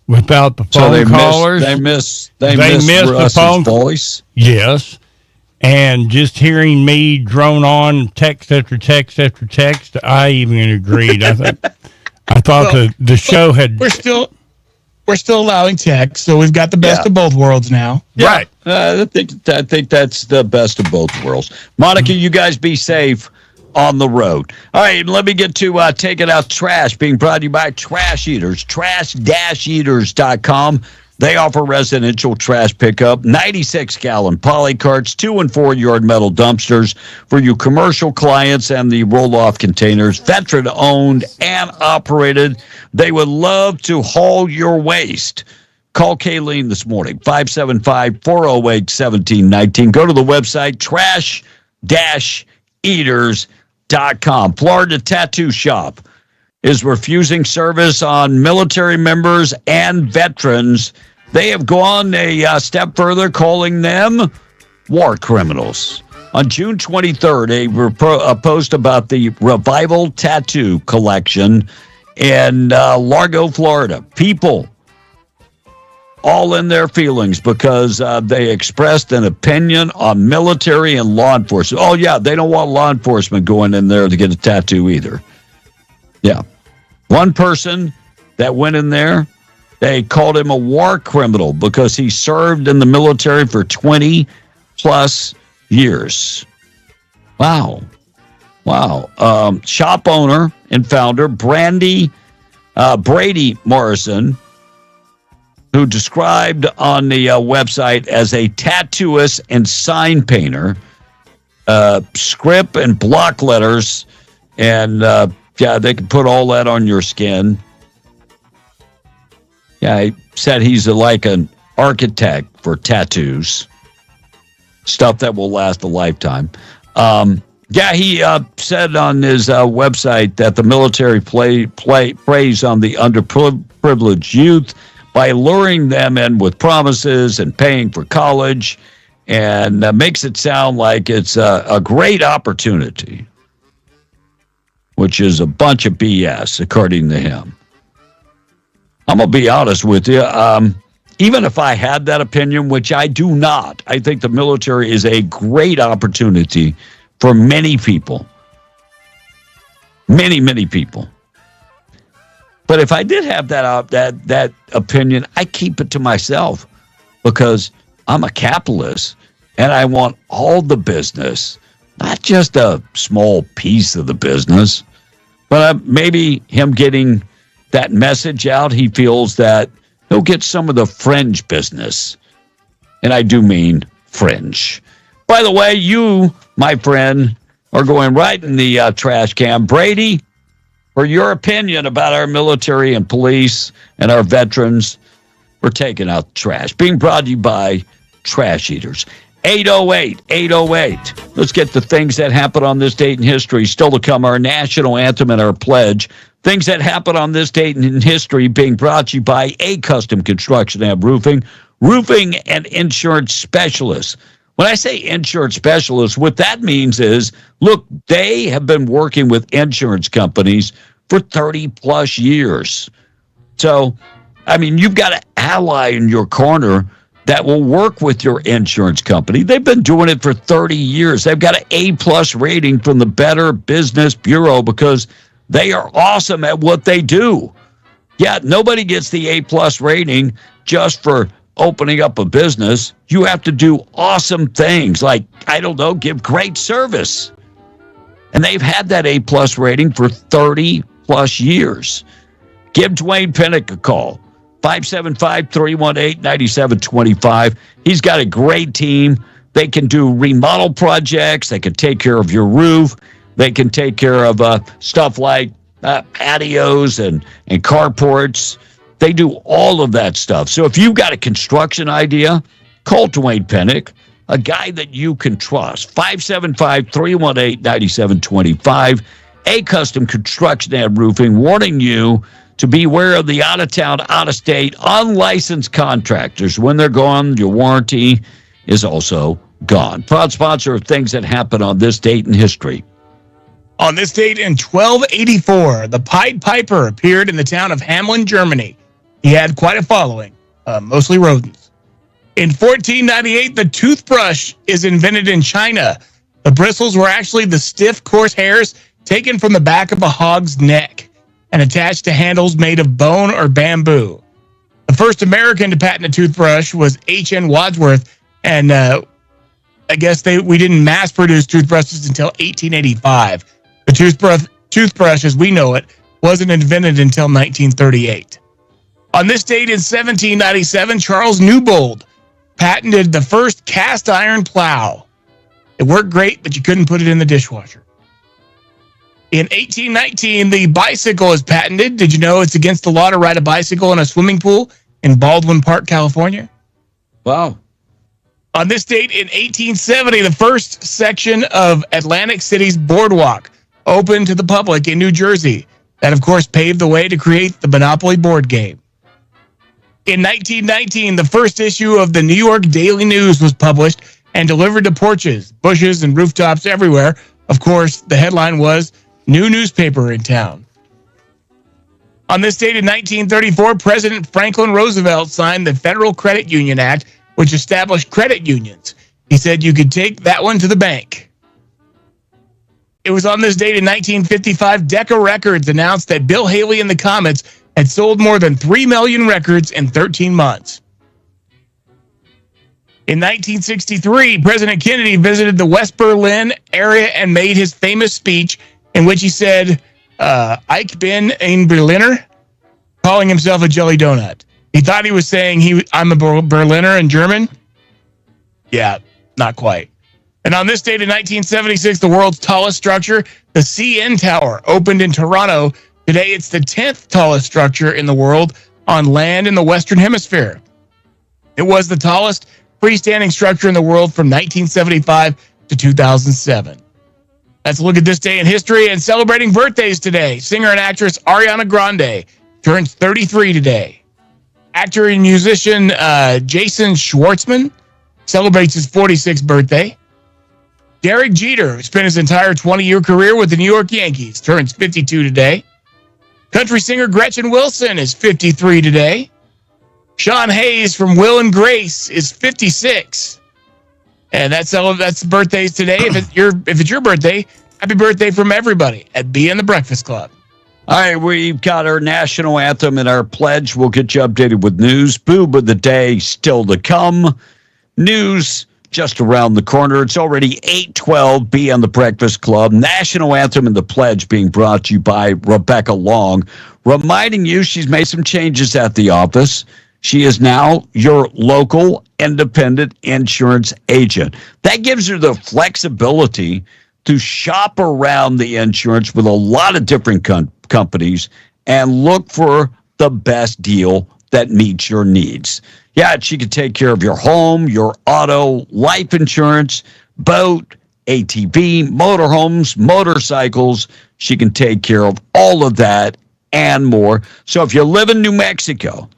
without the phone callers. They missed the phone voice. Yes. And just hearing me drone on text after text after text, I even agreed. I thought the show had. We're still allowing text, so we've got the best of both worlds now. Yeah. Right. I think that's the best of both worlds. Monica, you guys be safe on the road. All right, let me get to Taking Out Trash, being brought to you by Trash Eaters, trash-eaters.com. They offer residential trash pickup, 96-gallon poly carts, 2- and 4-yard metal dumpsters for you commercial clients, and the roll-off containers, veteran-owned and operated. They would love to haul your waste. Call Kayleen this morning, 575-408-1719. Go to the website, trash-eaters.com. Florida Tattoo Shop is refusing service on military members and veterans. They have gone a step further, calling them war criminals. On June 23rd, a post about the Revival Tattoo Collection in Largo, Florida. People all in their feelings because they expressed an opinion on military and law enforcement. Oh, yeah, they don't want law enforcement going in there to get a tattoo either. Yeah. One person that went in there, they called him a war criminal because he served in the military for 20-plus years. Wow. Shop owner and founder Brady Morrison, who described on the website as a tattooist and sign painter, script and block letters, and they can put all that on your skin. Yeah, he said he's like an architect for tattoos, stuff that will last a lifetime. He said on his website that the military preys on the underprivileged youth by luring them in with promises and paying for college, and makes it sound like it's a great opportunity, which is a bunch of BS, according to him. I'm going to be honest with you. Even if I had that opinion, which I do not, I think the military is a great opportunity for many people. Many people. But if I did have that opinion, I keep it to myself because I'm a capitalist and I want all the business, not just a small piece of the business. But maybe him getting that message out, he feels that he'll get some of the fringe business. And I do mean fringe. By the way, you, my friend, are going right in the trash can. Brady, for your opinion about our military and police and our veterans. We're taking out the trash. Being brought to you by Trash Eaters. 808-808. Let's get the things that happened on this date in history. Still to come, our national anthem and our pledge. Things that happened on this date in history being brought to you by A Custom Construction and Roofing and insurance specialists. When I say insurance specialists, what that means is, look, they have been working with insurance companies for 30-plus years. So, I mean, you've got an ally in your corner that will work with your insurance company. They've been doing it for 30 years. They've got an A-plus rating from the Better Business Bureau because they are awesome at what they do. Yeah, nobody gets the A-plus rating just for opening up a business. You have to do awesome things like, I don't know, give great service. And they've had that A-plus rating for 30-plus years. Give Dwayne Pinnock a call. 575-318-9725. He's got a great team. They can do remodel projects. They can take care of your roof. They can take care of stuff like patios and carports. They do all of that stuff. So if you've got a construction idea, call Dwayne Pinnock, a guy that you can trust. 575-318-9725. A Custom Construction and Roofing, warning you to beware of the out-of-town, out-of-state, unlicensed contractors. When they're gone, your warranty is also gone. Proud sponsor of things that happen on this date in history. On this date in 1284, the Pied Piper appeared in the town of Hamelin, Germany. He had quite a following, mostly rodents. In 1498, the toothbrush is invented in China. The bristles were actually the stiff, coarse hairs taken from the back of a hog's neck and attached to handles made of bone or bamboo. The first American to patent a toothbrush was H.N. Wadsworth, and I guess we didn't mass-produce toothbrushes until 1885. The toothbrush, as we know it, wasn't invented until 1938. On this date in 1797, Charles Newbold patented the first cast-iron plow. It worked great, but you couldn't put it in the dishwasher. In 1819, the bicycle is patented. Did you know it's against the law to ride a bicycle in a swimming pool in Baldwin Park, California? Wow. On this date in 1870, the first section of Atlantic City's boardwalk opened to the public in New Jersey. That, of course, paved the way to create the Monopoly board game. In 1919, the first issue of the New York Daily News was published and delivered to porches, bushes, and rooftops everywhere. Of course, the headline was, "New newspaper in town." On this date in 1934, President Franklin Roosevelt signed the Federal Credit Union Act, which established credit unions. He said you could take that one to the bank. It was on this date in 1955, Decca Records announced that Bill Haley and the Comets had sold more than 3 million records in 13 months. In 1963, President Kennedy visited the West Berlin area and made his famous speech in which he said, Ich bin ein Berliner, calling himself a jelly donut. He thought he was saying I'm a Berliner in German. Yeah, not quite. And on this date in 1976, the world's tallest structure, the CN Tower, opened in Toronto. Today, it's the 10th tallest structure in the world on land in the Western Hemisphere. It was the tallest freestanding structure in the world from 1975 to 2007. Let's look at this day in history and celebrating birthdays today. Singer and actress Ariana Grande turns 33 today. Actor and musician Jason Schwartzman celebrates his 46th birthday. Derek Jeter, who spent his entire 20-year career with the New York Yankees, turns 52 today. Country singer Gretchen Wilson is 53 today. Sean Hayes from Will and Grace is 56. And that's birthdays today. If it's your birthday, happy birthday from everybody at B and the Breakfast Club. All right, we've got our national anthem and our pledge. We'll get you updated with news. Boob of the day still to come. News just around the corner. It's already 8:12. Be on the Breakfast Club. National anthem and the pledge being brought to you by Rebecca Long, reminding you she's made some changes at the office. She is now your local independent insurance agent. That gives her the flexibility to shop around the insurance with a lot of different companies and look for the best deal that meets your needs. Yeah, she can take care of your home, your auto, life insurance, boat, ATV, motorhomes, motorcycles. She can take care of all of that and more. So if you live in New Mexico,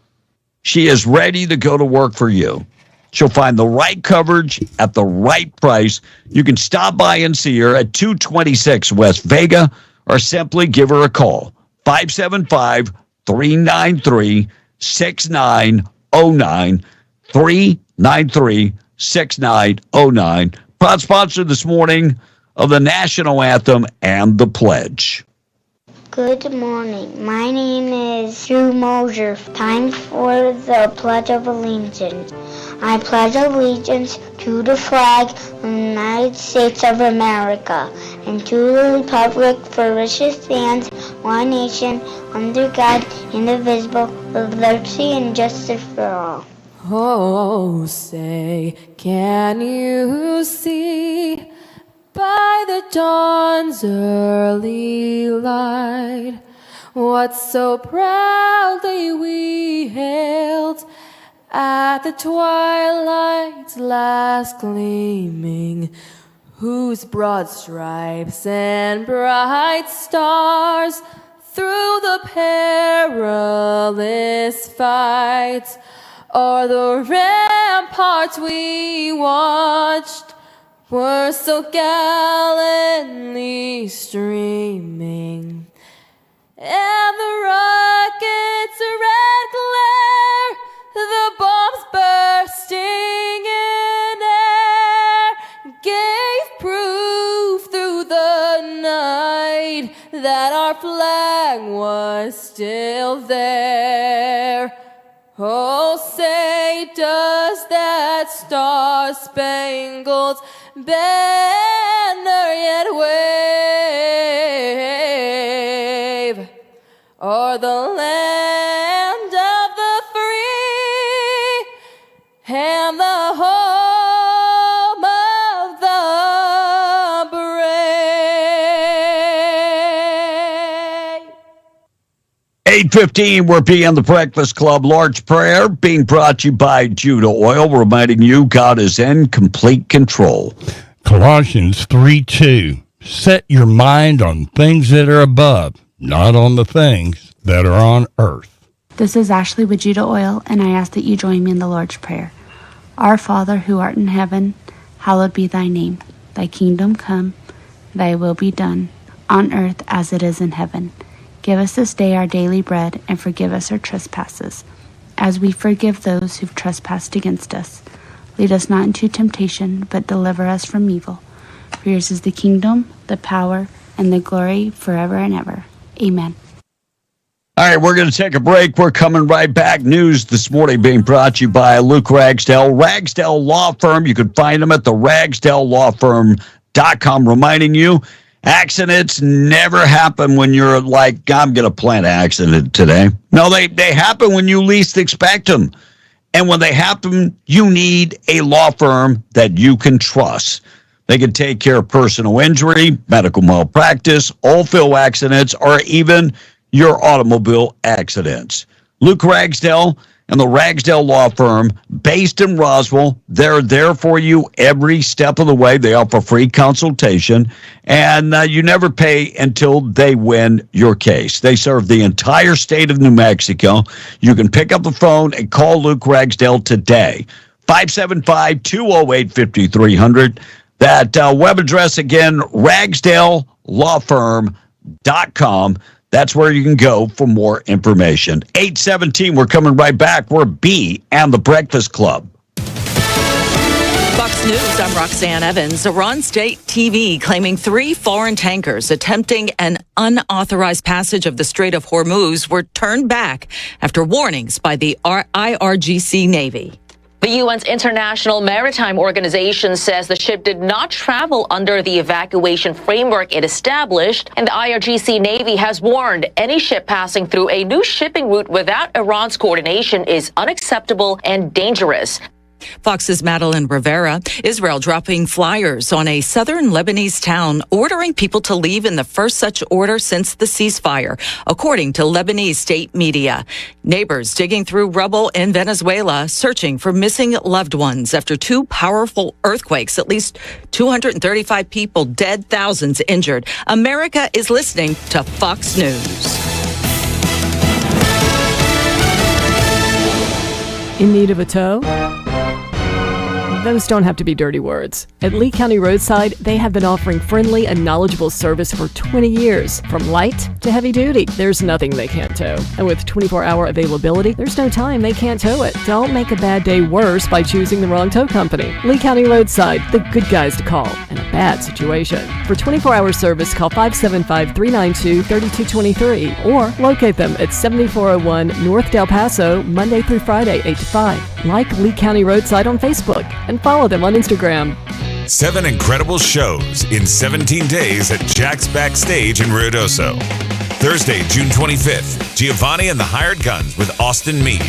she is ready to go to work for you. She'll find the right coverage at the right price. You can stop by and see her at 226 West Vega or simply give her a call. 575-393-6909. 393-6909. Proud sponsor this morning of the national anthem and the pledge. Good morning. My name is Drew Mosier. Time for the Pledge of Allegiance. I pledge allegiance to the flag of the United States of America and to the republic for which it stands, one nation, under God, indivisible, with liberty and justice for all. Oh, say, can you see by the dawn's early light what so proudly we hailed at the twilight's last gleaming, whose broad stripes and bright stars through the perilous fight o'er the ramparts we watched were so gallantly streaming, and the rocket's red glare, the bombs bursting in air, gave proof through the night that our flag was still there. Oh, say, does that star-spangled banner yet wave o'er the land of the free and the home of the brave? 8:15, we're being the Breakfast Club Large Prayer, being brought to you by Judah Oil, reminding you God is in complete control. Colossians 3:2. Set your mind on things that are above, not on the things that are on earth. This is Ashley with Judah Oil, and I ask that you join me in the Lord's Prayer. Our Father, who art in heaven, hallowed be thy name. Thy kingdom come, thy will be done, on earth as it is in heaven. Give us this day our daily bread, and forgive us our trespasses, as we forgive those who've trespassed against us. Lead us not into temptation, but deliver us from evil. For yours is the kingdom, the power, and the glory forever and ever. Amen. All right, we're going to take a break. We're coming right back. News this morning being brought to you by Luke Ragsdale. Ragsdale Law Firm. You can find them at the ragsdalelawfirm.com, reminding you accidents never happen when you're like, I'm going to plan an accident today. No, they happen when you least expect them. And when they happen, you need a law firm that you can trust. They can take care of personal injury, medical malpractice, oil field accidents, or even your automobile accidents. Luke Ragsdale and the Ragsdale Law Firm, based in Roswell. They're there for you every step of the way. They offer free consultation, and you never pay until they win your case. They serve the entire state of New Mexico. You can pick up the phone and call Luke Ragsdale today, 575-208-5300. That web address again, ragsdalelawfirm.com. That's where you can go for more information. 8:17, we're coming right back. We're B and the Breakfast Club. Fox News, I'm Roxanne Evans. Iran State TV claiming 3 foreign tankers attempting an unauthorized passage of the Strait of Hormuz were turned back after warnings by the IRGC Navy. The UN's International Maritime Organization says the ship did not travel under the evacuation framework it established, and the IRGC Navy has warned any ship passing through a new shipping route without Iran's coordination is unacceptable and dangerous. Fox's Madeline Rivera. Israel dropping flyers on a southern Lebanese town, ordering people to leave in the first such order since the ceasefire, according to Lebanese state media. Neighbors digging through rubble in Venezuela, searching for missing loved ones after two powerful earthquakes. At least 235 people dead, thousands injured. America is listening to Fox News. In need of a tow? Those don't have to be dirty words. At Lee County Roadside, they have been offering friendly and knowledgeable service for 20 years. From light to heavy duty, there's nothing they can't tow. And with 24-hour availability, there's no time they can't tow it. Don't make a bad day worse by choosing the wrong tow company. Lee County Roadside, the good guys to call in a bad situation. For 24-hour service, call 575-392-3223 or locate them at 7401 North Del Paso, Monday through Friday, 8 to 5. Like Lee County Roadside on Facebook and follow them on Instagram. 7 incredible shows in 17 days at Jack's Backstage in Ruidoso. Thursday, June 25th, Giovanni and the Hired Guns with Austin Meade,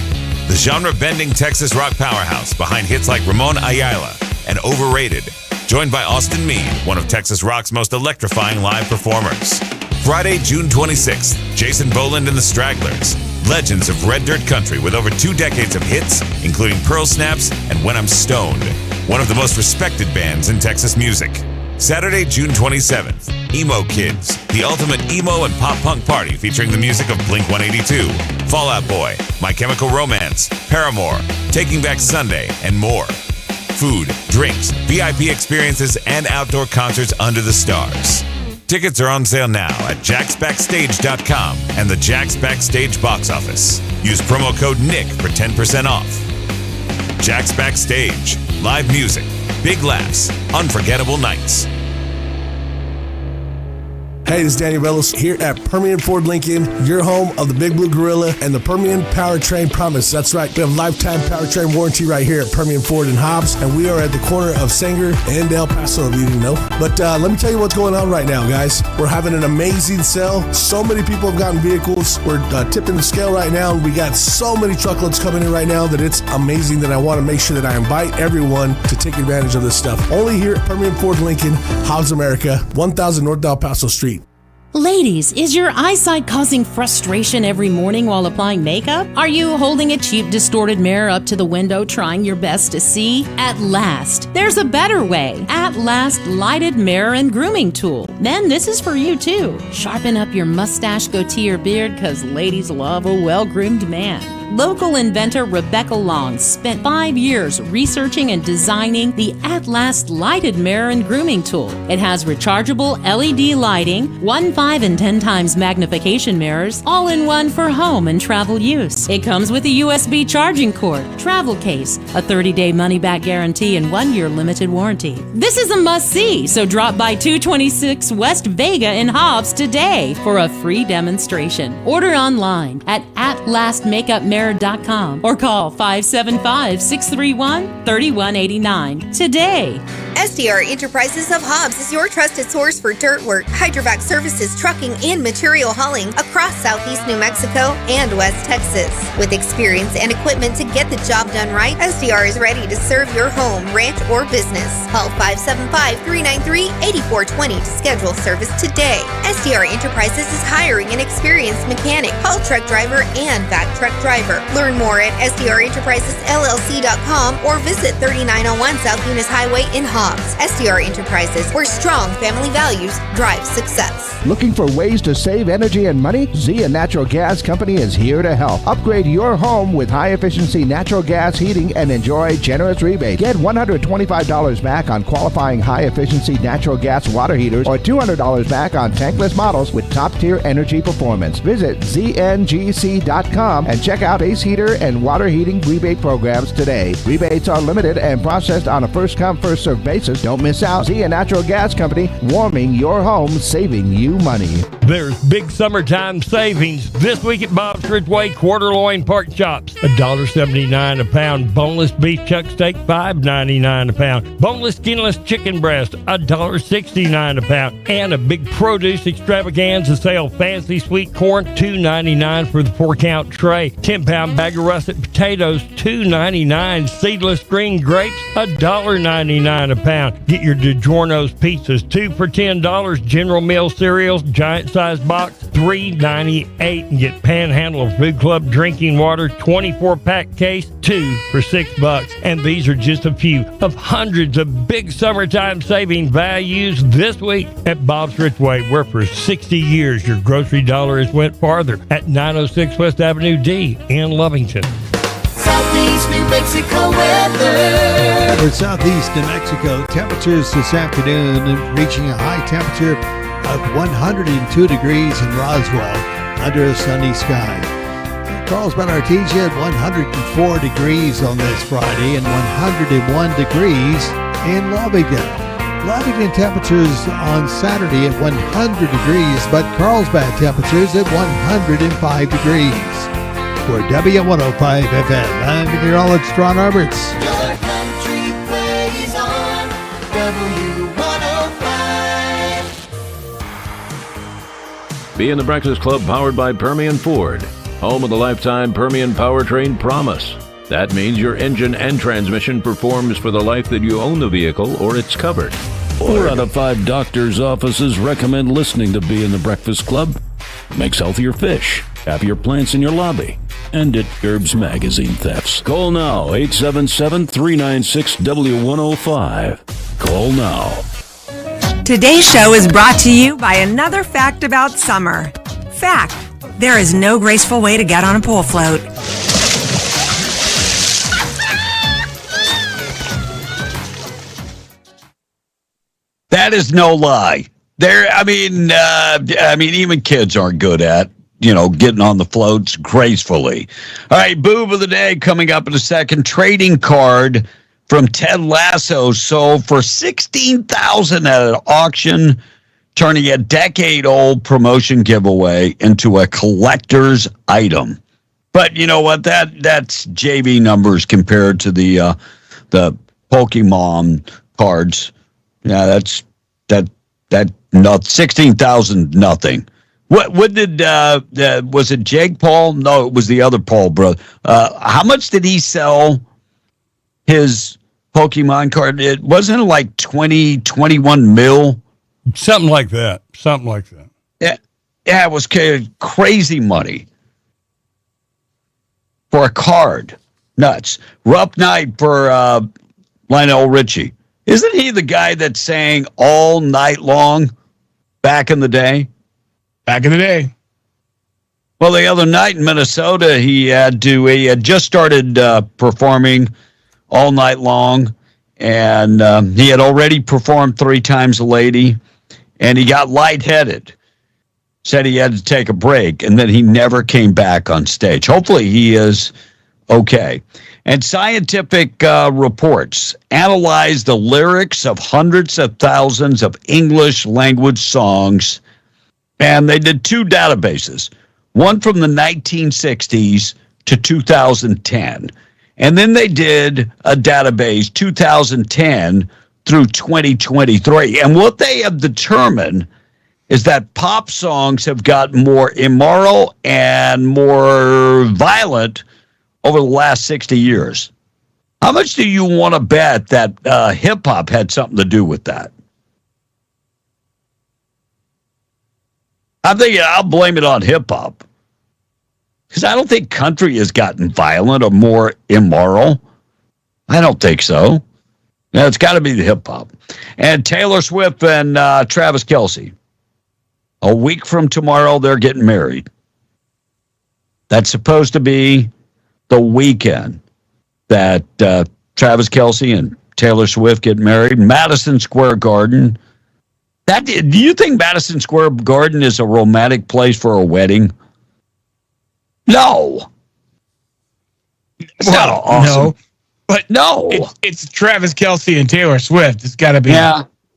the genre-bending Texas rock powerhouse behind hits like Ramon Ayala and Overrated, joined by Austin Meade, one of Texas rock's most electrifying live performers. Friday, June 26th, Jason Boland and the Stragglers, legends of Red Dirt Country with over 2 decades of hits, including Pearl Snaps and When I'm Stoned, one of the most respected bands in Texas music. Saturday, June 27th, Emo Kids, the ultimate emo and pop-punk party featuring the music of Blink-182, Fall Out Boy, My Chemical Romance, Paramore, Taking Back Sunday, and more. Food, drinks, VIP experiences, and outdoor concerts under the stars. Tickets are on sale now at jacksbackstage.com and the Jack's Backstage box office. Use promo code NICK for 10% off. Jack's Backstage. Live music, big laughs, unforgettable nights. Hey, this is Danny Reynolds here at Permian Ford Lincoln, your home of the Big Blue Gorilla and the Permian Powertrain Promise. That's right. We have lifetime powertrain warranty right here at Permian Ford in Hobbs, and we are at the corner of Sanger and El Paso, if you didn't know. But let me tell you what's going on right now, guys. We're having an amazing sale. So many people have gotten vehicles. We're tipping the scale right now. We got so many truckloads coming in right now that it's amazing that I want to make sure that I invite everyone to take advantage of this stuff. Only here at Permian Ford Lincoln, Hobbs, America, 1000 North El Paso Street. Ladies, is your eyesight causing frustration every morning while applying makeup? Are you holding a cheap, distorted mirror up to the window trying your best to see? At last, there's a better way. At Last Lighted Mirror and Grooming Tool. Men, this is for you too. Sharpen up your mustache, goatee, or beard, because ladies love a well-groomed man. Local inventor Rebecca Long spent 5 years researching and designing the At Last Lighted Mirror and Grooming Tool. It has rechargeable LED lighting, 1, 5, and 10 times magnification mirrors, all in one for home and travel use. It comes with a USB charging cord, travel case, a 30-day money-back guarantee, and 1-year limited warranty. This is a must-see, so drop by 226 West Vega in Hobbs today for a free demonstration. Order online at AtLastMakeupMirror.com or call 575-631-3189 today. SDR Enterprises of Hobbs is your trusted source for dirt work, hydrovac services, trucking, and material hauling across southeast New Mexico and West Texas. With experience and equipment to get the job done right, SDR is ready to serve your home, ranch, or business. Call 575-393-8420 to schedule service today. SDR Enterprises is hiring an experienced mechanic, haul truck driver, and vac truck driver. Learn more at SDREnterprisesLLC.com or visit 3901 South Eunice Highway in Hobbs. SDR Enterprises, where strong family values drive success. Looking for ways to save energy and money? Zia Natural Gas Company is here to help. Upgrade your home with high-efficiency natural gas heating and enjoy generous rebates. Get $125 back on qualifying high-efficiency natural gas water heaters or $200 back on tankless models with top-tier energy performance. Visit ZNGC.com and check out Ace Heater and water heating rebate programs today. Rebates are limited and processed on a first-come, first-served basis. Don't miss out. Zia Natural Gas Company, warming your home, saving you money. There's big summertime savings this week at Bob's Ridgeway Quarter Loin Pork Chops. $1.79 a pound. Boneless beef chuck steak, $5.99 a pound. Boneless skinless chicken breast, $1.69 a pound. And a big produce extravaganza sale. Fancy sweet corn, $2.99 for the 4-count tray. 10-pound bag of russet potatoes, $2.99. Seedless green grapes, $1.99 a pound. Get your DiGiorno's pizzas, 2 for $10. General Mills cereals, giant size box, $3.98, and get Panhandle Food Club drinking water 24-pack case, 2 for $6. And these are just a few of hundreds of big summertime saving values this week at Bob's Ridgeway, where for 60 years your grocery dollar has went farther at 906 West Avenue D in Lovington. Southeast New Mexico weather. For Southeast New Mexico, temperatures this afternoon reaching a high temperature of 102 degrees in Roswell under a sunny sky. Carlsbad Artesia at 104 degrees on this Friday and 101 degrees in Lovington. Lovington temperatures on Saturday at 100 degrees, but Carlsbad temperatures at 105 degrees. For W105 FM, I'm meteorologist Ron Roberts. Your country plays on W105. Be in the Breakfast Club powered by Permian Ford, home of the lifetime Permian powertrain promise. That means your engine and transmission performs for the life that you own the vehicle or it's covered. 4 out of 5 doctors' offices recommend listening to Be in the Breakfast Club. Makes healthier fish, happier plants in your lobby, and it curbs magazine thefts. Call now, 877-396-W105. Call now. Today's show is brought to you by another fact about summer. Fact: there is no graceful way to get on a pole float. That is no lie. Even kids aren't good at, getting on the floats gracefully. All right, boob of the day coming up in a second. Trading card from Ted Lasso sold for $16,000 at an auction, turning a decade-old promotion giveaway into a collector's item. But you know what? That's JV numbers compared to the Pokemon cards. Yeah, that's not 16,000 nothing. What did was it Jake Paul? No, it was the other Paul brother. How much did he sell his Pokemon card? It wasn't like 21 mil, something like that. Yeah, it was crazy money for a card. Nuts. Rough night for Lionel Richie. Isn't he the guy that sang all night long back in the day? Back in the day. Well, the other night in Minnesota, he had just started performing all night long, and he had already performed 3 times a lady, and he got lightheaded. Said he had to take a break, and then he never came back on stage. Hopefully he is okay. And scientific reports analyze the lyrics of hundreds of thousands of English language songs, and they did 2 databases, one from the 1960s to 2010. And then they did a database 2010 through 2023. And what they have determined is that pop songs have gotten more immoral and more violent over the last 60 years. How much do you want to bet that hip-hop had something to do with that? I'm thinking I'll blame it on hip-hop. Because I don't think country has gotten violent or more immoral. I don't think so. No, it's got to be the hip-hop. And Taylor Swift and Travis Kelce. A week from tomorrow, they're getting married. That's supposed to be the weekend that Travis Kelce and Taylor Swift get married. Madison Square Garden. Do you think Madison Square Garden is a romantic place for a wedding? No. It's not awesome. No. But no. It's Travis Kelce and Taylor Swift. It's got to be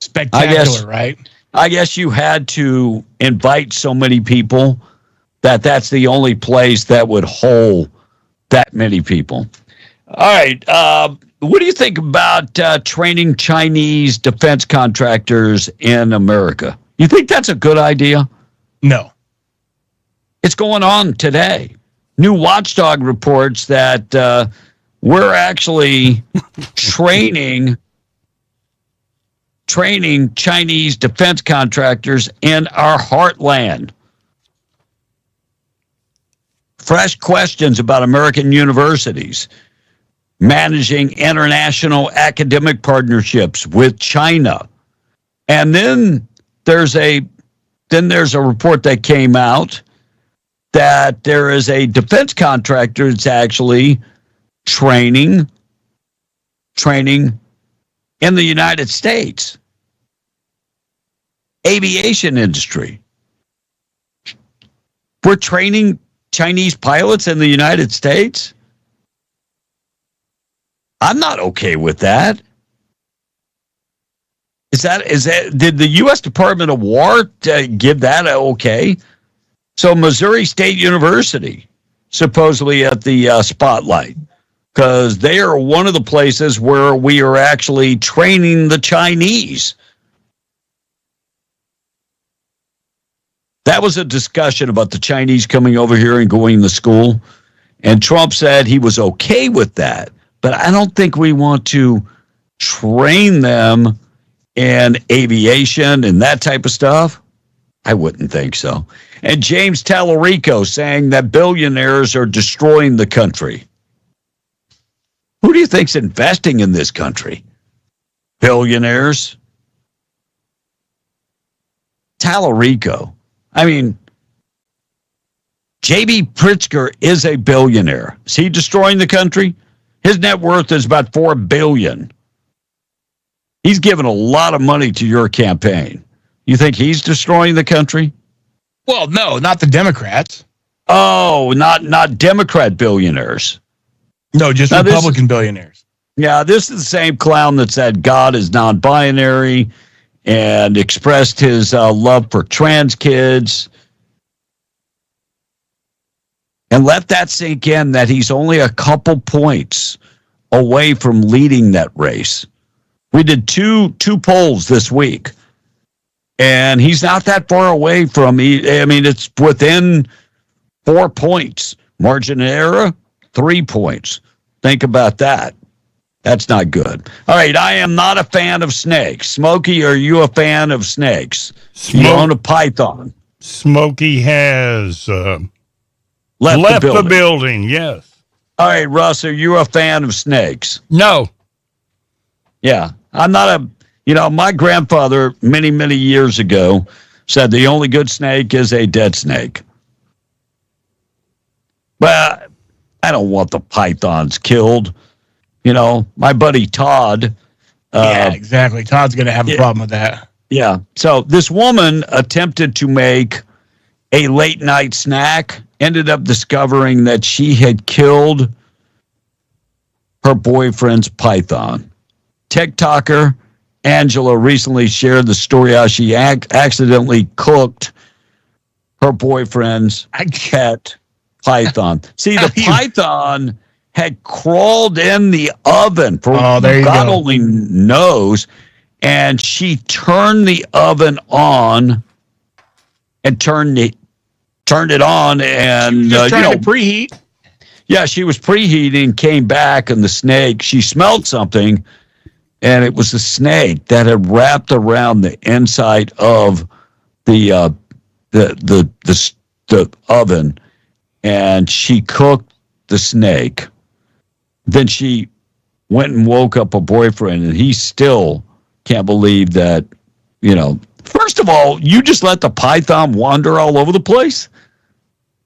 spectacular, right? I guess you had to invite so many people that's the only place that would hold that many people. All right. What do you think about training Chinese defense contractors in America? You think that's a good idea? No. It's going on today. New Watchdog reports that we're actually training Chinese defense contractors in our heartland. Fresh questions about American universities managing international academic partnerships with China. And then there's a report that came out that there is a defense contractor that's actually training in the United States. Aviation industry. We're training Chinese pilots in the United States? I'm not okay with that. Is that did the U.S. Department of War give that okay? So Missouri State University supposedly at the spotlight, because they are one of the places where we are actually training the Chinese. That was a discussion about the Chinese coming over here and going to school. And Trump said he was okay with that. But I don't think we want to train them in aviation and that type of stuff. I wouldn't think so. And James Tallarico saying that billionaires are destroying the country. Who do you think's investing in this country? Billionaires? Tallarico. I mean, J.B. Pritzker is a billionaire. Is he destroying the country? His net worth is about $4 billion. He's given a lot of money to your campaign. You think he's destroying the country? Well, no, not the Democrats. Oh, not Democrat billionaires. No, just now Republican billionaires. Yeah, this is the same clown that said God is non-binary and expressed his love for trans kids. And let that sink in that he's only a couple points away from leading that race. We did two polls this week, and he's not that far away from, I mean, it's within 4 points. Margin of error, 3 points. Think about that. That's not good. All right, I am not a fan of snakes. Smokey, are you a fan of snakes? You own a python. Smokey has left the building, yes. All right, Russ, are you a fan of snakes? No. Yeah, I'm not my grandfather many, many years ago said the only good snake is a dead snake. But I don't want the pythons killed. My buddy Todd. Yeah, exactly. Todd's going to have a problem with that. Yeah. So this woman attempted to make a late night snack, ended up discovering that she had killed her boyfriend's python. TikToker Angela recently shared the story how she accidentally cooked her boyfriend's pet python. See, the python had crawled in the oven for God only knows, and she turned the oven on and turned it on, and trying to preheat. Yeah, she was preheating, came back, and the snake, she smelled something, and it was a snake that had wrapped around the inside of the oven, and she cooked the snake. Then she went and woke up her boyfriend, and he still can't believe that, First of all, you just let the python wander all over the place?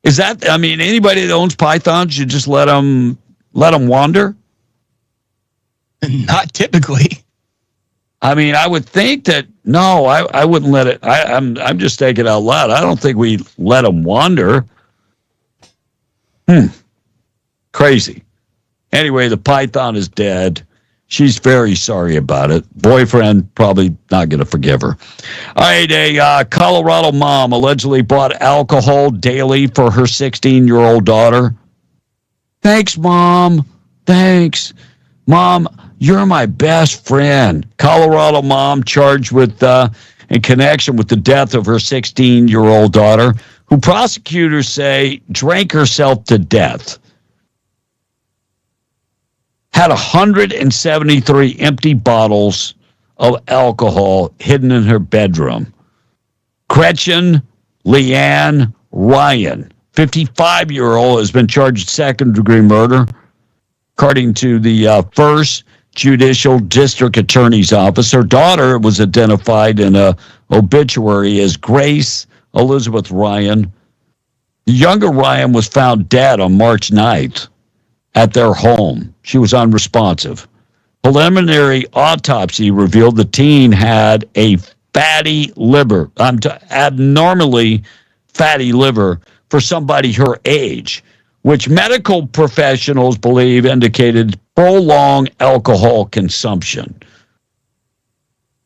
Is that, anybody that owns pythons, you just let them wander? Not typically. I would think that, no, I wouldn't let it. I'm just thinking out loud. I don't think we let them wander. Crazy. Anyway, the python is dead. She's very sorry about it. Boyfriend probably not going to forgive her. All right, a Colorado mom allegedly bought alcohol daily for her 16-year-old daughter. Thanks, Mom. Thanks. Mom, you're my best friend. Colorado mom charged with in connection with the death of her 16-year-old daughter, who prosecutors say drank herself to death. Had 173 empty bottles of alcohol hidden in her bedroom. Gretchen Leanne Ryan, 55-year-old, has been charged with second-degree murder, according to the First Judicial District Attorney's Office. Her daughter was identified in an obituary as Grace Elizabeth Ryan. The younger Ryan was found dead on March 9th. At their home. She was unresponsive. Preliminary autopsy revealed the teen had a fatty liver, abnormally fatty liver for somebody her age, which medical professionals believe indicated prolonged alcohol consumption.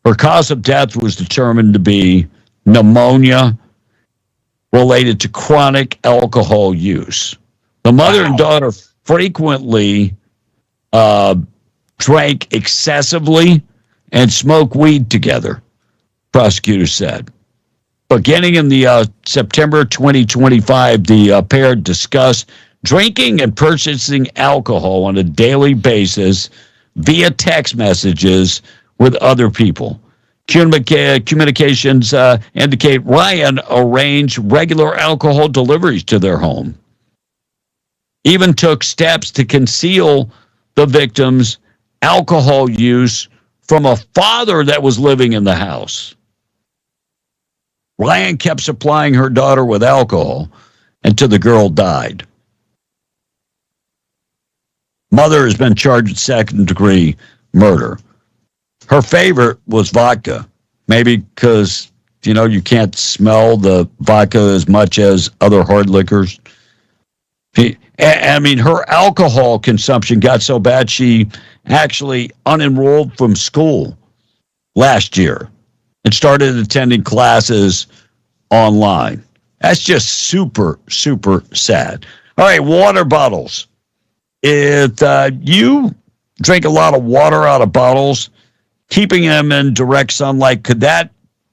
Her cause of death was determined to be pneumonia related to chronic alcohol use. The mother and daughter frequently drank excessively and smoked weed together, prosecutors said. Beginning in the September 2025, the pair discussed drinking and purchasing alcohol on a daily basis via text messages with other people. Communications indicate Ryan arranged regular alcohol deliveries to their home. Even took steps to conceal the victim's alcohol use from a father that was living in the house. Ryan kept supplying her daughter with alcohol until the girl died. Mother has been charged with second-degree murder. Her favorite was vodka, maybe because, you can't smell the vodka as much as other hard liquors. I mean, her alcohol consumption got so bad she actually unenrolled from school last year and started attending classes online. That's just super, super sad. All right, water bottles. If you drink a lot of water out of bottles, keeping them in direct sunlight, could that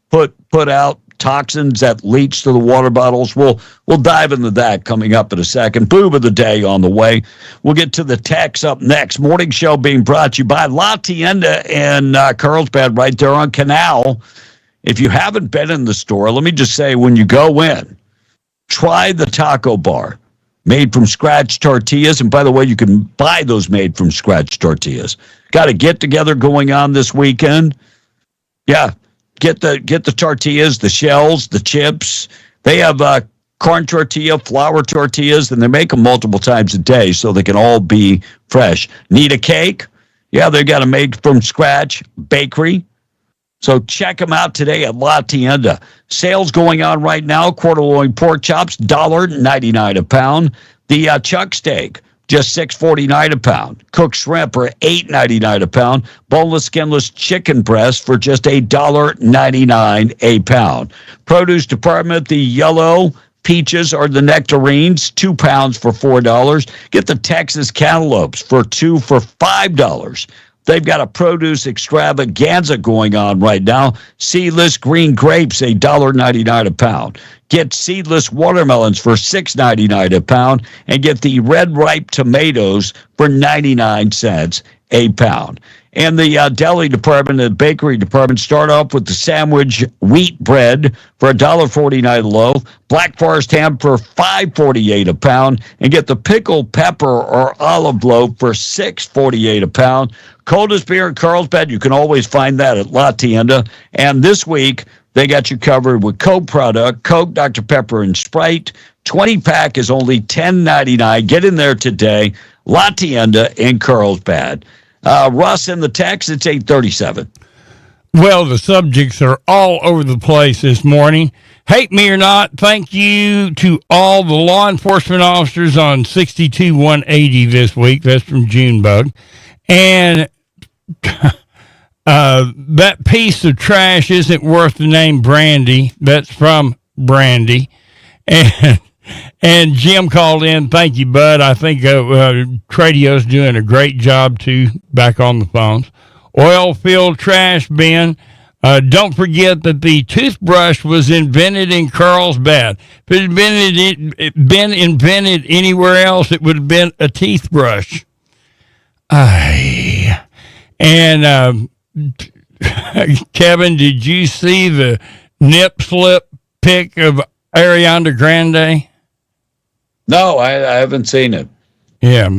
put out toxins that leach to the water bottles? We'll dive into that coming up in a second. Boob of the day on the way. We'll get to the text up next. Morning show being brought to you by La Tienda in Carlsbad, right there on Canal. If you haven't been in the store, let me just say, when you go in, try the taco bar. Made from scratch tortillas. And by the way, you can buy those made from scratch tortillas. Got a get together going on this weekend. Yeah. Get the tortillas, the shells, the chips. They have corn tortilla, flour tortillas, and they make them multiple times a day so they can all be fresh. Need a cake? Yeah, they got a made from scratch bakery. So check them out today at La Tienda. Sales going on right now. Quarter loin pork chops, $1.99 a pound. The chuck steak, just $6.49 a pound. Cooked shrimp are $8.99 a pound. Boneless, skinless chicken breast for just $1.99 a pound. Produce department, the yellow peaches or the nectarines, 2 pounds for $4. Get the Texas cantaloupes for 2 for $5. They've got a produce extravaganza going on right now. Seedless green grapes, $1.99 a pound. Get seedless watermelons for $6.99 a pound. And get the red ripe tomatoes for 99 cents a pound. And the deli department and bakery department start off with the sandwich wheat bread for $1.49 a loaf, Black Forest ham for $5.48 a pound, and get the pickled pepper or olive loaf for $6.48 a pound. Coldest beer in Carlsbad, you can always find that at La Tienda. And this week, they got you covered with Coke product, Coke, Dr. Pepper, and Sprite. 20-pack is only $10.99. Get in there today. La Tienda in Carlsbad. Russ in the text, it's 8:37. Well, the subjects are all over the place this morning. Hate me or not, thank you to all the law enforcement officers on 62-180 this week. That's from Junebug. And that piece of trash isn't worth the name Brandy. That's from Brandy. And Jim called in. Thank you, bud. I think Tradio's doing a great job, too, back on the phones. Oil-filled trash bin. Don't forget that the toothbrush was invented in Carlsbad. If it had been invented anywhere else, it would have been a teeth brush. And Kevin, did you see the nip slip pic of Ariana Grande? No, I haven't seen it. Yeah,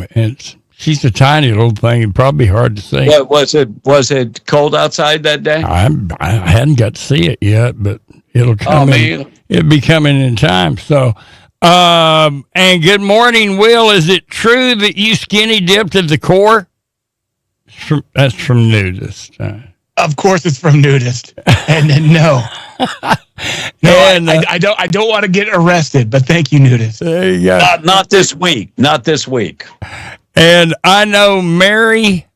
she's a tiny little thing. It'd probably be hard to see. What was it? Was it cold outside that day? I hadn't got to see it yet, but it'll come in. It'll be coming in time. So, and good morning, Will. Is it true that you skinny dipped at the core? That's from Nudist. Of course, it's from Nudist. And no. I don't want to get arrested, but thank you, Nudist. There you go. Not this week. Not this week. And I know Mary,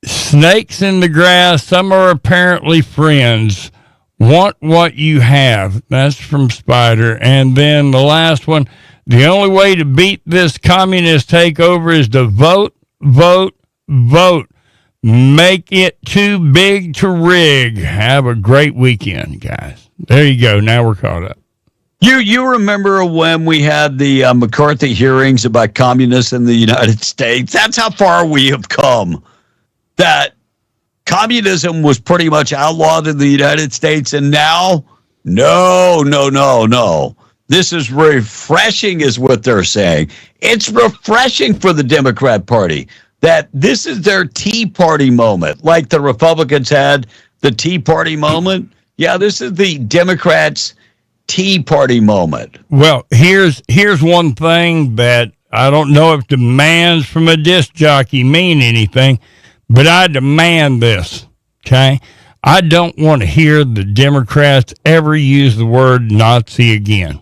snakes in the grass, some are apparently friends, want what you have. That's from Spider. And then the last one, the only way to beat this communist takeover is to vote, vote, vote. Make it too big to rig. Have a great weekend, guys. There you go. Now we're caught up. You remember when we had the McCarthy hearings about communists in the United States? That's how far we have come. That communism was pretty much outlawed in the United States, and now, no. This is refreshing, is what they're saying. It's refreshing for the Democrat Party that this is their Tea Party moment, like the Republicans had the Tea Party moment. Yeah, this is the Democrats' Tea Party moment. Well, here's one thing that I don't know if demands from a disc jockey mean anything, but I demand this, okay? I don't want to hear the Democrats ever use the word Nazi again.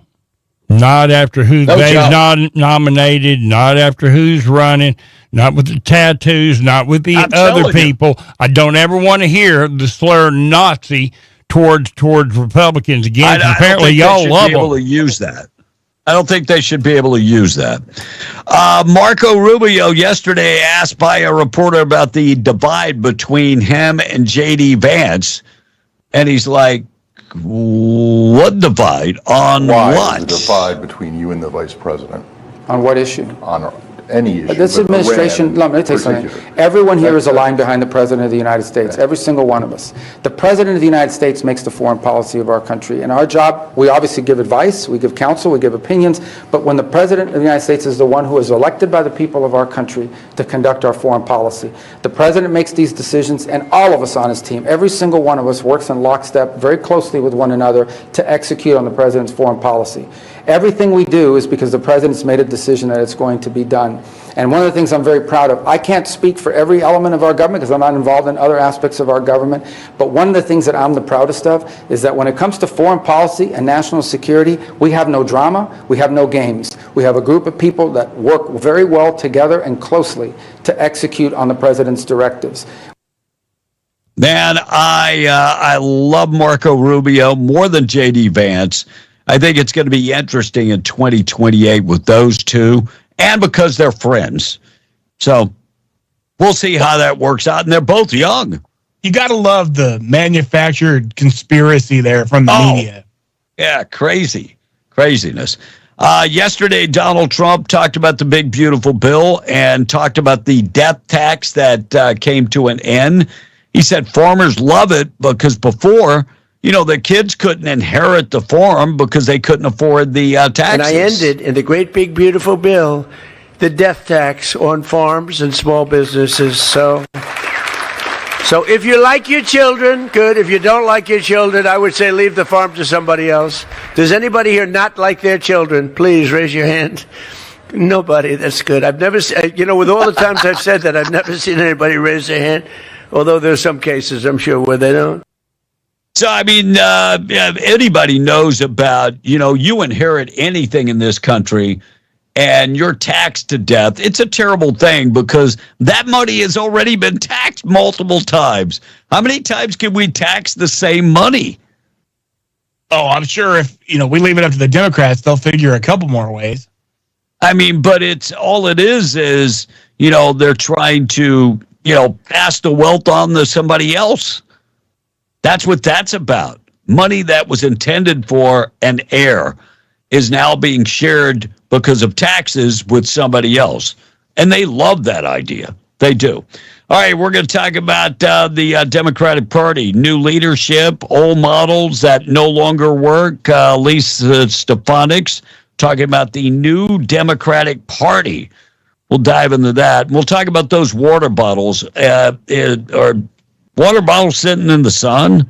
Not after who they've nominated, not after who's running, not with the tattoos, not with the other people. I don't ever want to hear the slur Nazi towards Republicans again. Apparently, y'all love them. To use that. I don't think they should be able to use that. Marco Rubio yesterday asked by a reporter about the divide between him and J.D. Vance, and he's like, what divide? On what? The divide between you and the vice president. On what issue? On any issue. This administration, let me tell you something. Everyone here is aligned behind the President of the United States, every single one of us. The President of the United States makes the foreign policy of our country. And our job, we obviously give advice, we give counsel, we give opinions, but when the President of the United States is the one who is elected by the people of our country to conduct our foreign policy, the President makes these decisions, and all of us on his team, every single one of us works in lockstep very closely with one another to execute on the President's foreign policy. Everything we do is because the President's made a decision that it's going to be done. And one of the things I'm very proud of, I can't speak for every element of our government because I'm not involved in other aspects of our government, but one of the things that I'm the proudest of is that when it comes to foreign policy and national security, we have no drama, we have no games. We have a group of people that work very well together and closely to execute on the President's directives. Man, I love Marco Rubio more than J.D. Vance. I think it's going to be interesting in 2028 with those two, and because they're friends. So we'll see how that works out. And they're both young. You got to love the manufactured conspiracy there from the media. Yeah, craziness. Yesterday, Donald Trump talked about the big, beautiful bill and talked about the death tax that came to an end. He said farmers love it because before, the kids couldn't inherit the farm because they couldn't afford the taxes. And I ended in the great big beautiful bill the death tax on farms and small businesses. So if you like your children, good. If you don't like your children, I would say leave the farm to somebody else. Does anybody here not like their children? Please raise your hand. Nobody. That's good. I've never seen, with all the times I've said that, I've never seen anybody raise their hand. Although there's some cases, I'm sure, where they don't. So, anybody knows about, you inherit anything in this country, and you're taxed to death, it's a terrible thing because that money has already been taxed multiple times. How many times can we tax the same money? Oh, I'm sure if, we leave it up to the Democrats, they'll figure a couple more ways. I mean, but it's all it is, they're trying to, pass the wealth on to somebody else. That's what that's about. Money that was intended for an heir is now being shared because of taxes with somebody else. And they love that idea. They do. All right, we're going to talk about the Democratic Party. New leadership, old models that no longer work. Lisa Stefanik's talking about the new Democratic Party. We'll dive into that. We'll talk about those water bottles. Are water bottles sitting in the sun?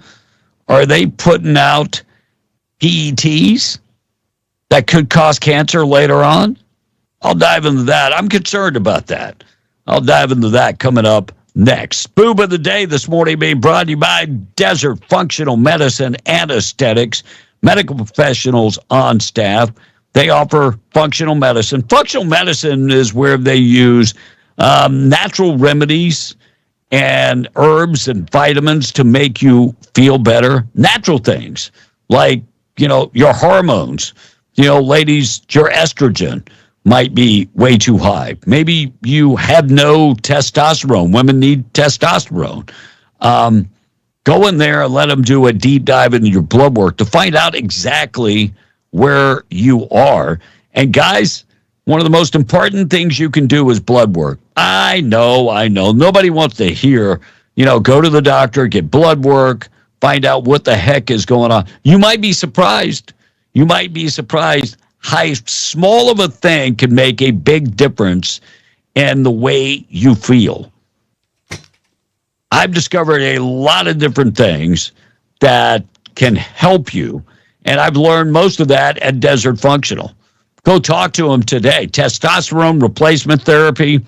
Are they putting out PETs that could cause cancer later on? I'll dive into that. I'm concerned about that. I'll dive into that coming up next. Boob of the day this morning being brought to you by Desert Functional Medicine and Aesthetics. Medical professionals on staff. They offer functional medicine. Functional medicine is where they use natural remedies and herbs and vitamins to make you feel better. Natural things like, your hormones. Ladies, your estrogen might be way too high. Maybe you have no testosterone. Women need testosterone. Go in there and let them do a deep dive into your blood work to find out exactly where you are. And guys, one of the most important things you can do is blood work. I know. Nobody wants to hear, go to the doctor, get blood work, find out what the heck is going on. You might be surprised. How small of a thing can make a big difference in the way you feel. I've discovered a lot of different things that can help you, and I've learned most of that at Desert Functional. Go talk to them today. Testosterone replacement therapy,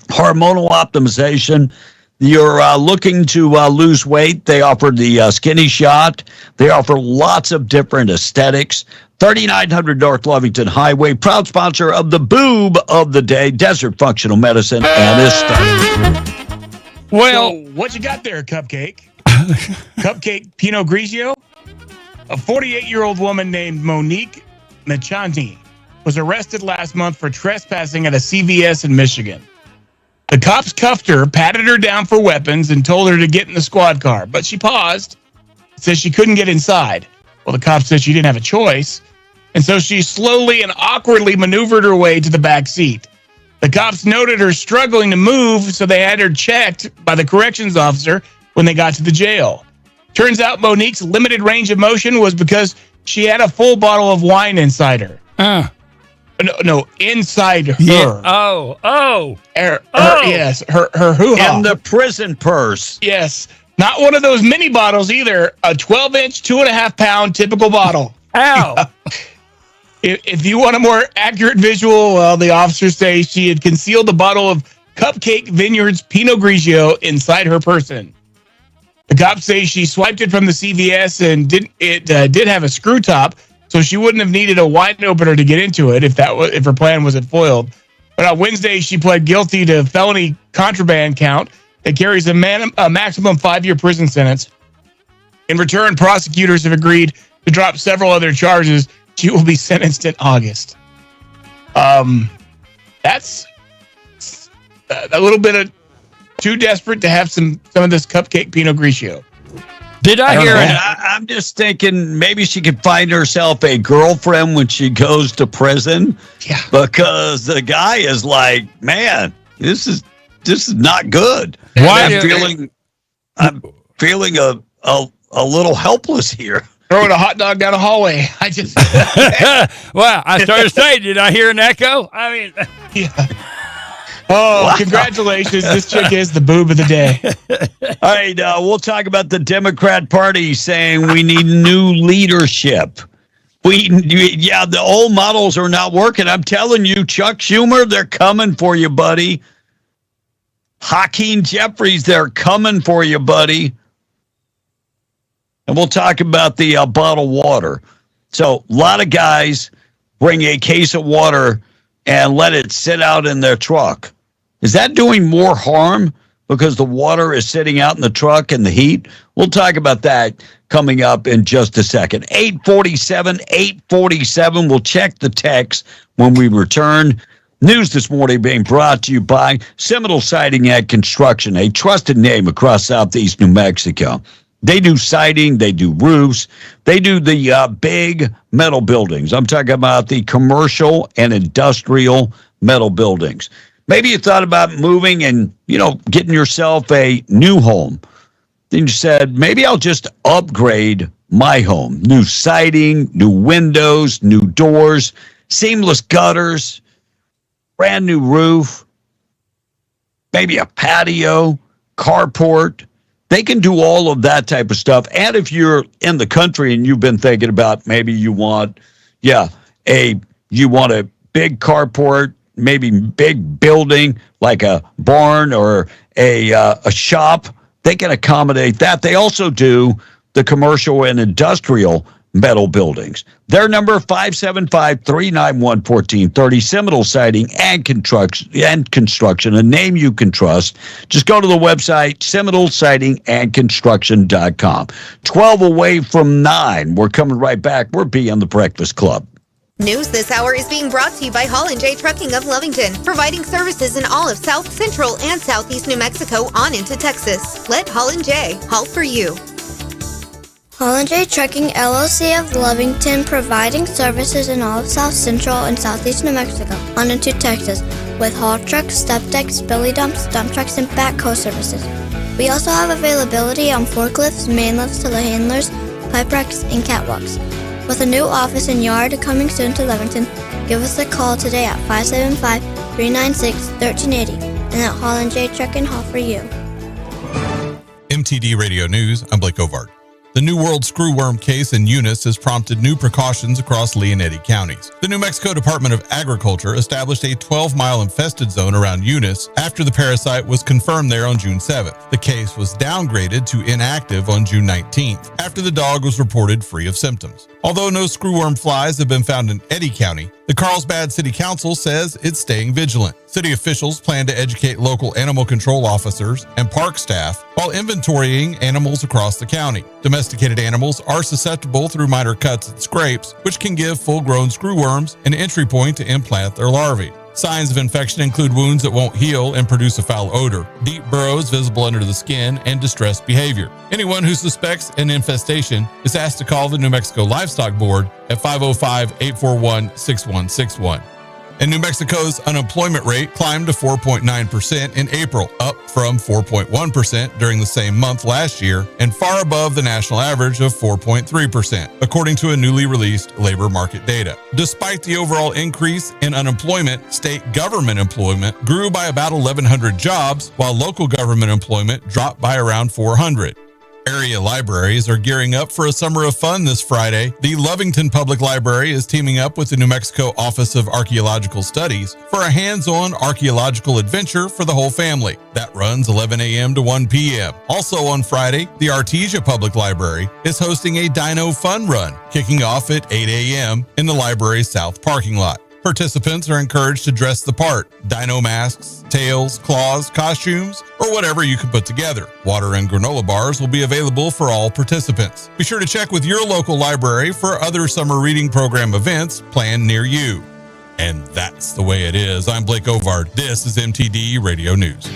hormonal optimization. You're looking to lose weight. They offer the Skinny Shot. They offer lots of different aesthetics. 3900 North Lovington Highway, proud sponsor of the Boob of the Day, Desert Functional Medicine and Aesthetics. Well, so what you got there, Cupcake? Cupcake Pinot Grigio? A 48-year-old woman named Monique Machani was arrested last month for trespassing at a CVS in Michigan. The cops cuffed her, patted her down for weapons, and told her to get in the squad car. But she paused, said she couldn't get inside. Well, the cops said she didn't have a choice, and so she slowly and awkwardly maneuvered her way to the back seat. The cops noted her struggling to move, so they had her checked by the corrections officer when they got to the jail. Turns out Monique's limited range of motion was because she had a full bottle of wine inside her. No, inside her. Yeah. Oh. Yes, her hoo-ha. In the prison purse. Yes. Not one of those mini bottles either. A 12-inch, 2.5-pound typical bottle. Ow. If you want a more accurate visual, well, the officers say she had concealed a bottle of Cupcake Vineyards Pinot Grigio inside her person. The cops say she swiped it from the CVS and did have a screw top, so she wouldn't have needed a wine opener to get into it if her plan wasn't foiled. But on Wednesday, she pled guilty to felony contraband count that carries a maximum 5-year prison sentence. In return, prosecutors have agreed to drop several other charges. She will be sentenced in August. That's a little bit of too desperate to have some of this Cupcake Pinot Grigio. Did I hear it? I'm just thinking maybe she could find herself a girlfriend when she goes to prison. Yeah. Because the guy is like, man, this is not good. I'm feeling a little helpless here. Throwing a hot dog down a hallway. Well, I started to say, did I hear an echo? I mean, yeah. Oh, wow. Congratulations. This chick is the boob of the day. All right, we'll talk about the Democrat Party saying we need new leadership. The old models are not working. I'm telling you, Chuck Schumer, they're coming for you, buddy. Hakeem Jeffries, they're coming for you, buddy. And we'll talk about the bottled water. So a lot of guys bring a case of water and let it sit out in their truck. Is that doing more harm because the water is sitting out in the truck and the heat? We'll talk about that coming up in just a second. 847. We'll check the text when we return. News this morning being brought to you by Seminole Siding and Construction, a trusted name across southeast New Mexico. They do siding, they do roofs, they do the big metal buildings. I'm talking about the commercial and industrial metal buildings. Maybe you thought about moving and, getting yourself a new home. Then you said, maybe I'll just upgrade my home. New siding, new windows, new doors, seamless gutters, brand new roof, maybe a patio, carport. They can do all of that type of stuff. And if you're in the country and you've been thinking about maybe you want a big carport, maybe big building like a barn or a shop, they can accommodate that. They also do the commercial and industrial metal buildings. Their number 575-391-1430. Seminole Siding and Construction, a name you can trust. Just go to the website SeminoleSidingAndConstruction.com. 12 away from 9. We're coming right back. We're beyond the Breakfast Club. News this hour is being brought to you by Holland J Trucking of Lovington, providing services in all of South Central and Southeast New Mexico on into Texas. Let Holland J haul for you. Holland J Trucking LLC of Lovington, providing services in all of South Central and Southeast New Mexico on into Texas with haul trucks, step decks, billy dumps, dump trucks, and backhoe services. We also have availability on forklifts, main lifts, telehandlers, pipe racks, and catwalks. With a new office and yard coming soon to Lovington, give us a call today at 575-396-1380 and at Holland J Trucking haul for you. MTD Radio News, I'm Blake Ovard. The New World screwworm case in Eunice has prompted new precautions across Lee and Eddy counties. The New Mexico Department of Agriculture established a 12-mile infested zone around Eunice after the parasite was confirmed there on June 7th. The case was downgraded to inactive on June 19th after the dog was reported free of symptoms. Although no screwworm flies have been found in Eddy County, the Carlsbad City Council says it's staying vigilant. City officials plan to educate local animal control officers and park staff while inventorying animals across the county. Domesticated animals are susceptible through minor cuts and scrapes, which can give full-grown screwworms an entry point to implant their larvae. Signs of infection include wounds that won't heal and produce a foul odor, deep burrows visible under the skin, and distressed behavior. Anyone who suspects an infestation is asked to call the New Mexico Livestock Board at 505-841-6161. And New Mexico's unemployment rate climbed to 4.9% in April, up from 4.1% during the same month last year and far above the national average of 4.3%, according to a newly released labor market data. Despite the overall increase in unemployment, state government employment grew by about 1,100 jobs, while local government employment dropped by around 400. Area libraries are gearing up for a summer of fun this Friday. The Lovington Public Library is teaming up with the New Mexico Office of Archaeological Studies for a hands-on archaeological adventure for the whole family. That runs 11 a.m. to 1 p.m. Also on Friday, the Artesia Public Library is hosting a Dino Fun Run, kicking off at 8 a.m. in the library's south parking lot. Participants are encouraged to dress the part, dino masks, tails, claws, costumes, or whatever you can put together. Water and granola bars will be available for all participants. Be sure to check with your local library for other summer reading program events planned near you. And that's the way it is. I'm Blake Ovard. This is MTD Radio News.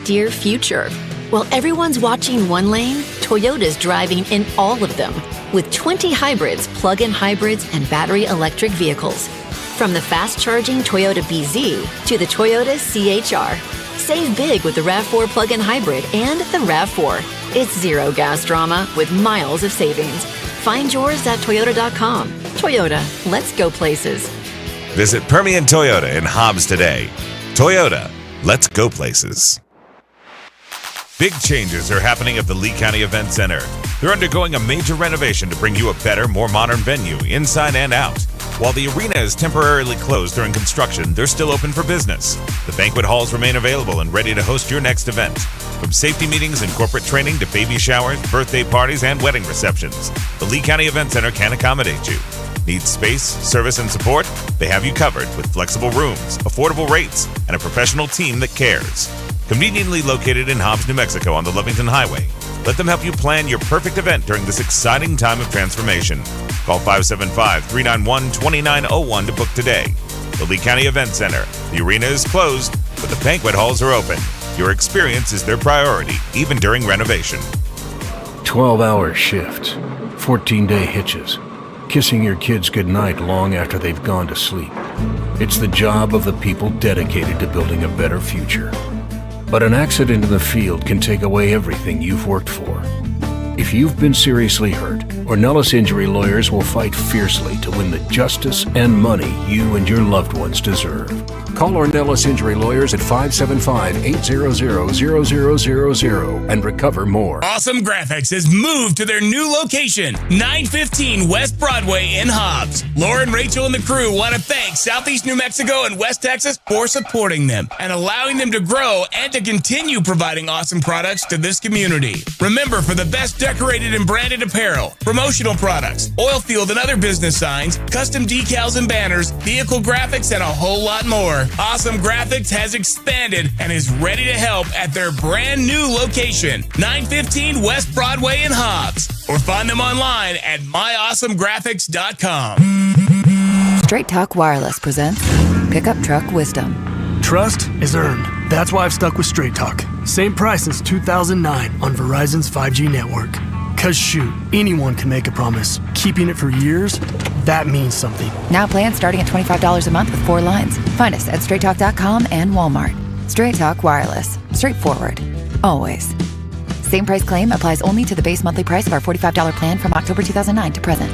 Dear future, while everyone's watching one lane, Toyota's driving in all of them with 20 hybrids, plug-in hybrids, and battery electric vehicles. From the fast-charging Toyota BZ to the Toyota CHR. Save big with the RAV4 plug-in hybrid and the RAV4. It's zero gas drama with miles of savings. Find yours at Toyota.com. Toyota, let's go places. Visit Permian Toyota in Hobbs today. Toyota, let's go places. Big changes are happening at the Lee County Event Center. They're undergoing a major renovation to bring you a better, more modern venue, inside and out. While the arena is temporarily closed during construction, they're still open for business. The banquet halls remain available and ready to host your next event. From safety meetings and corporate training to baby showers, birthday parties, and wedding receptions, the Lee County Event Center can accommodate you. Need space, service, and support? They have you covered with flexible rooms, affordable rates, and a professional team that cares. Conveniently located in Hobbs, New Mexico on the Lovington Highway. Let them help you plan your perfect event during this exciting time of transformation. Call 575-391-2901 to book today. The Lee County Event Center. The arena is closed, but the banquet halls are open. Your experience is their priority, even during renovation. 12-hour shifts, 14-day hitches, kissing your kids goodnight long after they've gone to sleep. It's the job of the people dedicated to building a better future. But an accident in the field can take away everything you've worked for. If you've been seriously hurt, Ornelas Injury Lawyers will fight fiercely to win the justice and money you and your loved ones deserve. Call Ornelas Injury Lawyers at 575-800-0000 and recover more. Awesome Graphics has moved to their new location, 915 West Broadway in Hobbs. Laura and Rachel and the crew want to thank Southeast New Mexico and West Texas for supporting them and allowing them to grow and to continue providing awesome products to this community. Remember, for the best decorated and branded apparel, promotional products, oil field and other business signs, custom decals and banners, vehicle graphics, and a whole lot more, Awesome Graphics has expanded and is ready to help at their brand new location, 915 West Broadway in Hobbs, or find them online at myawesomegraphics.com. Straight Talk Wireless presents Pickup Truck Wisdom. Trust is earned. That's why I've stuck with Straight Talk. Same price since 2009 on Verizon's 5G network. Cause shoot, anyone can make a promise. Keeping it for years, that means something. Now plans starting at $25 a month with 4 lines. Find us at straighttalk.com and Walmart. Straight Talk Wireless. Straightforward. Always. Same price claim applies only to the base monthly price of our $45 plan from October 2009 to present.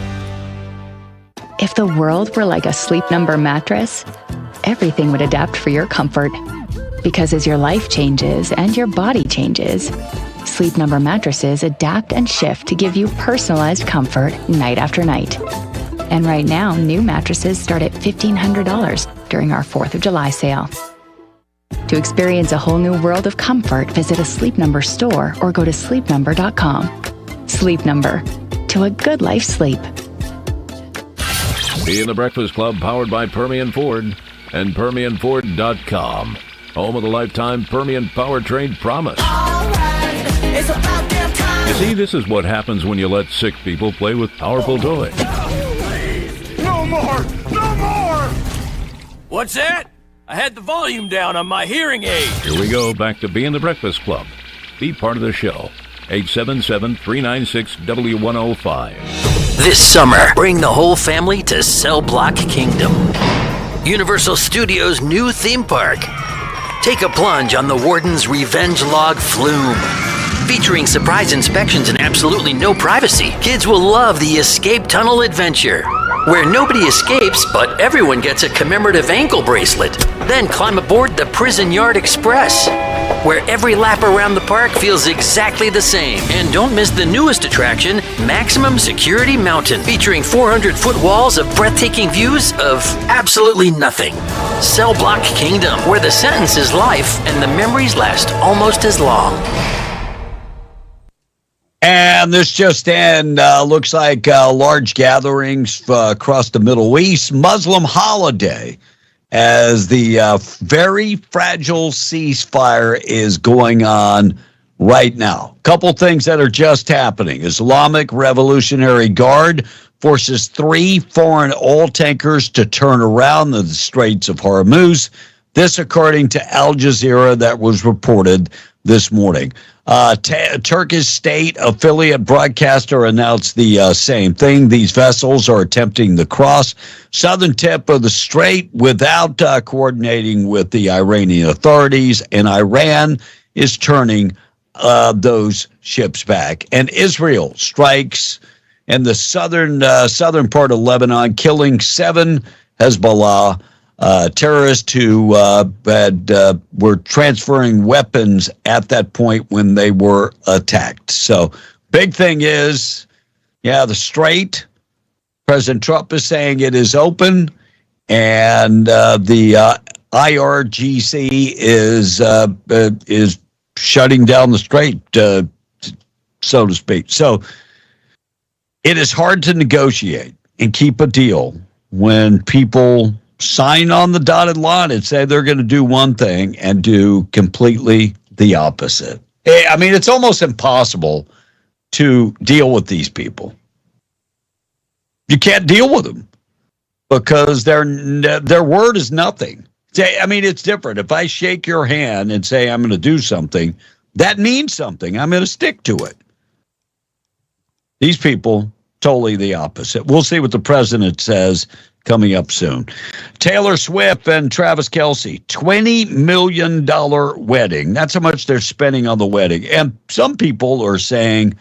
If the world were like a Sleep Number mattress, everything would adapt for your comfort. Because as your life changes and your body changes, Sleep Number mattresses adapt and shift to give you personalized comfort night after night. And right now, new mattresses start at $1,500 during our 4th of July sale. To experience a whole new world of comfort, visit a Sleep Number store or go to sleepnumber.com. Sleep Number. To a good life sleep. Be in the Breakfast Club, powered by Permian Ford and PermianFord.com. Home of the lifetime Permian Powertrain Promise. You see, this is what happens when you let sick people play with powerful toys. No more! No more! What's that? I had the volume down on my hearing aid. Here we go, back to Be in the Breakfast Club. Be part of the show. 877-396-W105. This summer, bring the whole family to Cell Block Kingdom, Universal Studios' new theme park. Take a plunge on the Warden's Revenge Log Flume. Featuring surprise inspections and absolutely no privacy, kids will love the Escape Tunnel Adventure, where nobody escapes, but everyone gets a commemorative ankle bracelet. Then climb aboard the Prison Yard Express, where every lap around the park feels exactly the same. And don't miss the newest attraction, Maximum Security Mountain, featuring 400-foot walls of breathtaking views of absolutely nothing. Cell Block Kingdom, where the sentence is life and the memories last almost as long. And this just in, looks like large gatherings across the Middle East, Muslim holiday, as the very fragile ceasefire is going on right now. Couple things that are just happening. Islamic Revolutionary Guard forces 3 foreign oil tankers to turn around in the Straits of Hormuz. This according to Al Jazeera, that was reported this morning. Turkish state affiliate broadcaster announced the same thing. These vessels are attempting to cross southern tip of the strait without coordinating with the Iranian authorities, and Iran is turning those ships back. And Israel strikes in the southern part of Lebanon, killing 7 Hezbollah terrorists who were transferring weapons at that point when they were attacked. So big thing is, the strait, President Trump is saying it is open, and the IRGC is shutting down the strait, so to speak. So it is hard to negotiate. and keep a deal when people sign on the dotted line and say they're going to do one thing and do completely the opposite. I mean, it's almost impossible to deal with these people. You can't deal with them because their word is nothing. I mean, it's different. If I shake your hand and say I'm going to do something, that means something. I'm going to stick to it. These people, totally the opposite. We'll see what the president says coming up soon. Taylor Swift and Travis Kelce, $20 million wedding. That's how much they're spending on the wedding. And some people are saying,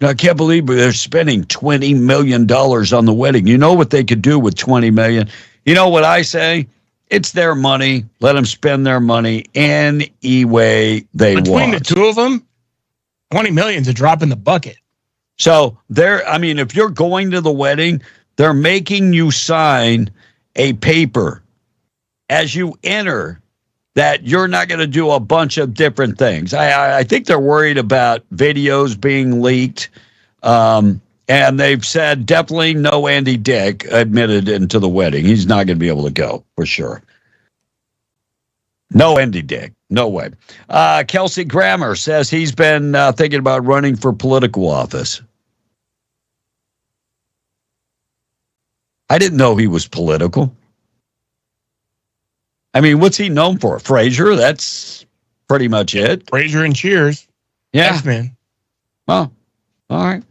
I can't believe they're spending $20 million on the wedding. You know what they could do with $20 million? You know what I say? It's their money. Let them spend their money any way they want. Between the two of them, $20 million is a drop in the bucket. So if you're going to the wedding, they're making you sign a paper as you enter that you're not going to do a bunch of different things. I think they're worried about videos being leaked. And they've said definitely no Andy Dick admitted into the wedding. He's not going to be able to go for sure. No Andy Dick. No way. Kelsey Grammer says he's been thinking about running for political office. I didn't know he was political. I mean, what's he known for? Frasier? That's pretty much it. Frasier and Cheers. Yeah. X-Men. Well, all right.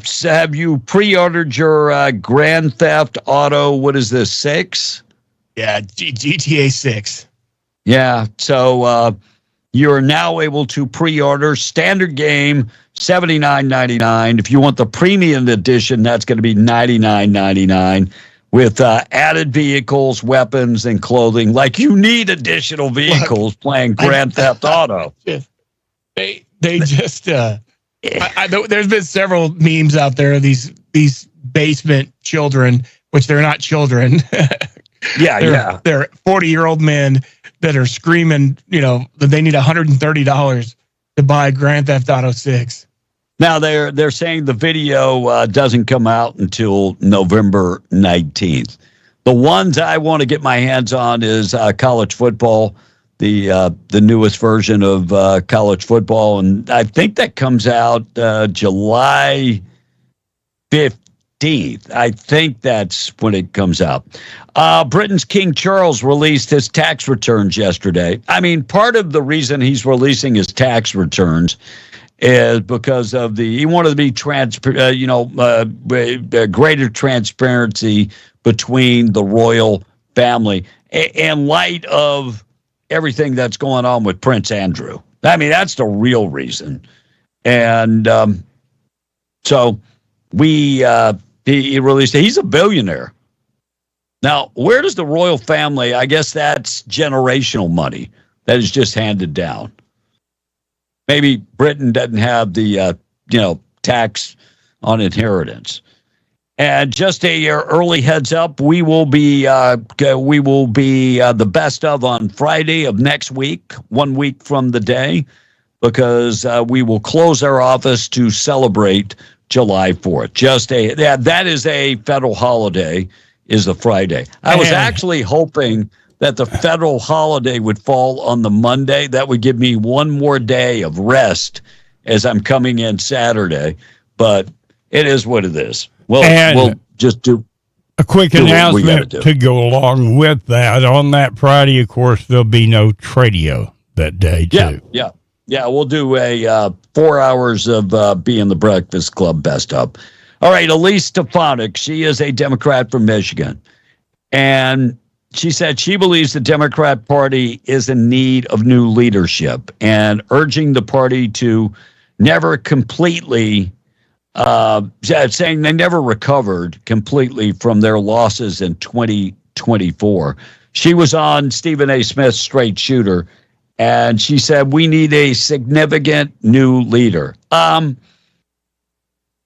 So have you pre-ordered your Grand Theft Auto, what is this, 6? Yeah, GTA 6. Yeah, so you're now able to pre-order standard game, $79.99. If you want the premium edition, that's going to be $99.99 with added vehicles, weapons, and clothing. Like you need additional vehicles playing Grand Theft Auto. They just there's been several memes out there of these basement children, which they're not children. They're 40-year-old men that are screaming, that they need $130 to buy Grand Theft Auto 6. Now they're saying the video doesn't come out until November 19th. The ones I want to get my hands on is college football, the newest version of college football, and I think that comes out July 15th. I think that's when it comes out. Britain's King Charles released his tax returns yesterday. I mean, part of the reason he's releasing his tax returns is because of he wanted to be greater transparency between the royal family in light of everything that's going on with Prince Andrew. I mean, that's the real reason. And so he released it. He's a billionaire. Now, where does the royal family, I guess that's generational money that is just handed down. Maybe Britain doesn't have the, tax on inheritance. And just a early heads up, we will be the best of on Friday of next week, 1 week from the day, because we will close our office to celebrate July 4th. That is a federal holiday, is the Friday. I was actually hoping that the federal holiday would fall on the Monday. That would give me one more day of rest as I'm coming in Saturday. But it is what it is. We'll just do a quick announcement to go along with that. On that Friday, of course, there'll be no Tradio that day, too. Yeah. We'll do a 4 hours of being the Breakfast Club best of. All right, Elise Stefanik. She is a Democrat from Michigan. And she said she believes the Democrat Party is in need of new leadership and urging the party to never completely, saying they never recovered completely from their losses in 2024. She was on Stephen A. Smith's Straight Shooter, and she said, we need a significant new leader.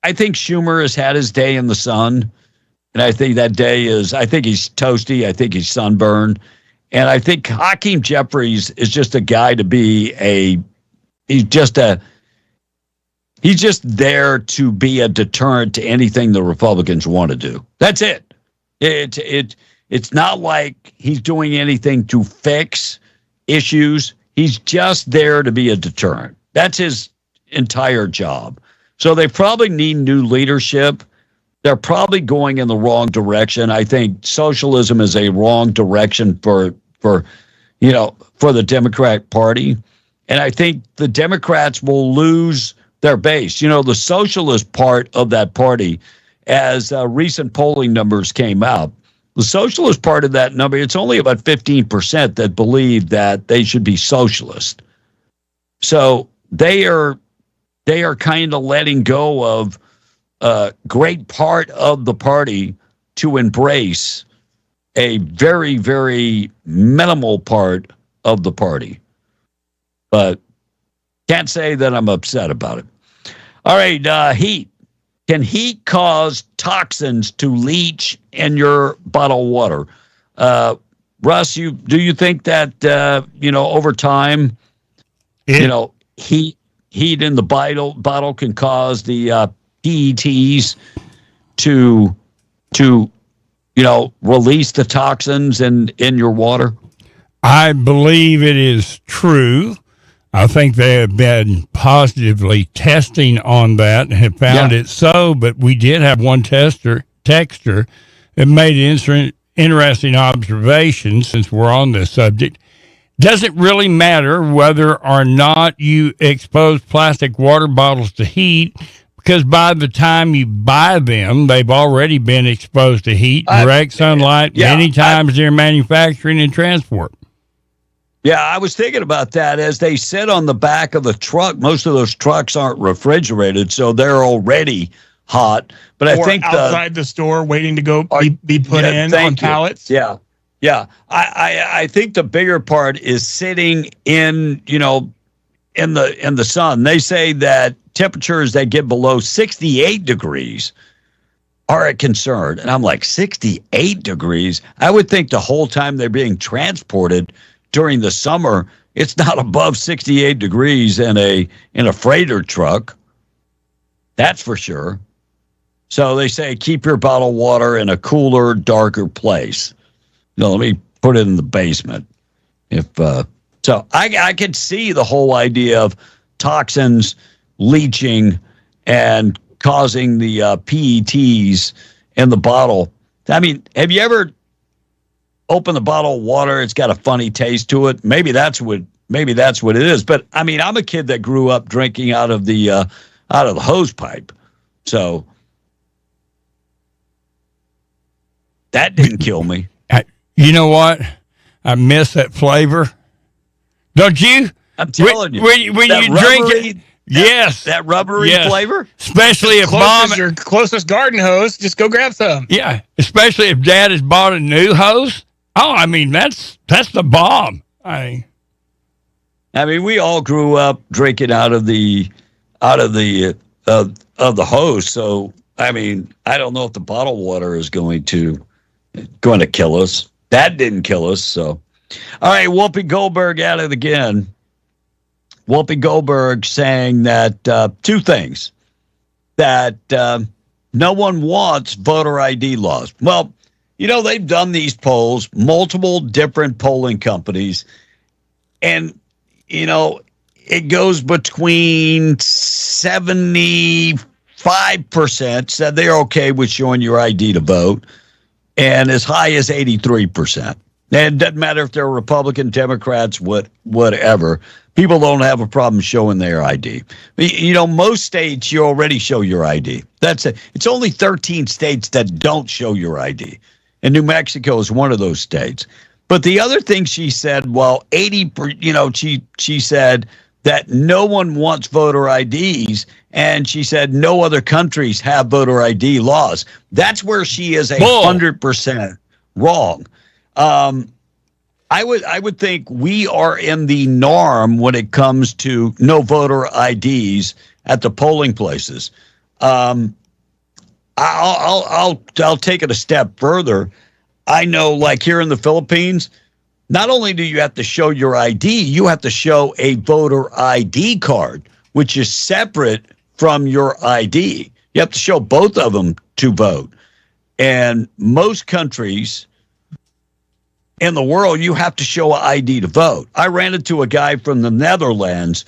I think Schumer has had his day in the sun. And I think that day I think he's toasty. I think he's sunburned. And I think Hakeem Jeffries is just a guy to be he's just He's just there to be a deterrent to anything the Republicans want to do. That's it. It's not like he's doing anything to fix issues. He's just there to be a deterrent. That's his entire job. So they probably need new leadership. They're probably going in the wrong direction. I think socialism is a wrong direction for the Democrat Party. And I think the Democrats will lose their base. The socialist part of that party, as recent polling numbers came out, the socialist part of that number, it's only about 15% that believe that they should be socialist. So they are kind of letting go of a great part of the party to embrace a very, very minimal part of the party. But can't say that I'm upset about it. All right, heat. Can heat cause toxins to leach in your bottled water? Russ, do you think that over time, heat in the bottle can cause the PETs to release the toxins in your water? I believe it is true. I think they have been positively testing on that and have found it so, but we did have one texter that made an interesting observation since we're on this subject. Doesn't really matter whether or not you expose plastic water bottles to heat, because by the time you buy them, they've already been exposed to heat, direct sunlight, many times during manufacturing and transport. Yeah, I was thinking about that. As they sit on the back of the truck, most of those trucks aren't refrigerated, so they're already hot. But I think outside the store waiting to go be put in on pallets. Yeah. I think the bigger part is sitting in the sun. They say that temperatures that get below 68 degrees are a concern, and I'm like, 68 degrees. I would think the whole time they're being transported during the summer, it's not above 68 degrees in a freighter truck. That's for sure. So they say keep your bottled water in a cooler, darker place. Let me put it in the basement. So I could see the whole idea of toxins leaching and causing the PETs in the bottle. I mean, have you ever open the bottle of water? It's got a funny taste to it. Maybe that's what it is. But I mean, I'm a kid that grew up drinking out of the hose pipe, so that didn't kill me. You know what? I miss that flavor. Don't you? I'm telling you. When you drink it, yes, that rubbery flavor. Especially if mom, your closest garden hose, just go grab some. Yeah, especially if dad has bought a new hose. Oh, I mean, that's the bomb. I mean, we all grew up drinking out of the hose. So, I mean, I don't know if the bottled water is going to kill us. That didn't kill us. So, all right, Whoopi Goldberg at it again. Whoopi Goldberg saying that two things, that no one wants voter ID laws. Well, they've done these polls, multiple different polling companies, and, it goes between 75% said they're okay with showing your ID to vote, and as high as 83%. And it doesn't matter if they're Republican, Democrats, whatever. People don't have a problem showing their ID. Most states, you already show your ID. That's it. It's only 13 states that don't show your ID. And New Mexico is one of those states. But the other thing she said, she said that no one wants voter IDs, and she said no other countries have voter ID laws. That's where she is 100% wrong. I would think we are in the norm when it comes to no voter IDs at the polling places. I'll take it a step further. I know, like here in the Philippines, not only do you have to show your ID, you have to show a voter ID card, which is separate from your ID. You have to show both of them to vote. And most countries in the world, you have to show an ID to vote. I ran into a guy from the Netherlands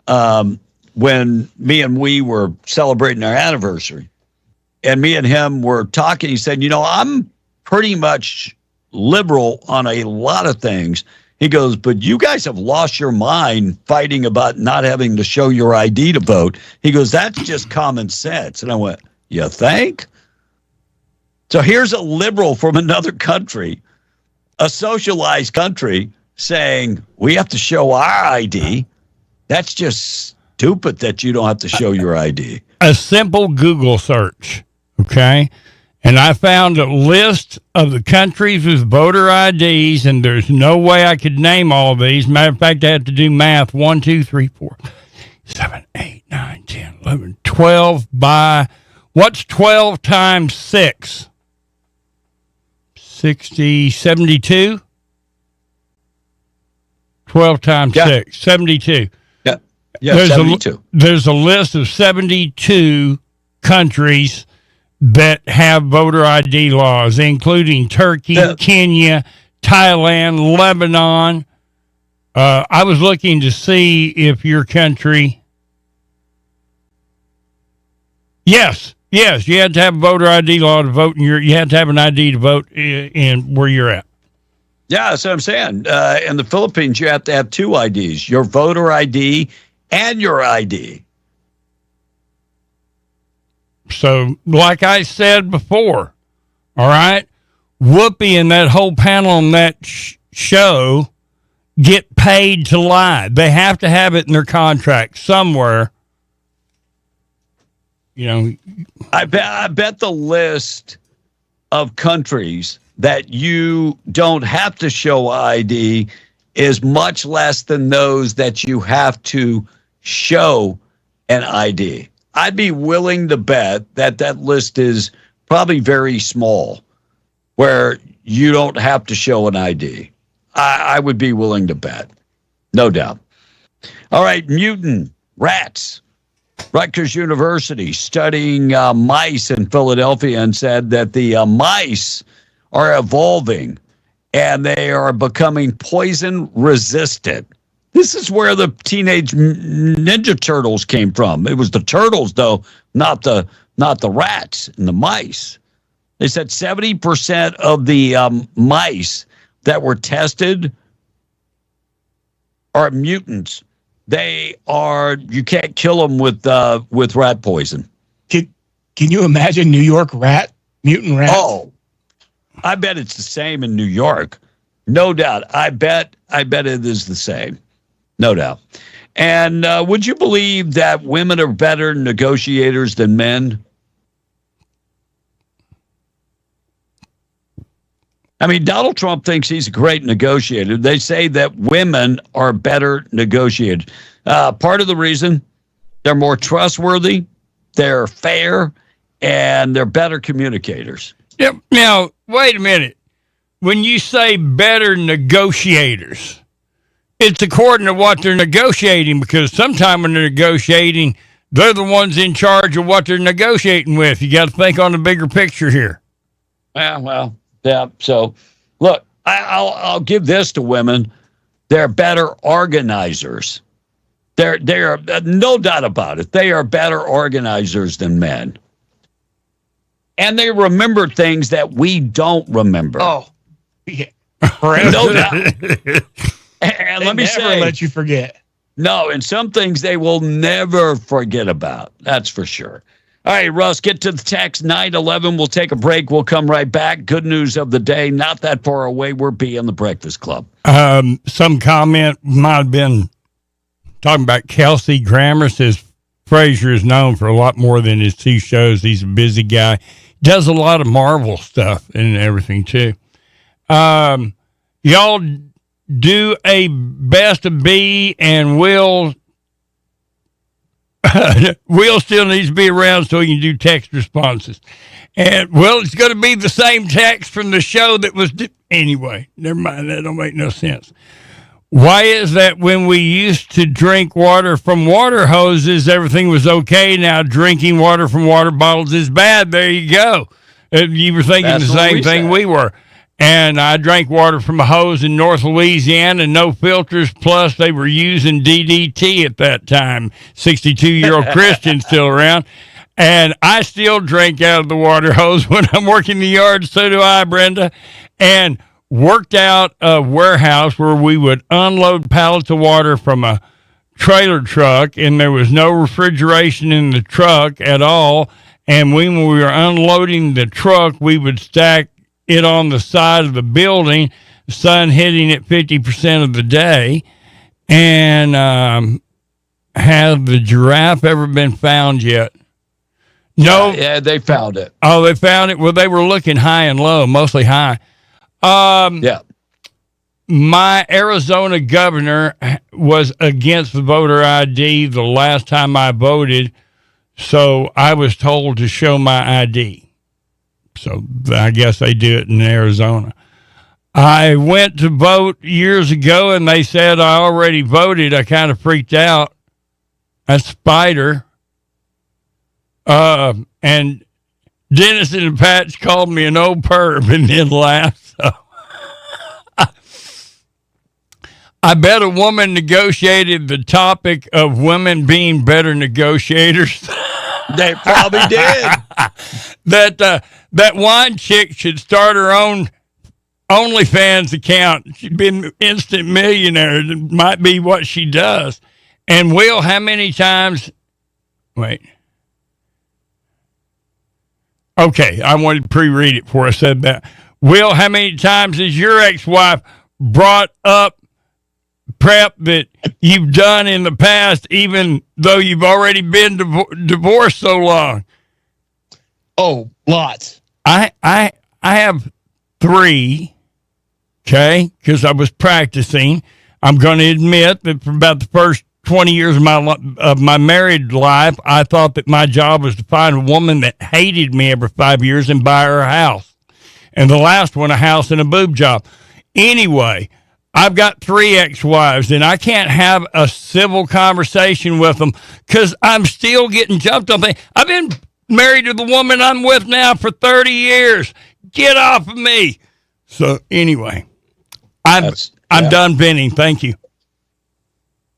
when we were celebrating our anniversary. And me and him were talking. He said, I'm pretty much liberal on a lot of things. He goes, but you guys have lost your mind fighting about not having to show your ID to vote. He goes, that's just common sense. And I went, you think? So here's a liberal from another country, a socialized country, saying we have to show our ID. That's just stupid that you don't have to show your ID. A simple Google search, okay? And I found a list of the countries with voter IDs, and there's no way I could name all of these. Matter of fact, I had to do math. 1, 2, 3, 4, 7, 8, 9, 10, 11, 12 by, what's 12 times 6? 60, 72? 12 times 6, 72. Yeah, there's 72. There's a list of 72 countries that have voter ID laws, including Turkey, Kenya, Thailand, Lebanon. I was looking to see if your country... Yes, you had to have a voter ID law to vote, and you had to have an ID to vote in where you're at. Yeah, that's what I'm saying. In the Philippines, you have to have two IDs, your voter ID and your ID. So, like I said before, all right, Whoopi and that whole panel on that show get paid to lie. They have to have it in their contract somewhere. I bet the list of countries that you don't have to show ID is much less than those that you have to show an ID. I'd be willing to bet that list is probably very small, where you don't have to show an ID. I would be willing to bet, no doubt. All right, mutant rats. Rutgers University studying mice in Philadelphia and said that the mice are evolving and they are becoming poison resistant. This is where the Teenage Ninja Turtles came from. It was the turtles, though, not the rats and the mice. They said 70% of the mice that were tested are mutants. You can't kill them with rat poison. Can you imagine New York mutant rats? Oh, I bet it's the same in New York. No doubt. I bet it is the same. No doubt. And would you believe that women are better negotiators than men? I mean, Donald Trump thinks he's a great negotiator. They say that women are better negotiators. Part of the reason, they're more trustworthy, they're fair, and they're better communicators. Yep. Now, wait a minute. When you say better negotiators, it's according to what they're negotiating, because sometime when they're negotiating, they're the ones in charge of what they're negotiating with. You got to think on the bigger picture here. Well, yeah. So, look, I'll give this to women. They're better organizers. They're no doubt about it. They are better organizers than men. And they remember things that we don't remember. Oh, yeah. No doubt. And let me say, let you forget. No, and some things they will never forget about. That's for sure. All right, Russ, get to the text 911. We'll take a break. We'll come right back. Good news of the day. Not that far away. We're being the Breakfast Club. Some comment might have been talking about Kelsey Grammer. Says Frazier is known for a lot more than his two shows. He's a busy guy. Does a lot of Marvel stuff and everything, too. Y'all do a best of B, and Will still needs to be around so he can do text responses. And, well, it's going to be the same text from the show that was... Anyway, never mind. That don't make no sense. Why is that when we used to drink water from water hoses, everything was okay? Now drinking water from water bottles is bad. There you go. You were thinking That's the what same we thing said. we were. And I drank water from a hose in North Louisiana, no filters. Plus, they were using DDT at that time. 62-year-old Christian still around. And I still drink out of the water hose when I'm working the yard. So do I, Brenda. And worked out a warehouse where we would unload pallets of water from a trailer truck, and there was no refrigeration in the truck at all. And when we were unloading the truck, we would stack it on the side of the building, the sun hitting it 50% of the day. And has the giraffe ever been found yet? No. Yeah, they found it. Oh, they found it? Well, they were looking high and low, mostly high. Yeah. My Arizona governor was against the voter ID the last time I voted, so I was told to show my ID. So I guess they do it in Arizona. I went to vote years ago, and they said I already voted. I kind of freaked out. A spider. And Dennis and Patch called me an old perv and then laughed. So I bet a woman negotiated the topic of women being better negotiators. They probably did. That one chick should start her own OnlyFans account. She'd be an instant millionaire. It might be what she does. And Will, how many times? Wait. Okay, I wanted to pre-read it before I said that. Will, how many times has your ex-wife brought up prep that you've done in the past, even though you've already been divorced so long? Oh, lots. I have 3, okay, because I was practicing. I'm going to admit that for about the first 20 years of my married life, I thought that my job was to find a woman that hated me every 5 years and buy her a house. And the last one, a house and a boob job. Anyway, I've got 3 ex-wives, and I can't have a civil conversation with them because I'm still getting jumped on things. I've been married to the woman I'm with now for 30 years. Get off of me. So anyway, I'm done venting. Thank you.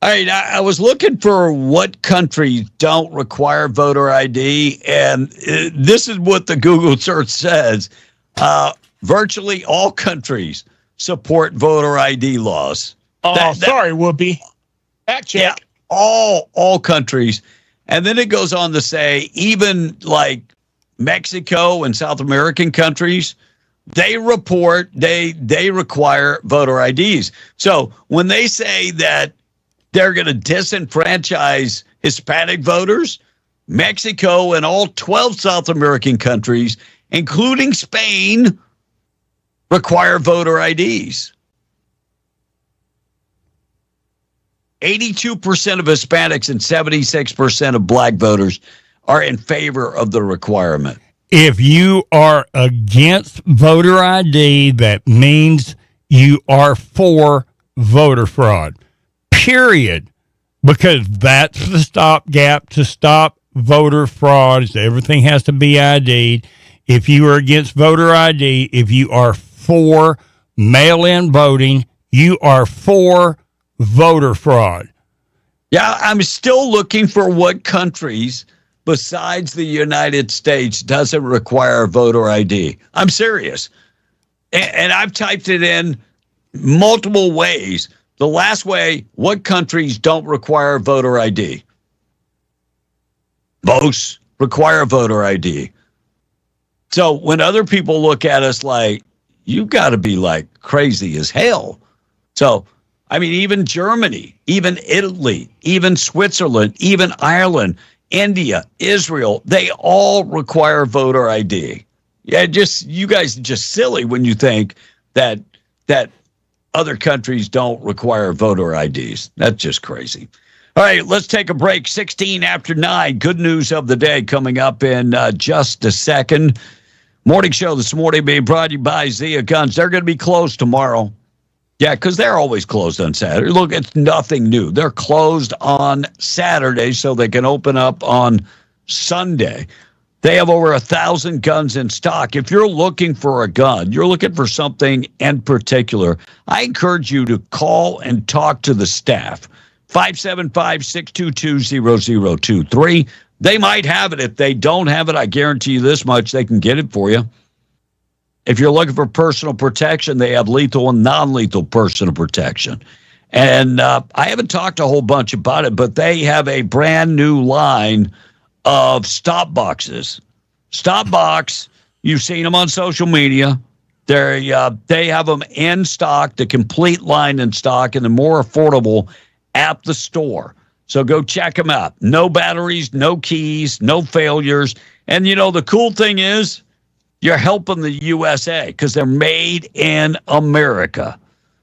All right, I was looking for what countries don't require voter ID, and this is what the Google search says. Virtually all countries support voter ID laws. Oh, sorry, Whoopi. Fact check. Yeah, all countries. And then it goes on to say even like Mexico and South American countries, they require voter IDs. So when they say that they're going to disenfranchise Hispanic voters, Mexico and all 12 South American countries, including Spain, require voter IDs. 82% of Hispanics and 76% of black voters are in favor of the requirement. If you are against voter ID, that means you are for voter fraud. Period. Because that's the stopgap to stop voter fraud. Everything has to be ID'd. If you are against voter ID, if you are for mail-in voting, you are for voter fraud. Yeah, I'm still looking for what countries besides the United States doesn't require voter ID. I'm serious. And I've typed it in multiple ways. The last way, what countries don't require voter ID? Most require voter ID. So when other people look at us like, you got to be like crazy as hell. So, I mean, even Germany, even Italy, even Switzerland, even Ireland, India, Israel, they all require voter ID. Yeah, you guys are just silly when you think that other countries don't require voter IDs. That's just crazy. All right, let's take a break. 16 after 9. Good news of the day coming up in just a second. Morning show this morning being brought to you by Zia Guns. They're going to be closed tomorrow. Yeah, because they're always closed on Saturday. Look, it's nothing new. They're closed on Saturday so they can open up on Sunday. They have over 1,000 guns in stock. If you're looking for a gun, you're looking for something in particular, I encourage you to call and talk to the staff. 575-622-0023. They might have it. If they don't have it, I guarantee you this much, they can get it for you. If you're looking for personal protection, they have lethal and non-lethal personal protection. And I haven't talked a whole bunch about it, but they have a brand new line of stop boxes. Stop box, you've seen them on social media. They have them in stock, the complete line in stock, and they're more affordable at the store. So go check them out. No batteries, no keys, no failures. And, you know, the cool thing is, you're helping the USA because they're made in America.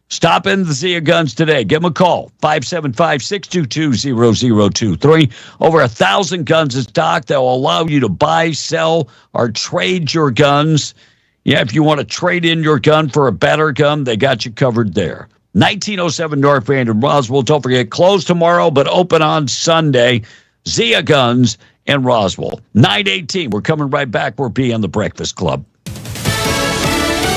Stop in the Zia Guns today. Give them a call, 575-622-0023. Over 1,000 guns in stock that will allow you to buy, sell, or trade your guns. Yeah, if you want to trade in your gun for a better gun, they got you covered there. 1907 North Van in Roswell. Don't forget, closed tomorrow, but open on Sunday. Zia Guns in Roswell. 9:18. We're coming right back. We're being the Breakfast Club.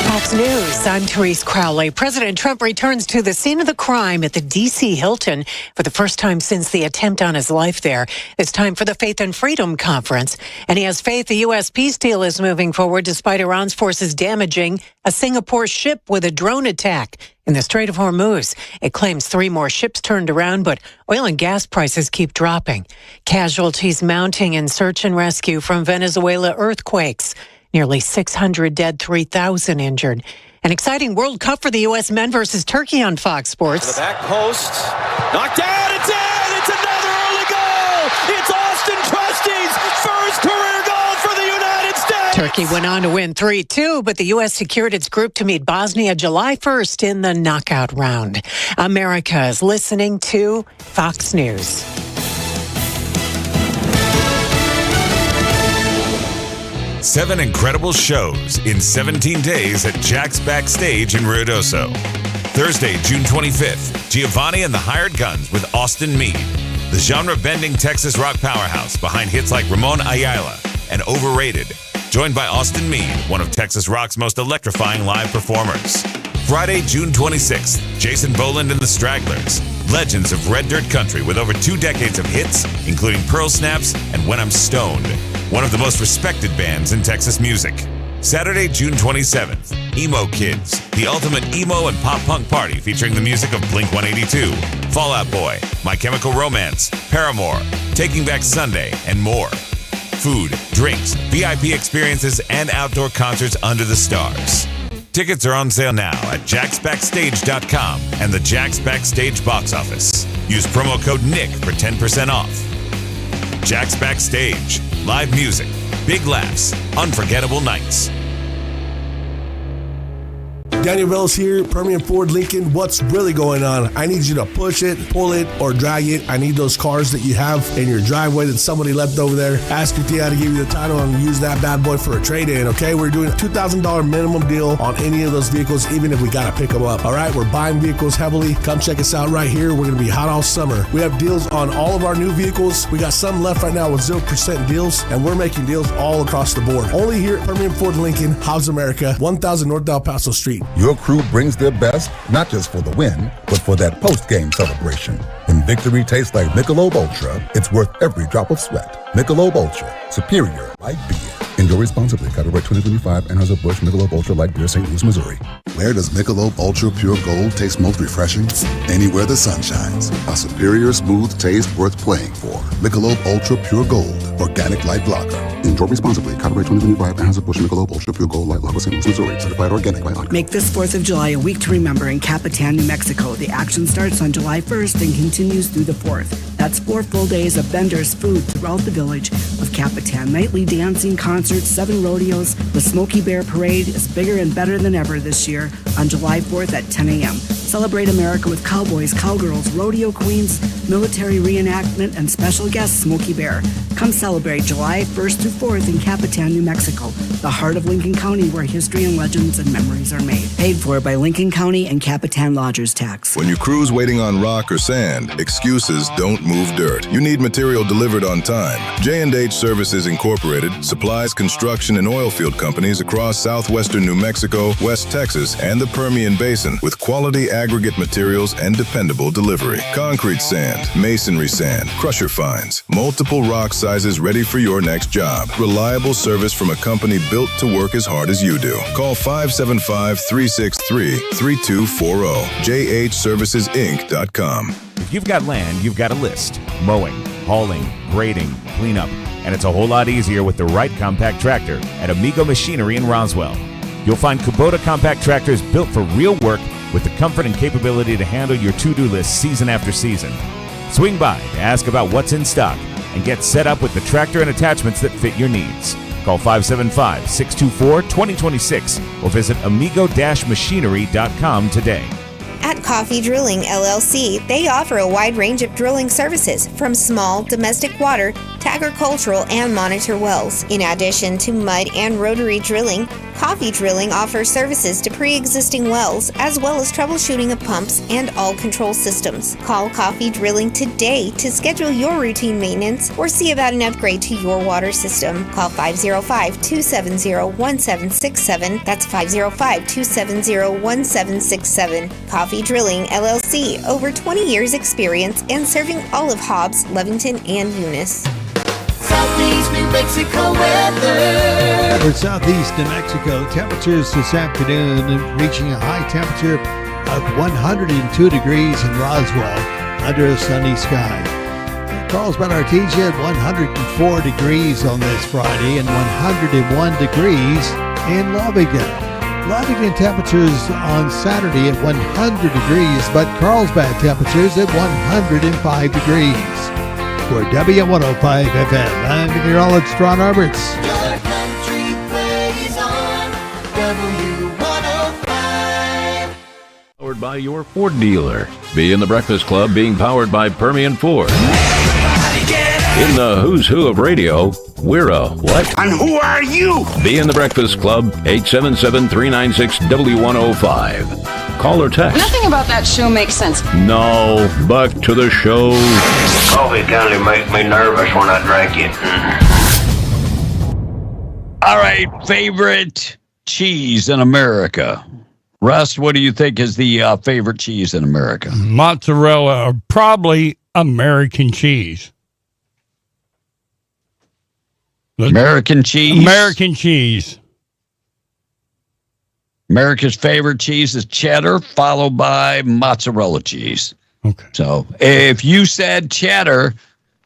Fox News, I'm Therese Crowley. President Trump returns to the scene of the crime at the D.C. Hilton for the first time since the attempt on his life there. It's time for the Faith and Freedom Conference, and he has faith the U.S. peace deal is moving forward despite Iran's forces damaging a Singapore ship with a drone attack in the Strait of Hormuz. It claims 3 more ships turned around, but oil and gas prices keep dropping. Casualties mounting in search and rescue from Venezuela earthquakes. Nearly 600 dead, 3,000 injured. An exciting World Cup for the U.S. men versus Turkey on Fox Sports. To the back post. Knocked down. It's in. It's another early goal. It's Austin Trusty's first career goal for the United States. Turkey went on to win 3-2, but the U.S. secured its group to meet Bosnia July 1st in the knockout round. America is listening to Fox News. Seven incredible shows in 17 days at Jack's Backstage in Ruidoso. Thursday, June 25th, Giovanni and the Hired Guns with Austin Meade, the genre-bending Texas rock powerhouse behind hits like Ramon Ayala and Overrated, joined by Austin Meade, one of Texas rock's most electrifying live performers. Friday, June 26th, Jason Boland and the Stragglers, legends of Red Dirt Country with over 2 decades of hits, including Pearl Snaps and When I'm Stoned, one of the most respected bands in Texas music. Saturday, June 27th, Emo Kids, the ultimate emo and pop-punk party featuring the music of Blink-182, Fall Out Boy, My Chemical Romance, Paramore, Taking Back Sunday, and more. Food, drinks, VIP experiences, and outdoor concerts under the stars. Tickets are on sale now at jacksbackstage.com and the Jack's Backstage box office. Use promo code NICK for 10% off. Jack's Backstage. Live music, big laughs, unforgettable nights. Daniel Velos here, Permian Ford Lincoln. What's really going on? I need you to push it, pull it, or drag it. I need those cars that you have in your driveway that somebody left over there. Ask your tia to give you the title and use that bad boy for a trade-in, okay? We're doing a $2,000 minimum deal on any of those vehicles, even if we got to pick them up, all right? We're buying vehicles heavily. Come check us out right here. We're going to be hot all summer. We have deals on all of our new vehicles. We got some left right now with 0% deals, and we're making deals all across the board. Only here at Permian Ford Lincoln, Hobbs America, 1000 North El Paso Street. Your crew brings their best, not just for the win, but for that post-game celebration. When victory tastes like Michelob Ultra, it's worth every drop of sweat. Michelob Ultra, superior light beer. Enjoy responsibly. Copyright 2025, Anheuser-Busch Michelob Ultra Light Beer, St. Louis, Missouri. Where does Michelob Ultra Pure Gold taste most refreshing? Anywhere the sun shines. A superior smooth taste worth playing for. Michelob Ultra Pure Gold, organic light lager. Enjoy responsibly. Copyright 2025, Anheuser-Busch Michelob Ultra Pure Gold Light Lager, St. Louis, Missouri. Certified organic by Lager. Make this 4th of July a week to remember in Capitan, New Mexico. The action starts on July 1st and continues through the 4th. That's 4 full days of vendors' food throughout the village of Capitan. Nightly dancing, concerts, 7 rodeos. The Smoky Bear Parade is bigger and better than ever this year on July 4th at 10 a.m. Celebrate America with cowboys, cowgirls, rodeo queens, military reenactment, and special guest Smoky Bear. Come celebrate July 1st through 4th in Capitan, New Mexico, the heart of Lincoln County where history and legends and memories are made. Paid for by Lincoln County and Capitan Lodgers Tax. When you cruise waiting on rock or sand, excuses don't move dirt. You need material delivered on time. J&H Services Incorporated supplies construction and oil field companies across southwestern New Mexico, West Texas, and the Permian Basin with quality aggregate materials and dependable delivery. Concrete sand, masonry sand, crusher fines, multiple rock sizes ready for your next job. Reliable service from a company built to work as hard as you do. Call 575-363-3240. jhservicesinc.com. If you've got land, you've got a list. Mowing, hauling, grading, cleanup, and it's a whole lot easier with the right compact tractor at Amigo Machinery in Roswell. You'll find Kubota compact tractors built for real work with the comfort and capability to handle your to-do list season after season. Swing by to ask about what's in stock and get set up with the tractor and attachments that fit your needs. Call 575-624-2026 or visit amigo-machinery.com today. At Coffee Drilling LLC, they offer a wide range of drilling services from small domestic water to agricultural and monitor wells. In addition to mud and rotary drilling, Coffee Drilling offers services to pre-existing wells as well as troubleshooting of pumps and all control systems. Call Coffee Drilling today to schedule your routine maintenance or see about an upgrade to your water system. Call 505-270-1767. That's 505-270-1767. Coffee Drilling LLC, over 20 years experience and serving all of Hobbs, Lovington, and Eunice. Southeast New Mexico weather. For Southeast New Mexico, temperatures this afternoon reaching a high temperature of 102 degrees in Roswell under a sunny sky. Carlsbad Artesia at 104 degrees on this Friday and 101 degrees in Lovington. Lovington temperatures on Saturday at 100 degrees, but Carlsbad temperatures at 105 degrees. For W105 FM, I'm meteorologist Ron Roberts. Your country plays on W105. Powered by your Ford dealer. Be in the Breakfast Club being powered by Permian Ford. In the who's who of radio, we're a what? And who are you? Be in the Breakfast Club, 877-396-W105. Call or text. Nothing about that show makes sense. No, back to the show. Coffee kind of makes me nervous when I drink it. All right, favorite cheese in America. Russ, what do you think is the favorite cheese in America? Mozzarella, or probably American cheese. American cheese? American cheese. America's favorite cheese is cheddar, followed by mozzarella cheese. Okay. So if you said cheddar,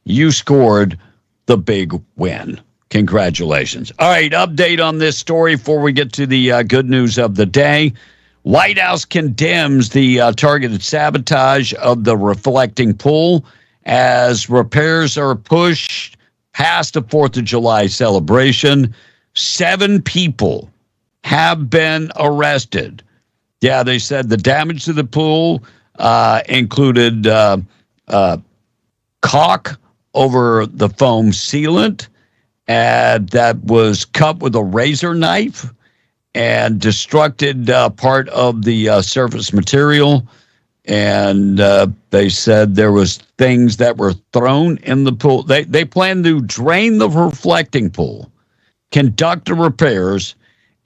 you scored the big win. Congratulations. All right, update on this story before we get to the good news of the day. White House condemns the targeted sabotage of the reflecting pool as repairs are pushed past the 4th of July celebration. 7 people have been arrested. Yeah, they said the damage to the pool included caulk over the foam sealant that was cut with a razor knife and destructed part of the surface material. And they said there was things that were thrown in the pool. They plan to drain the reflecting pool, conduct the repairs,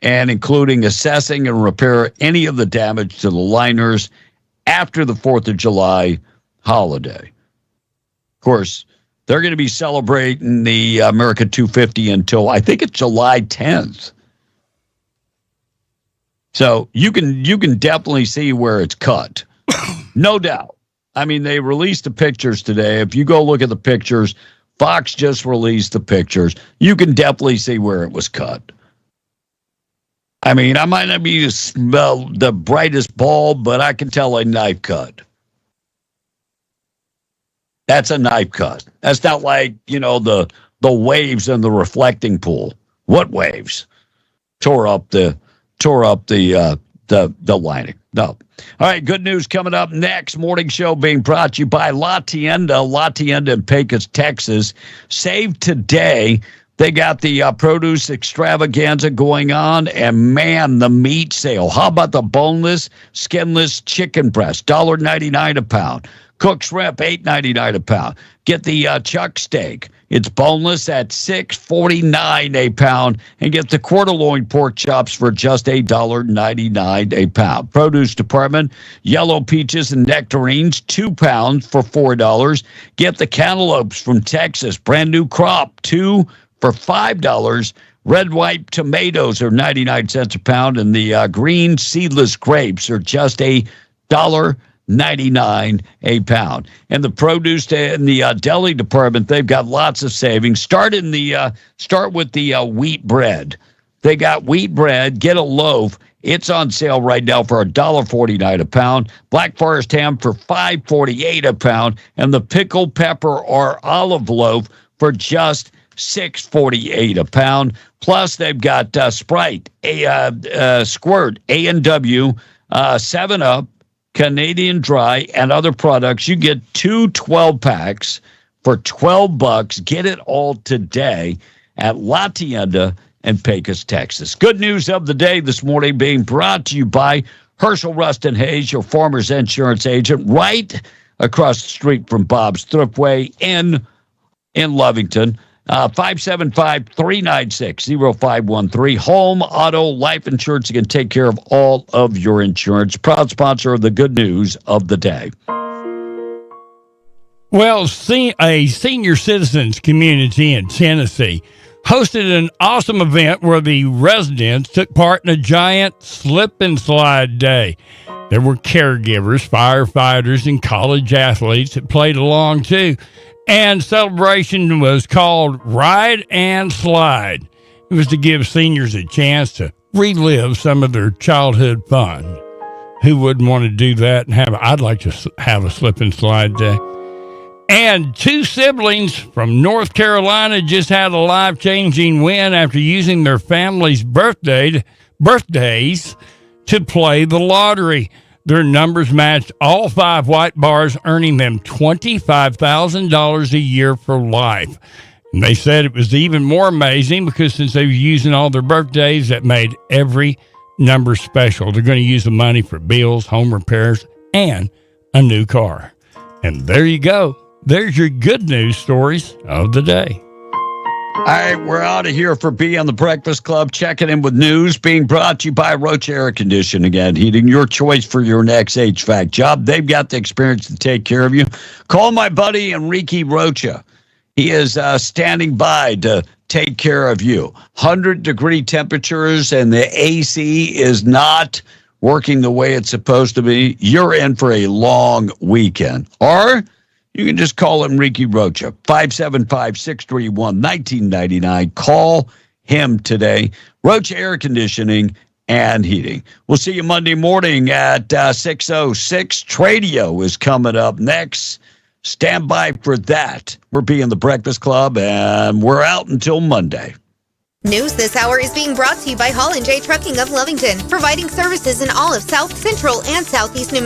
and including assessing and repair any of the damage to the liners after the 4th of July holiday. Of course, they're going to be celebrating the America 250 until I think it's July 10th. So you can definitely see where it's cut. No doubt. I mean, they released the pictures today. If you go look at the pictures, Fox just released the pictures. You can definitely see where it was cut. I mean, I might not be the brightest bulb, but I can tell a knife cut. That's a knife cut. That's not like, the waves in the reflecting pool. What waves? Tore up the lining. No. All right, good news coming up next. Morning show being brought to you by La Tienda. La Tienda in Pecos, Texas. Save today. They got the produce extravaganza going on, and man, the meat sale. How about the boneless, skinless chicken breast? $1.99 a pound. Cooked shrimp, $8.99 a pound. Get the chuck steak. It's boneless at $6.49 a pound. And get the quarter loin pork chops for just $8.99 a pound. Produce department, yellow peaches and nectarines, 2 pounds for $4. Get the cantaloupes from Texas, brand new crop, 2 for $5. Red white tomatoes are 99 cents a pound. And the green seedless grapes are just $1.99 a pound. And the produce in the deli department, they've got lots of savings. Start with the wheat bread. They got wheat bread. Get a loaf. It's on sale right now for $1.49 a pound. Black Forest ham for $5.48 a pound, and the pickled pepper or olive loaf for just $6.48 a pound. Plus, they've got Sprite, Squirt, A&W, 7-Up, Canadian Dry, and other products. You get 2 12-packs for $12. Get it all today at La Tienda in Pecos, Texas. Good news of the day this morning being brought to you by Herschel Rustin Hayes, your Farmers Insurance agent, right across the street from Bob's Thriftway in Lovington. 575-396-0513. Home, auto, life insurance. You can take care of all of your insurance. Proud sponsor of the good news of the day. Well, a senior citizens community in Tennessee hosted an awesome event where the residents took part in a giant slip and slide day. There were caregivers, firefighters, and college athletes that played along too. And celebration was called Ride and Slide. It was to give seniors a chance to relive some of their childhood fun. Who wouldn't want to do that? And I'd like to have a slip and slide day. And 2 siblings from North Carolina just had a life-changing win after using their family's birthdays to play the lottery. Their numbers matched all 5 white bars, earning them $25,000 a year for life. And they said it was even more amazing because since they were using all their birthdays, that made every number special. They're going to use the money for bills, home repairs, and a new car. And there you go. There's your good news stories of the day. All right, we're out of here for B on the Breakfast Club. Checking in with news being brought to you by Roach Air Conditioning and Heating, your choice for your next HVAC job. They've got the experience to take care of you. Call my buddy Enrique Rocha. He is standing by to take care of you. 100-degree temperatures and the AC is not working the way it's supposed to be. You're in for a long weekend. Or you can just call Enrique Rocha, 575-631-1999. Call him today. Rocha Air Conditioning and Heating. We'll see you Monday morning at 6:06. Tradio is coming up next. Stand by for that. We're being the Breakfast Club, and we're out until Monday. News this hour is being brought to you by Hall & J Trucking of Lovington, providing services in all of South Central and Southeast New Mexico.